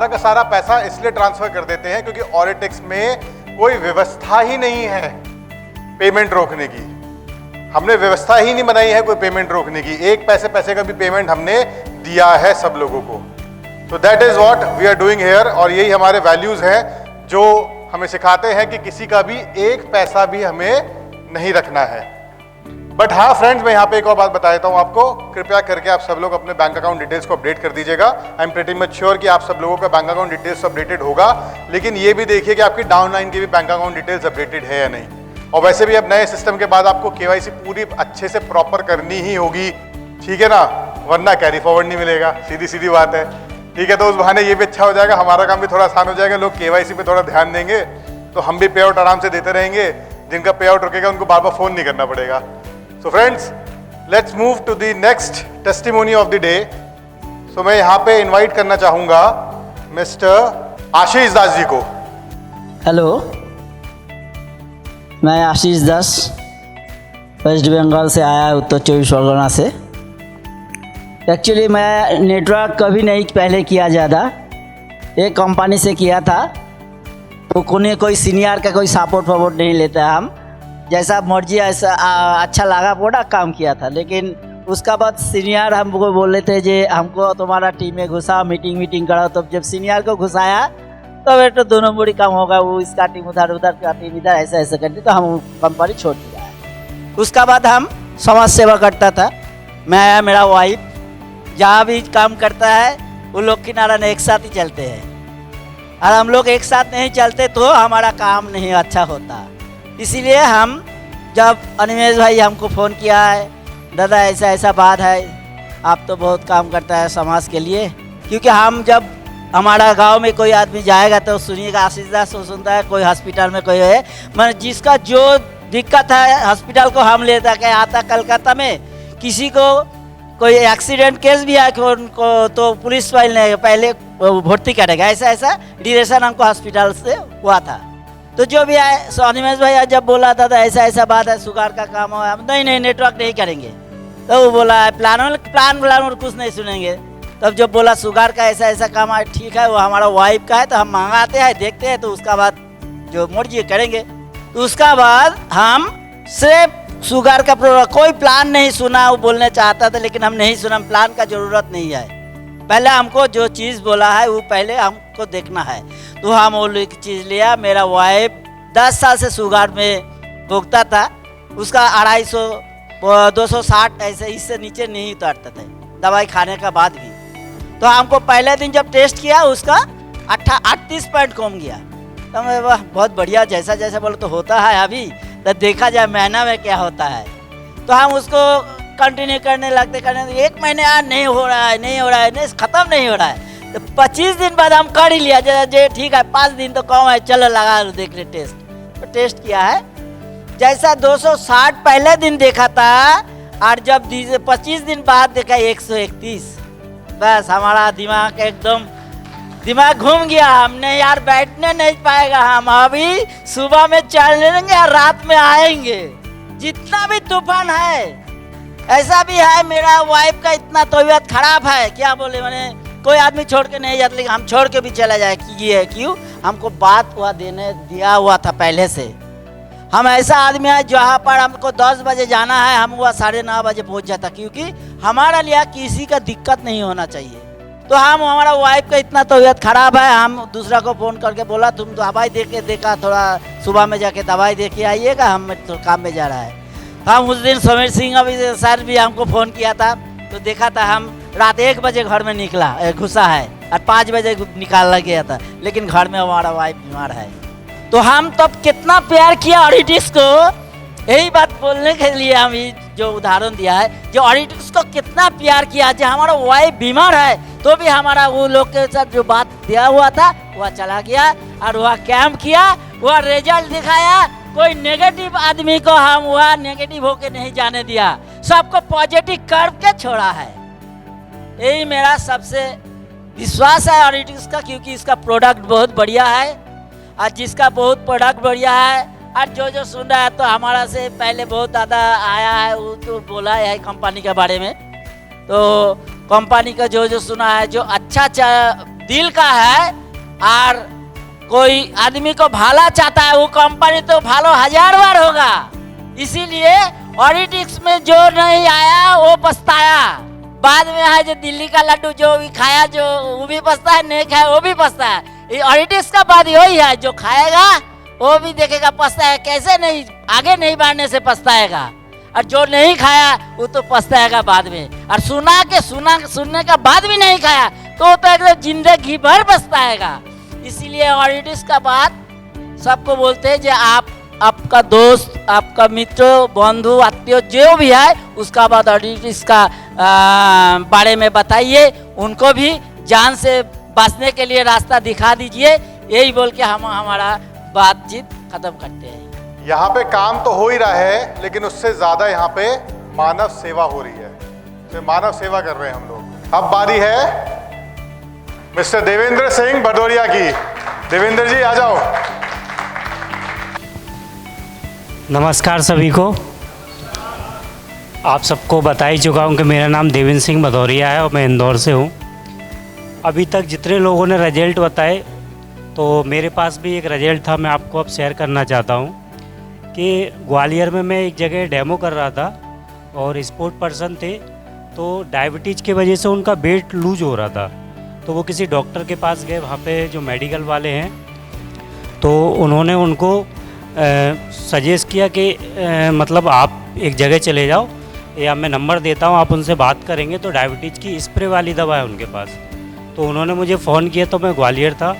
का सारा पैसा इसलिए ट्रांसफर कर देते हैं क्योंकि ऑरिटेक्स में कोई व्यवस्था ही नहीं है पेमेंट रोकने की। हमने व्यवस्था ही नहीं बनाई है कोई पेमेंट रोकने की। 1 पैसे का भी पेमेंट हमने दिया है सब लोगों को। तो that is what we are doing here, और यही हमारे वैल्यूज हैं जो हमें सिखाते हैं कि किसी का भी 1 पैसा भी हमें नहीं रखना है। बट हाँ फ्रेंड्स, मैं यहाँ पे एक और बात बता देता हूँ आपको। कृपया करके आप सब लोग अपने बैंक अकाउंट डिटेल्स को अपडेट कर दीजिएगा। I am pretty much sure कि आप सब लोगों का बैंक अकाउंट डिटेल्स अपडेटेड होगा, लेकिन ये भी देखिए कि आपकी डाउनलाइन की भी बैंक अकाउंट डिटेल्स अपडेटेड है या नहीं। और वैसे भी अब नए सिस्टम के बाद आपको केवाईसी पूरी अच्छे से प्रॉपर करनी ही होगी, ठीक है ना, वरना कैरी फॉरवर्ड नहीं मिलेगा। सीधी सीधी बात है, ठीक है। तो उस बहाने ये भी अच्छा हो जाएगा, हमारा काम भी थोड़ा आसान हो जाएगा। लोग केवाईसी पे थोड़ा ध्यान देंगे तो हम भी पे आउट आराम से देते रहेंगे। जिनका पे आउट रुकेगा उनको बार बार फोन नहीं करना पड़ेगा। So friends, let's move to the next testimony of the day. So मैं यहाँ पे इनवाइट करना चाहूंगा मिस्टर आशीष दास जी को। हेलो, मैं आशीष दास वेस्ट बंगाल से आया, उत्तर 24 परगना से। एक्चुअली मैं नेटवर्क कभी नहीं पहले किया ज़्यादा, एक कंपनी से किया था। तो कोई सीनियर का कोई सपोर्ट वपोर्ट नहीं लेता है, हम जैसा मर्जी ऐसा अच्छा लगा प्रोडक्ट काम किया था। लेकिन उसका बाद सीनियर हमको बोले थे जे हमको तुम्हारा टीम में घुसा, मीटिंग कराओ। तब जब सीनियर को घुसाया तब तो दोनों बड़ी काम होगा, वो इसका टीम उधर का टीम इधर, ऐसा करते तो हम कंपनी छोड़ दिया है। उसका बाद हम समाज सेवा करता था, मैं मेरा वाइफ, जहाँ भी काम करता है वो लोग किनारा एक साथ ही चलते हैं, और हम लोग एक साथ नहीं चलते तो हमारा काम नहीं अच्छा होता। इसीलिए हम जब अनिमेश भाई हमको फ़ोन किया है, दादा ऐसा बात है, आप तो बहुत काम करता है समाज के लिए, क्योंकि हम जब हमारा गांव में कोई आदमी जाएगा तो सुनिएगा, आशीष दास को सुनता है, कोई हॉस्पिटल में कोई है, मैं जिसका जो दिक्कत है हॉस्पिटल को हम लेता के आता। कलकत्ता में किसी को कोई एक्सीडेंट केस भी है उनको तो पुलिस वाले पहले भर्ती करेगा, ऐसा ऐसा डिरेक्शन हमको हॉस्पिटल से हुआ था। तो जो भी है सोनिमेश भैया जब बोला था तो ऐसा ऐसा बात है, शुगर का काम हो, हम नहीं नेटवर्क नहीं करेंगे। तो वो बोला प्लान कुछ नहीं सुनेंगे। तब जब बोला शुगर का ऐसा ऐसा काम है, ठीक है वो हमारा वाइफ का है तो हम मंगाते हैं देखते हैं, तो उसका बाद जो मर्जी करेंगे। तो उसका बाद हम सिर्फ शुगर का प्रोडक्ट, कोई प्लान नहीं सुना, वो बोलने चाहता था लेकिन हम नहीं सुना, प्लान का ज़रूरत नहीं है। पहले हमको जो चीज़ बोला है वो पहले हमको देखना है। तो हम वो चीज़ लिया। मेरा वाइफ 10 साल से शुगर में भुगता था, उसका 250 260 ऐसे इससे नीचे नहीं उतरता था दवाई खाने का बाद भी। तो हमको पहले दिन जब टेस्ट किया उसका 38 पॉइंट कम गया। तो मैं वाह बहुत बढ़िया, जैसा जैसा बोलो तो होता है अभी, तो देखा जाए महीना में क्या होता है। तो हम उसको कंटिन्यू करने लगते, एक महीने यार नहीं हो रहा है नहीं ख़त्म नहीं हो रहा है। तो 25 दिन बाद हम कर ही लिया, जैसे ठीक है 5 दिन तो कम है, चलो लगा लो देख ले टेस्ट। तो टेस्ट किया है, जैसा 260 पहले दिन देखा था और जब 25 दिन बाद देखा 131। बस हमारा दिमाग घूम गया। हमने यार बैठने नहीं पाएगा, हम अभी सुबह में चलेंगे और रात में आएंगे। जितना भी तूफान है, ऐसा भी है मेरा वाइफ का इतना तबीयत खराब है, क्या बोले मैंने कोई आदमी छोड़ के नहीं जाता, लेकिन हम छोड़ के भी चला जाए कि ये क्यों, हमको बात हुआ देने दिया हुआ था पहले से। हम ऐसा आदमी है जहाँ पर हमको 10 बजे जाना है, हम वह 9:30 बजे पहुँच जाता, क्योंकि हमारा लिए किसी का दिक्कत नहीं होना चाहिए। तो हम हमारा वाइफ का इतना तबीयत खराब है, हम दूसरा को फ़ोन करके बोला तुम दवाई देखा थोड़ा सुबह में जाके दवाई दे के आइएगा, हम तो काम में जा रहा है। हम उस दिन समीर सिंह अभी सर भी हमको फ़ोन किया था, तो देखा था हम रात 1 बजे घर में घुसा है और 5 बजे निकालना गया था, लेकिन घर में हमारा वाइफ बीमार है। तो हम तब कितना प्यार किया ऑडिटिक्स को, यही बात बोलने के लिए हम जो उदाहरण दिया है, जो ऑडिटिक्स को कितना प्यार किया। जो हमारा वाइफ बीमार है तो भी हमारा वो लोग के साथ जो बात दिया हुआ था वह चला गया और वह कैंप किया, वह रिजल्ट दिखाया। कोई नेगेटिव आदमी को हम वह नेगेटिव होके नहीं जाने दिया, सबको पॉजिटिव करके छोड़ा है। यही मेरा सबसे विश्वास है ऑडिटिक्स का, क्योंकि इसका प्रोडक्ट बहुत बढ़िया है और जिसका बहुत प्रोडक्ट बढ़िया है और जो सुन रहा है तो हमारा से पहले बहुत ज़्यादा आया है, वो तो बोला है कंपनी के बारे में। तो कंपनी का जो सुना है, जो अच्छा दिल का है और कोई आदमी को भला चाहता है, वो कंपनी तो भलो 1000 बार होगा। इसीलिए ऑडिटिक्स में जो नहीं आया वो पछताया, बाद में है जो दिल्ली का लड्डू जो भी खाया जो वो भी पछता है, नहीं खाया वो भी पछता है। ये ऑडिटिक्स का बात यही है, जो खाएगा वो भी देखेगा पछता है, कैसे नहीं आगे नहीं बढ़ने से पछताएगा, और जो नहीं खाया वो तो पछताएगा बाद में। और सुनने का बाद भी नहीं खाया तो एकदम जिंदगी भर पछताएगा। इसीलिए ऑडिटिक्स का बात सबको बोलते हैं, जो आपका दोस्त, आपका मित्र, बंधु, आत्मीय जो भी है, उसका बाद ऑडिटिक्स का बारे में बताइए, उनको भी जान से बचने के लिए रास्ता दिखा दीजिए। यही बोल के हम हमारा बातचीत खत्म करते हैं। यहाँ पे काम तो हो ही रहा है, लेकिन उससे ज़्यादा यहाँ पे मानव सेवा हो रही है, तो मानव सेवा कर रहे हैं हम लोग। अब बारी है मिस्टर देवेंद्र सिंह भदौरिया की। देवेंद्र जी आ जाओ। नमस्कार सभी को। आप सबको बता ही चुका हूँ कि मेरा नाम देवेंद्र सिंह भदौरिया है और मैं इंदौर से हूँ। अभी तक जितने लोगों ने रिजल्ट बताए, तो मेरे पास भी एक रिजल्ट था, मैं आपको अब शेयर करना चाहता हूँ कि ग्वालियर में मैं एक जगह डेमो कर रहा था और स्पोर्ट पर्सन थे, तो डायबिटीज़ की वजह से उनका वेट लूज हो रहा था। तो वो किसी डॉक्टर के पास गए, वहाँ पे जो मेडिकल वाले हैं, तो उन्होंने उनको सजेस्ट किया कि मतलब आप एक जगह चले जाओ, या मैं नंबर देता हूँ, आप उनसे बात करेंगे, तो डायबिटीज़ की स्प्रे वाली दवा है उनके पास। तो उन्होंने मुझे फ़ोन किया, तो मैं ग्वालियर था,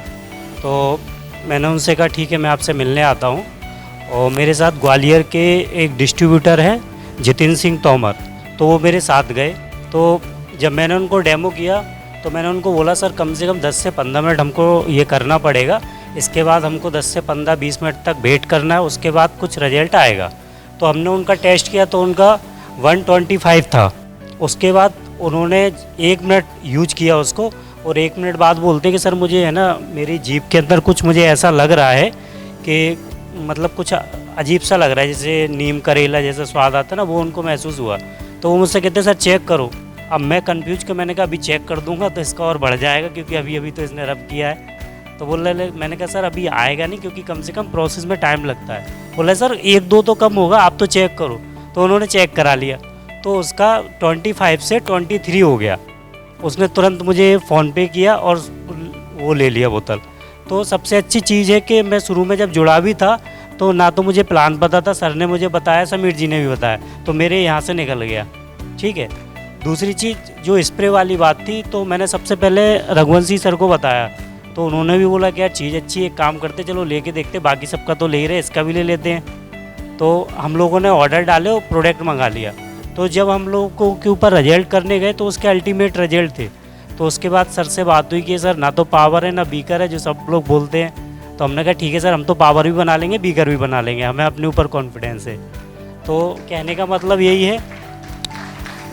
तो मैंने उनसे कहा ठीक है मैं आपसे मिलने आता हूँ। और मेरे साथ ग्वालियर के एक डिस्ट्रीब्यूटर हैं जितिन सिंह तोमर, तो वो मेरे साथ गए। तो जब मैंने उनको डेमो किया तो मैंने उनको बोला सर कम से कम 10 से 15 मिनट हमको ये करना पड़ेगा, इसके बाद हमको 10 से 15-20 मिनट तक वेट करना है, उसके बाद कुछ रिजल्ट आएगा। तो हमने उनका टेस्ट किया तो उनका 125 था। उसके बाद उन्होंने 1 मिनट यूज किया उसको और 1 मिनट बाद बोलते कि सर मुझे है ना मेरी जीभ के अंदर कुछ मुझे ऐसा लग रहा है कि मतलब कुछ अजीब सा लग रहा है, जैसे नीम करेला जैसा स्वाद आता है ना, वो उनको महसूस हुआ। तो वो मुझसे कहते सर चेक करो। अब मैं कंफ्यूज कि मैंने कहा अभी चेक कर दूंगा तो इसका और बढ़ जाएगा क्योंकि अभी तो इसने रब किया है। तो बोल रहे, मैंने कहा सर अभी आएगा नहीं क्योंकि कम से कम प्रोसेस में टाइम लगता है। बोला सर 1-2 तो कम होगा, आप तो चेक करो। तो उन्होंने चेक करा लिया तो उसका 25 से 23 हो गया। उसने तुरंत मुझे फ़ोन पे किया और वो ले लिया बोतल। तो सबसे अच्छी चीज़ है कि मैं शुरू में जब जुड़ा भी था तो ना तो मुझे प्लान पता था, सर ने मुझे बताया, समीर जी ने भी बताया, तो मेरे यहाँ से निकल गया। ठीक है। दूसरी चीज़ जो स्प्रे वाली बात थी, तो मैंने सबसे पहले रघुवंशी सर को बताया तो उन्होंने भी बोला कि यार चीज़ अच्छी है, एक काम करते चलो लेके देखते, बाकी सबका तो ले ही रहे, इसका भी ले लेते हैं। तो हम लोगों ने ऑर्डर डाले और प्रोडक्ट मंगा लिया। तो जब हम लोगों के ऊपर रिजल्ट करने गए तो उसके अल्टीमेट रिजल्ट थे। तो उसके बाद सर से बात हुई कि सर ना तो पावर है ना बीकर है जो सब लोग बोलते हैं। तो हमने कहा ठीक है सर, हम तो पावर भी बना लेंगे, बीकर भी बना लेंगे, हमें अपने ऊपर कॉन्फिडेंस है। तो कहने का मतलब यही है।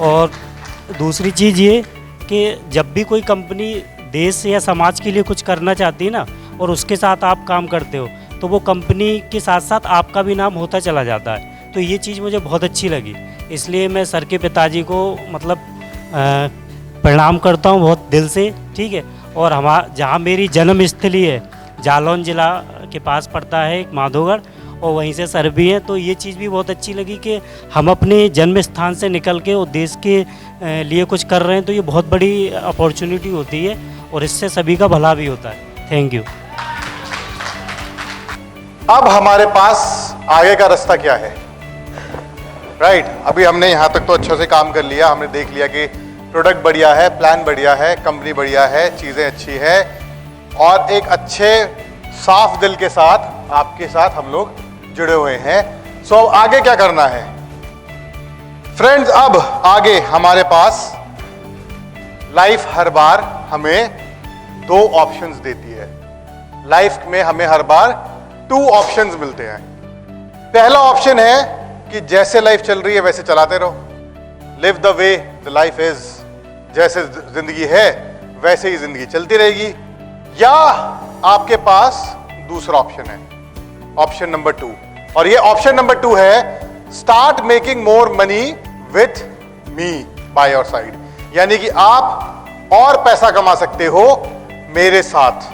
और दूसरी चीज़ ये कि जब भी कोई कंपनी देश या समाज के लिए कुछ करना चाहती है ना और उसके साथ आप काम करते हो तो वो कंपनी के साथ साथ आपका भी नाम होता चला जाता है। तो ये चीज़ मुझे बहुत अच्छी लगी, इसलिए मैं सर के पिताजी को मतलब प्रणाम करता हूँ बहुत दिल से। ठीक है। और जहाँ मेरी जन्मस्थली है जालौन ज़िला के पास पड़ता है एक माधोगढ़, और वहीं से सर भी हैं। तो ये चीज़ भी बहुत अच्छी लगी कि हम अपने जन्म स्थान से निकल के और देश के लिए कुछ कर रहे हैं, तो ये बहुत बड़ी अपॉर्चुनिटी होती है और इससे सभी का भला भी होता है। Thank you. अब हमारे पास आगे का रास्ता क्या है? राइट। अभी हमने यहाँ तक तो अच्छे से काम कर लिया, हमने देख लिया कि प्रोडक्ट बढ़िया है, प्लान बढ़िया है, कंपनी बढ़िया है, चीज़ें अच्छी है, और एक अच्छे साफ दिल के साथ आपके साथ हम लोग जुड़े हुए हैं। सो अब आगे क्या करना है फ्रेंड्स? अब आगे हमारे पास लाइफ हर बार हमें 2 ऑप्शंस देती है। लाइफ में हमें हर बार 2 ऑप्शंस मिलते हैं। पहला ऑप्शन है कि जैसे लाइफ चल रही है वैसे चलाते रहो, live the way the life is, जैसे जिंदगी है वैसे ही जिंदगी चलती रहेगी। या आपके पास दूसरा ऑप्शन है, ऑप्शन नंबर 2, और ये ऑप्शन नंबर 2 है start making more money with me by your side. यानी कि आप और पैसा कमा सकते हो मेरे साथ।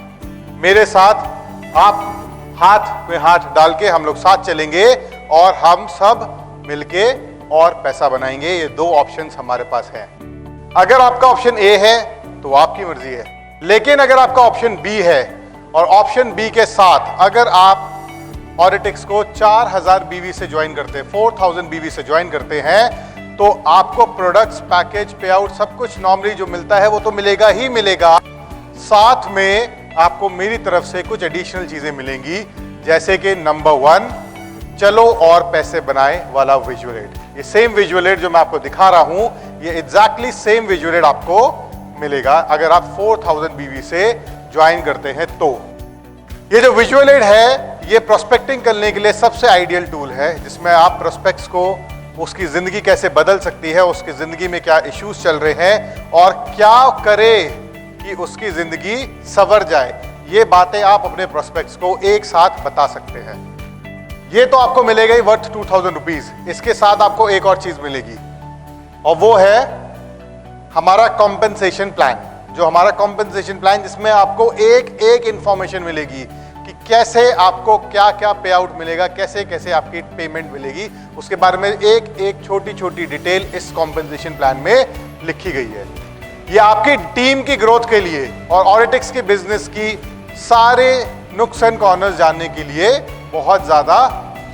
मेरे साथ आप हाथ में हाथ डाल के हम लोग साथ चलेंगे और हम सब मिलके और पैसा बनाएंगे। ये 2 ऑप्शंस हमारे पास हैं। अगर आपका ऑप्शन ए है तो आपकी मर्जी है, लेकिन अगर आपका ऑप्शन बी है और ऑप्शन बी के साथ अगर आप ऑरिटिक्स को 4000 बीवी से ज्वाइन करते हैं, 4000 बीवी से ज्वाइन करते हैं, तो आपको प्रोडक्ट्स, पैकेज, पे आउट सब कुछ नॉर्मली जो मिलता है वो तो मिलेगा ही मिलेगा, साथ में आपको मेरी तरफ से कुछ एडिशनल चीजें मिलेंगी, जैसे कि नंबर 1 चलो और पैसे बनाए वाला विजुअल एड। ये सेम विजुअल एड जो मैं आपको दिखा रहा हूं, ये एग्जैक्टली सेम विजुअल एड आपको मिलेगा अगर आप 4000 बीवी से ज्वाइन करते हैं। तो ये जो विजुअल एड है ये प्रोस्पेक्टिंग करने के लिए सबसे आइडियल टूल है, जिसमें आप प्रोस्पेक्ट्स को उसकी ज़िंदगी कैसे बदल सकती है, उसकी ज़िंदगी में क्या इश्यूज चल रहे हैं और क्या करे कि उसकी ज़िंदगी संवर जाए, ये बातें आप अपने प्रोस्पेक्ट्स को एक साथ बता सकते हैं। ये तो आपको मिलेगा ही वर्थ 2000 रुपीज़। इसके साथ आपको एक और चीज़ मिलेगी और वो है हमारा कॉम्पेंसेशन प्लान। जो हमारा कॉम्पेंसेशन प्लान जिसमें आपको एक इंफॉर्मेशन मिलेगी कि कैसे आपको क्या क्या पे आउट मिलेगा, कैसे कैसे आपकी पेमेंट मिलेगी, उसके बारे में एक छोटी छोटी डिटेल इस कॉम्पेंसेशन प्लान में लिखी गई है। ये आपकी टीम की ग्रोथ के लिए और ऑरिटिक्स के बिजनेस की सारे नुक्स एंड कॉर्नर्स जानने के लिए बहुत ज़्यादा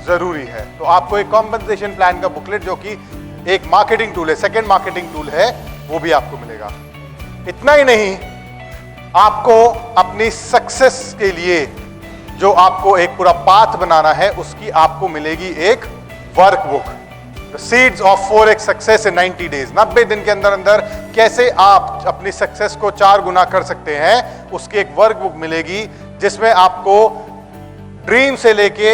ज़रूरी है। तो आपको एक कॉम्पेंसेशन प्लान का बुकलेट जो कि एक मार्केटिंग टूल है, सेकेंड मार्केटिंग टूल है, वो भी आपको मिलेगा। इतना ही नहीं, आपको अपनी सक्सेस के लिए जो आपको एक पूरा पाथ बनाना है उसकी आपको मिलेगी एक workbook. Seeds of 4x success in 90 days, 90 दिन के अंदर अंदर कैसे आप अपनी सक्सेस को 4 गुना कर सकते हैं, उसकी एक वर्कबुक मिलेगी जिसमें आपको ड्रीम से लेके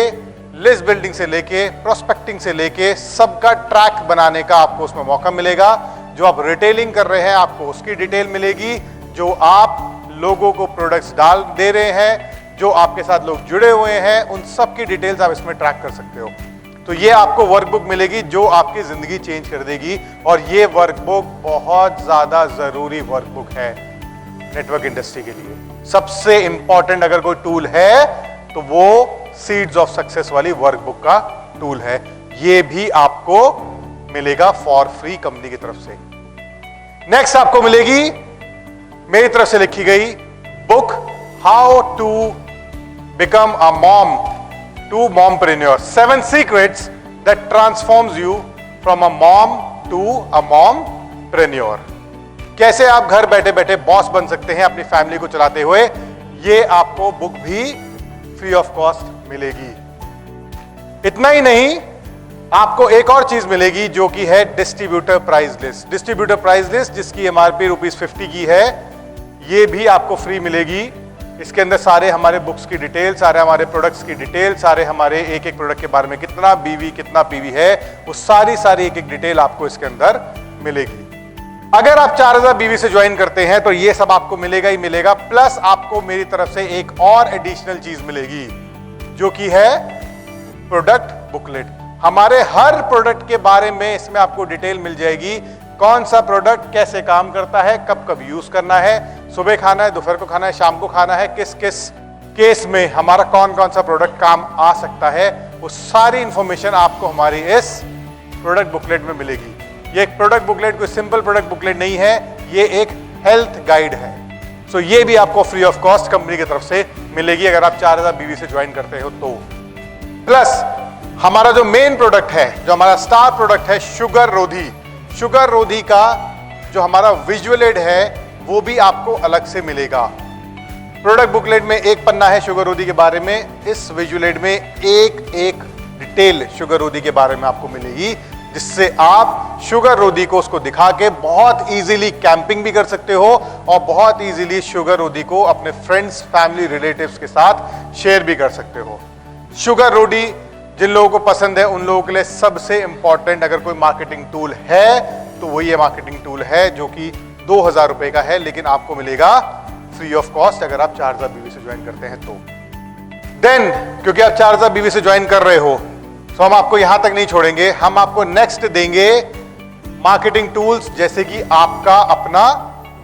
लिस्ट बिल्डिंग से लेके प्रोस्पेक्टिंग से लेके सबका ट्रैक बनाने का आपको उसमें मौका मिलेगा। जो आप रिटेलिंग कर रहे हैं आपको उसकी डिटेल मिलेगी, जो आप लोगों को प्रोडक्ट्स डाल दे रहे हैं, जो आपके साथ लोग जुड़े हुए हैं, उन सब की डिटेल्स आप इसमें ट्रैक कर सकते हो। तो ये आपको वर्कबुक मिलेगी जो आपकी जिंदगी चेंज कर देगी, और ये वर्कबुक बहुत ज्यादा जरूरी वर्कबुक है नेटवर्क इंडस्ट्री के लिए। सबसे इंपॉर्टेंट अगर कोई टूल है तो वो सीड्स ऑफ सक्सेस वाली वर्कबुक का टूल है। ये भी आपको मिलेगा फॉर फ्री कंपनी की तरफ से। नेक्स्ट आपको मिलेगी मेरी तरफ से लिखी गई book, how to become a mom to mompreneur, 7 secrets that transforms you from a mom to a mompreneur. कैसे आप घर बैठे बैठे बॉस बन सकते हैं अपनी फैमिली को चलाते हुए, ये आपको बुक भी फ्री ऑफ कॉस्ट मिलेगी। इतना ही नहीं, आपको एक और चीज मिलेगी जो कि है distributor price list. Distributor price list जिसकी एमआरपी ₹50 की है, ये भी आपको फ्री मिलेगी। इसके अंदर सारे हमारे बुक्स की डिटेल, सारे हमारे प्रोडक्ट्स की डिटेल, सारे हमारे एक एक प्रोडक्ट के बारे में कितना बीवी कितना पीवी है, वो सारी एक एक डिटेल आपको इसके अंदर मिलेगी। अगर आप 4000 बीवी से ज्वाइन करते हैं तो ये सब आपको मिलेगा ही मिलेगा, प्लस आपको मेरी तरफ से एक और एडिशनल चीज मिलेगी जो कि है प्रोडक्ट बुकलेट। हमारे हर प्रोडक्ट के बारे में इसमें आपको डिटेल मिल जाएगी, कौन सा प्रोडक्ट कैसे काम करता है, कब कब यूज करना है, सुबह खाना है, दोपहर को खाना है, शाम को खाना है, किस किस केस में हमारा कौन कौन सा प्रोडक्ट काम आ सकता है, वो सारी इंफॉर्मेशन आपको हमारी इस प्रोडक्ट बुकलेट में मिलेगी। ये एक प्रोडक्ट बुकलेट कोई सिंपल प्रोडक्ट बुकलेट नहीं है, ये एक हेल्थ गाइड है। सो ये भी आपको फ्री ऑफ कॉस्ट कंपनी की तरफ से मिलेगी अगर आप 4000 बीवी से ज्वाइन करते हो तो। प्लस हमारा जो मेन प्रोडक्ट है, जो हमारा स्टार प्रोडक्ट है शुगर रोधी, शुगर रोधी का जो हमारा विजुअल एड है वो भी आपको अलग से मिलेगा। प्रोडक्ट बुकलेट में एक पन्ना है शुगर रोधी के बारे में, इस विजुअल एड में एक डिटेल शुगर रोधी के बारे में आपको मिलेगी, जिससे आप शुगर रोधी को उसको दिखा के बहुत इजीली कैंपिंग भी कर सकते हो और बहुत इजीली शुगर रोधी को अपने फ्रेंड्स, फैमिली, रिलेटिव्स के साथ शेयर भी कर सकते हो। शुगर रोधी जिन लोगों को पसंद है उन लोगों के लिए सबसे इंपॉर्टेंट अगर कोई मार्केटिंग टूल है तो वो ये मार्केटिंग टूल है जो कि 2000 रुपए का है, लेकिन आपको मिलेगा फ्री ऑफ कॉस्ट अगर आप 4000 बीवी से ज्वाइन करते हैं तो। देन क्योंकि आप 4000 बीवी से ज्वाइन कर रहे हो तो हम आपको यहां तक नहीं छोड़ेंगे, हम आपको नेक्स्ट देंगे मार्केटिंग टूल्स, जैसे कि आपका अपना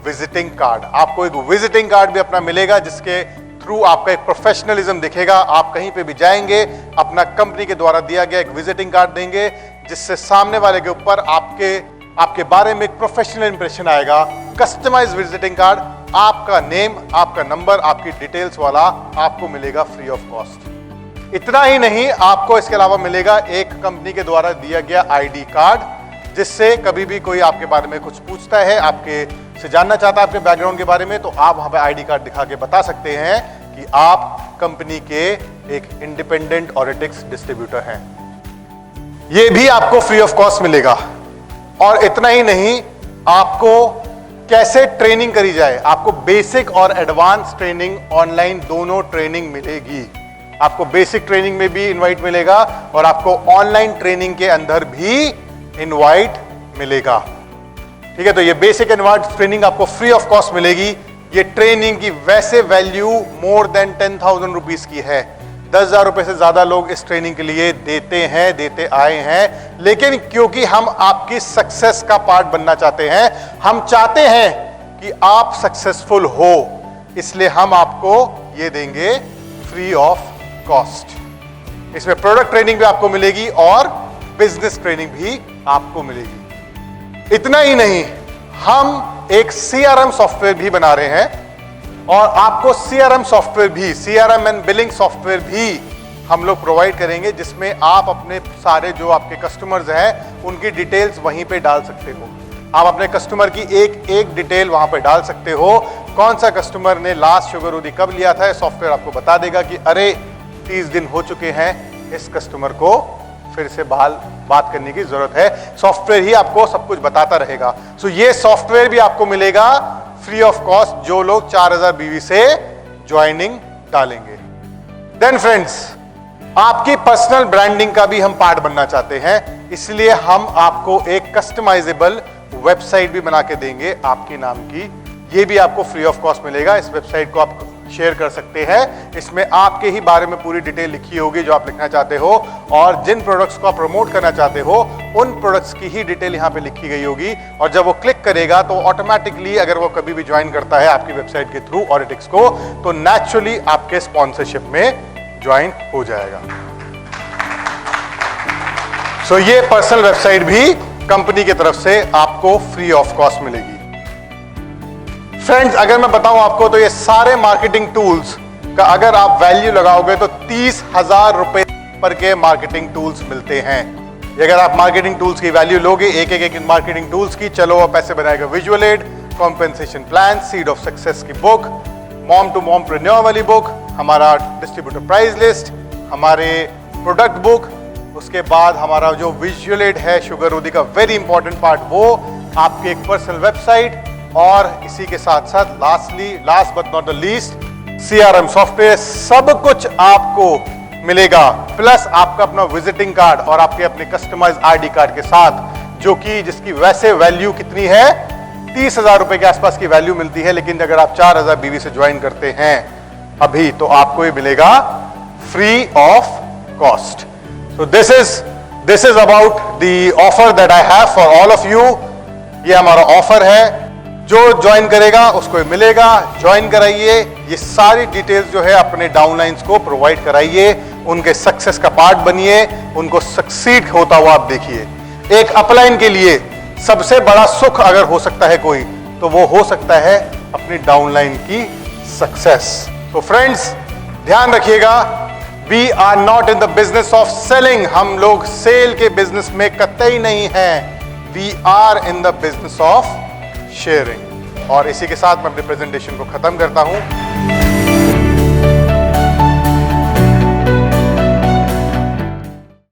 विजिटिंग कार्ड। आपको एक विजिटिंग कार्ड भी अपना मिलेगा जिसके थ्रू आपका एक प्रोफेशनलिज्म दिखेगा। आप कहीं पे भी जाएंगे अपना कंपनी के द्वारा दिया गया एक विजिटिंग कार्ड देंगे, जिससे सामने वाले के ऊपर आपके बारे में एक प्रोफेशनल इंप्रेशन आएगा। कस्टमाइज्ड विजिटिंग कार्ड, आपका नेम, आपका नंबर, आपकी डिटेल्स वाला आपको मिलेगा फ्री ऑफ कॉस्ट। इतना ही नहीं, आपको इसके अलावा मिलेगा एक कंपनी के द्वारा दिया गया आईडी कार्ड, जिससे कभी भी कोई आपके बारे में कुछ पूछता है, आपके से जानना चाहता है आपके बैकग्राउंड के बारे में, तो आप वहां पे आईडी कार्ड दिखा के बता सकते हैं कि आप कंपनी के एक इंडिपेंडेंट ऑडिटिक्स डिस्ट्रीब्यूटर हैं। ये भी आपको फ्री ऑफ कॉस्ट मिलेगा। और इतना ही नहीं, आपको कैसे ट्रेनिंग करी जाए, आपको बेसिक और एडवांस ट्रेनिंग ऑनलाइन दोनों ट्रेनिंग मिलेगी। आपको बेसिक ट्रेनिंग में भी इनवाइट मिलेगा और आपको ऑनलाइन ट्रेनिंग के अंदर भी इनवाइट मिलेगा। ठीक है, तो ये बेसिक एडवांस ट्रेनिंग आपको फ्री ऑफ कॉस्ट मिलेगी। ये ट्रेनिंग की वैसे वैल्यू मोर देन 10,000 रुपीज की है। 10,000 रुपए से ज्यादा लोग इस ट्रेनिंग के लिए देते आए हैं, लेकिन क्योंकि हम आपकी सक्सेस का पार्ट बनना चाहते हैं, हम चाहते हैं कि आप सक्सेसफुल हो, इसलिए हम आपको ये देंगे फ्री ऑफ कॉस्ट। इसमें प्रोडक्ट ट्रेनिंग भी आपको मिलेगी और बिजनेस ट्रेनिंग भी आपको मिलेगी। इतना ही नहीं, हम एक सीआरएम सॉफ्टवेयर भी बना रहे हैं और आपको सीआरएम सॉफ्टवेयर भी, सीआरएम एंड बिलिंग सॉफ्टवेयर भी हम लोग प्रोवाइड करेंगे, जिसमें आप अपने सारे जो आपके कस्टमर्स हैं उनकी डिटेल्स वहीं पे डाल सकते हो। आप अपने कस्टमर की एक डिटेल वहां पे डाल सकते हो। कौन सा कस्टमर ने लास्ट शुगर रोधी कब लिया था, सॉफ्टवेयर आपको बता देगा कि अरे 30 दिन हो चुके हैं इस कस्टमर को फिर से बात करने की जरूरत है। सॉफ्टवेयर ही आपको सब कुछ बताता रहेगा। सो ये सॉफ्टवेयर भी आपको मिलेगा फ्री ऑफ कॉस्ट जो लोग 4000 BV से ज्वाइनिंग डालेंगे। देन फ्रेंड्स, आपकी पर्सनल ब्रांडिंग का भी हम पार्ट बनना चाहते हैं, इसलिए हम आपको एक कस्टमाइजेबल वेबसाइट भी बना के देंगे आपके नाम की। ये भी आपको फ्री ऑफ कॉस्ट मिलेगा। इस वेबसाइट को आप शेयर कर सकते हैं। इसमें आपके ही बारे में पूरी डिटेल लिखी होगी जो आप लिखना चाहते हो, और जिन प्रोडक्ट्स को आप प्रमोट करना चाहते हो उन प्रोडक्ट्स की ही डिटेल यहाँ पे लिखी गई होगी। और जब वो क्लिक करेगा तो ऑटोमेटिकली अगर वो कभी भी ज्वाइन करता है आपकी वेबसाइट के थ्रू ऑरिटिक्स को, तो नेचुरली आपके स्पॉन्सरशिप में ज्वाइन हो जाएगा। सो ये पर्सनल वेबसाइट भी कंपनी की तरफ से आपको फ्री ऑफ कॉस्ट मिलेगी। फ्रेंड्स, अगर मैं बताऊं आपको तो ये सारे मार्केटिंग टूल्स का अगर आप वैल्यू लगाओगे तो 30,000 रुपए पर के मार्केटिंग टूल्स मिलते हैं। ये अगर आप मार्केटिंग टूल्स की वैल्यू लोगे एक मार्केटिंग टूल्स की, चलो वो पैसे बनाएगा visual add, compensation plan, seed of success की बुक, मॉम टू मॉम प्रेन्योर वाली बुक, हमारा डिस्ट्रीब्यूटर प्राइस लिस्ट, हमारे प्रोडक्ट बुक, उसके बाद हमारा जो विजुअल एड है शुगर रोधी का वेरी इंपॉर्टेंट पार्ट, वो आपकी एक पर्सनल वेबसाइट, और इसी के साथ साथ last but not the least CRM software, सब कुछ आपको मिलेगा। प्लस आपका अपना विजिटिंग कार्ड और आपके अपने कस्टमाइज ID कार्ड के साथ, जो कि जिसकी वैसे वैल्यू कितनी है 30,000 रुपए के आसपास की वैल्यू मिलती है, लेकिन अगर आप 4000 BV से ज्वाइन करते हैं अभी तो आपको ये मिलेगा free of cost. So this is about the offer that I have for all of you। ये हमारा ऑफर है, जो ज्वाइन करेगा उसको मिलेगा। ज्वाइन कराइए, ये सारी डिटेल्स जो है अपने डाउनलाइंस को प्रोवाइड कराइए, उनके सक्सेस का पार्ट बनिए, उनको सक्सीड होता हुआ आप देखिए। एक अपलाइन के लिए सबसे बड़ा सुख अगर हो सकता है कोई, तो वो हो सकता है अपनी डाउनलाइन की सक्सेस। तो फ्रेंड्स, ध्यान रखिएगा, we are not in the business of selling. हम लोग सेल के बिजनेस में कतई नहीं हैं। We are in the business of sharing. और इसी के साथ मैं अपने प्रेजेंटेशन को खत्म करता हूं।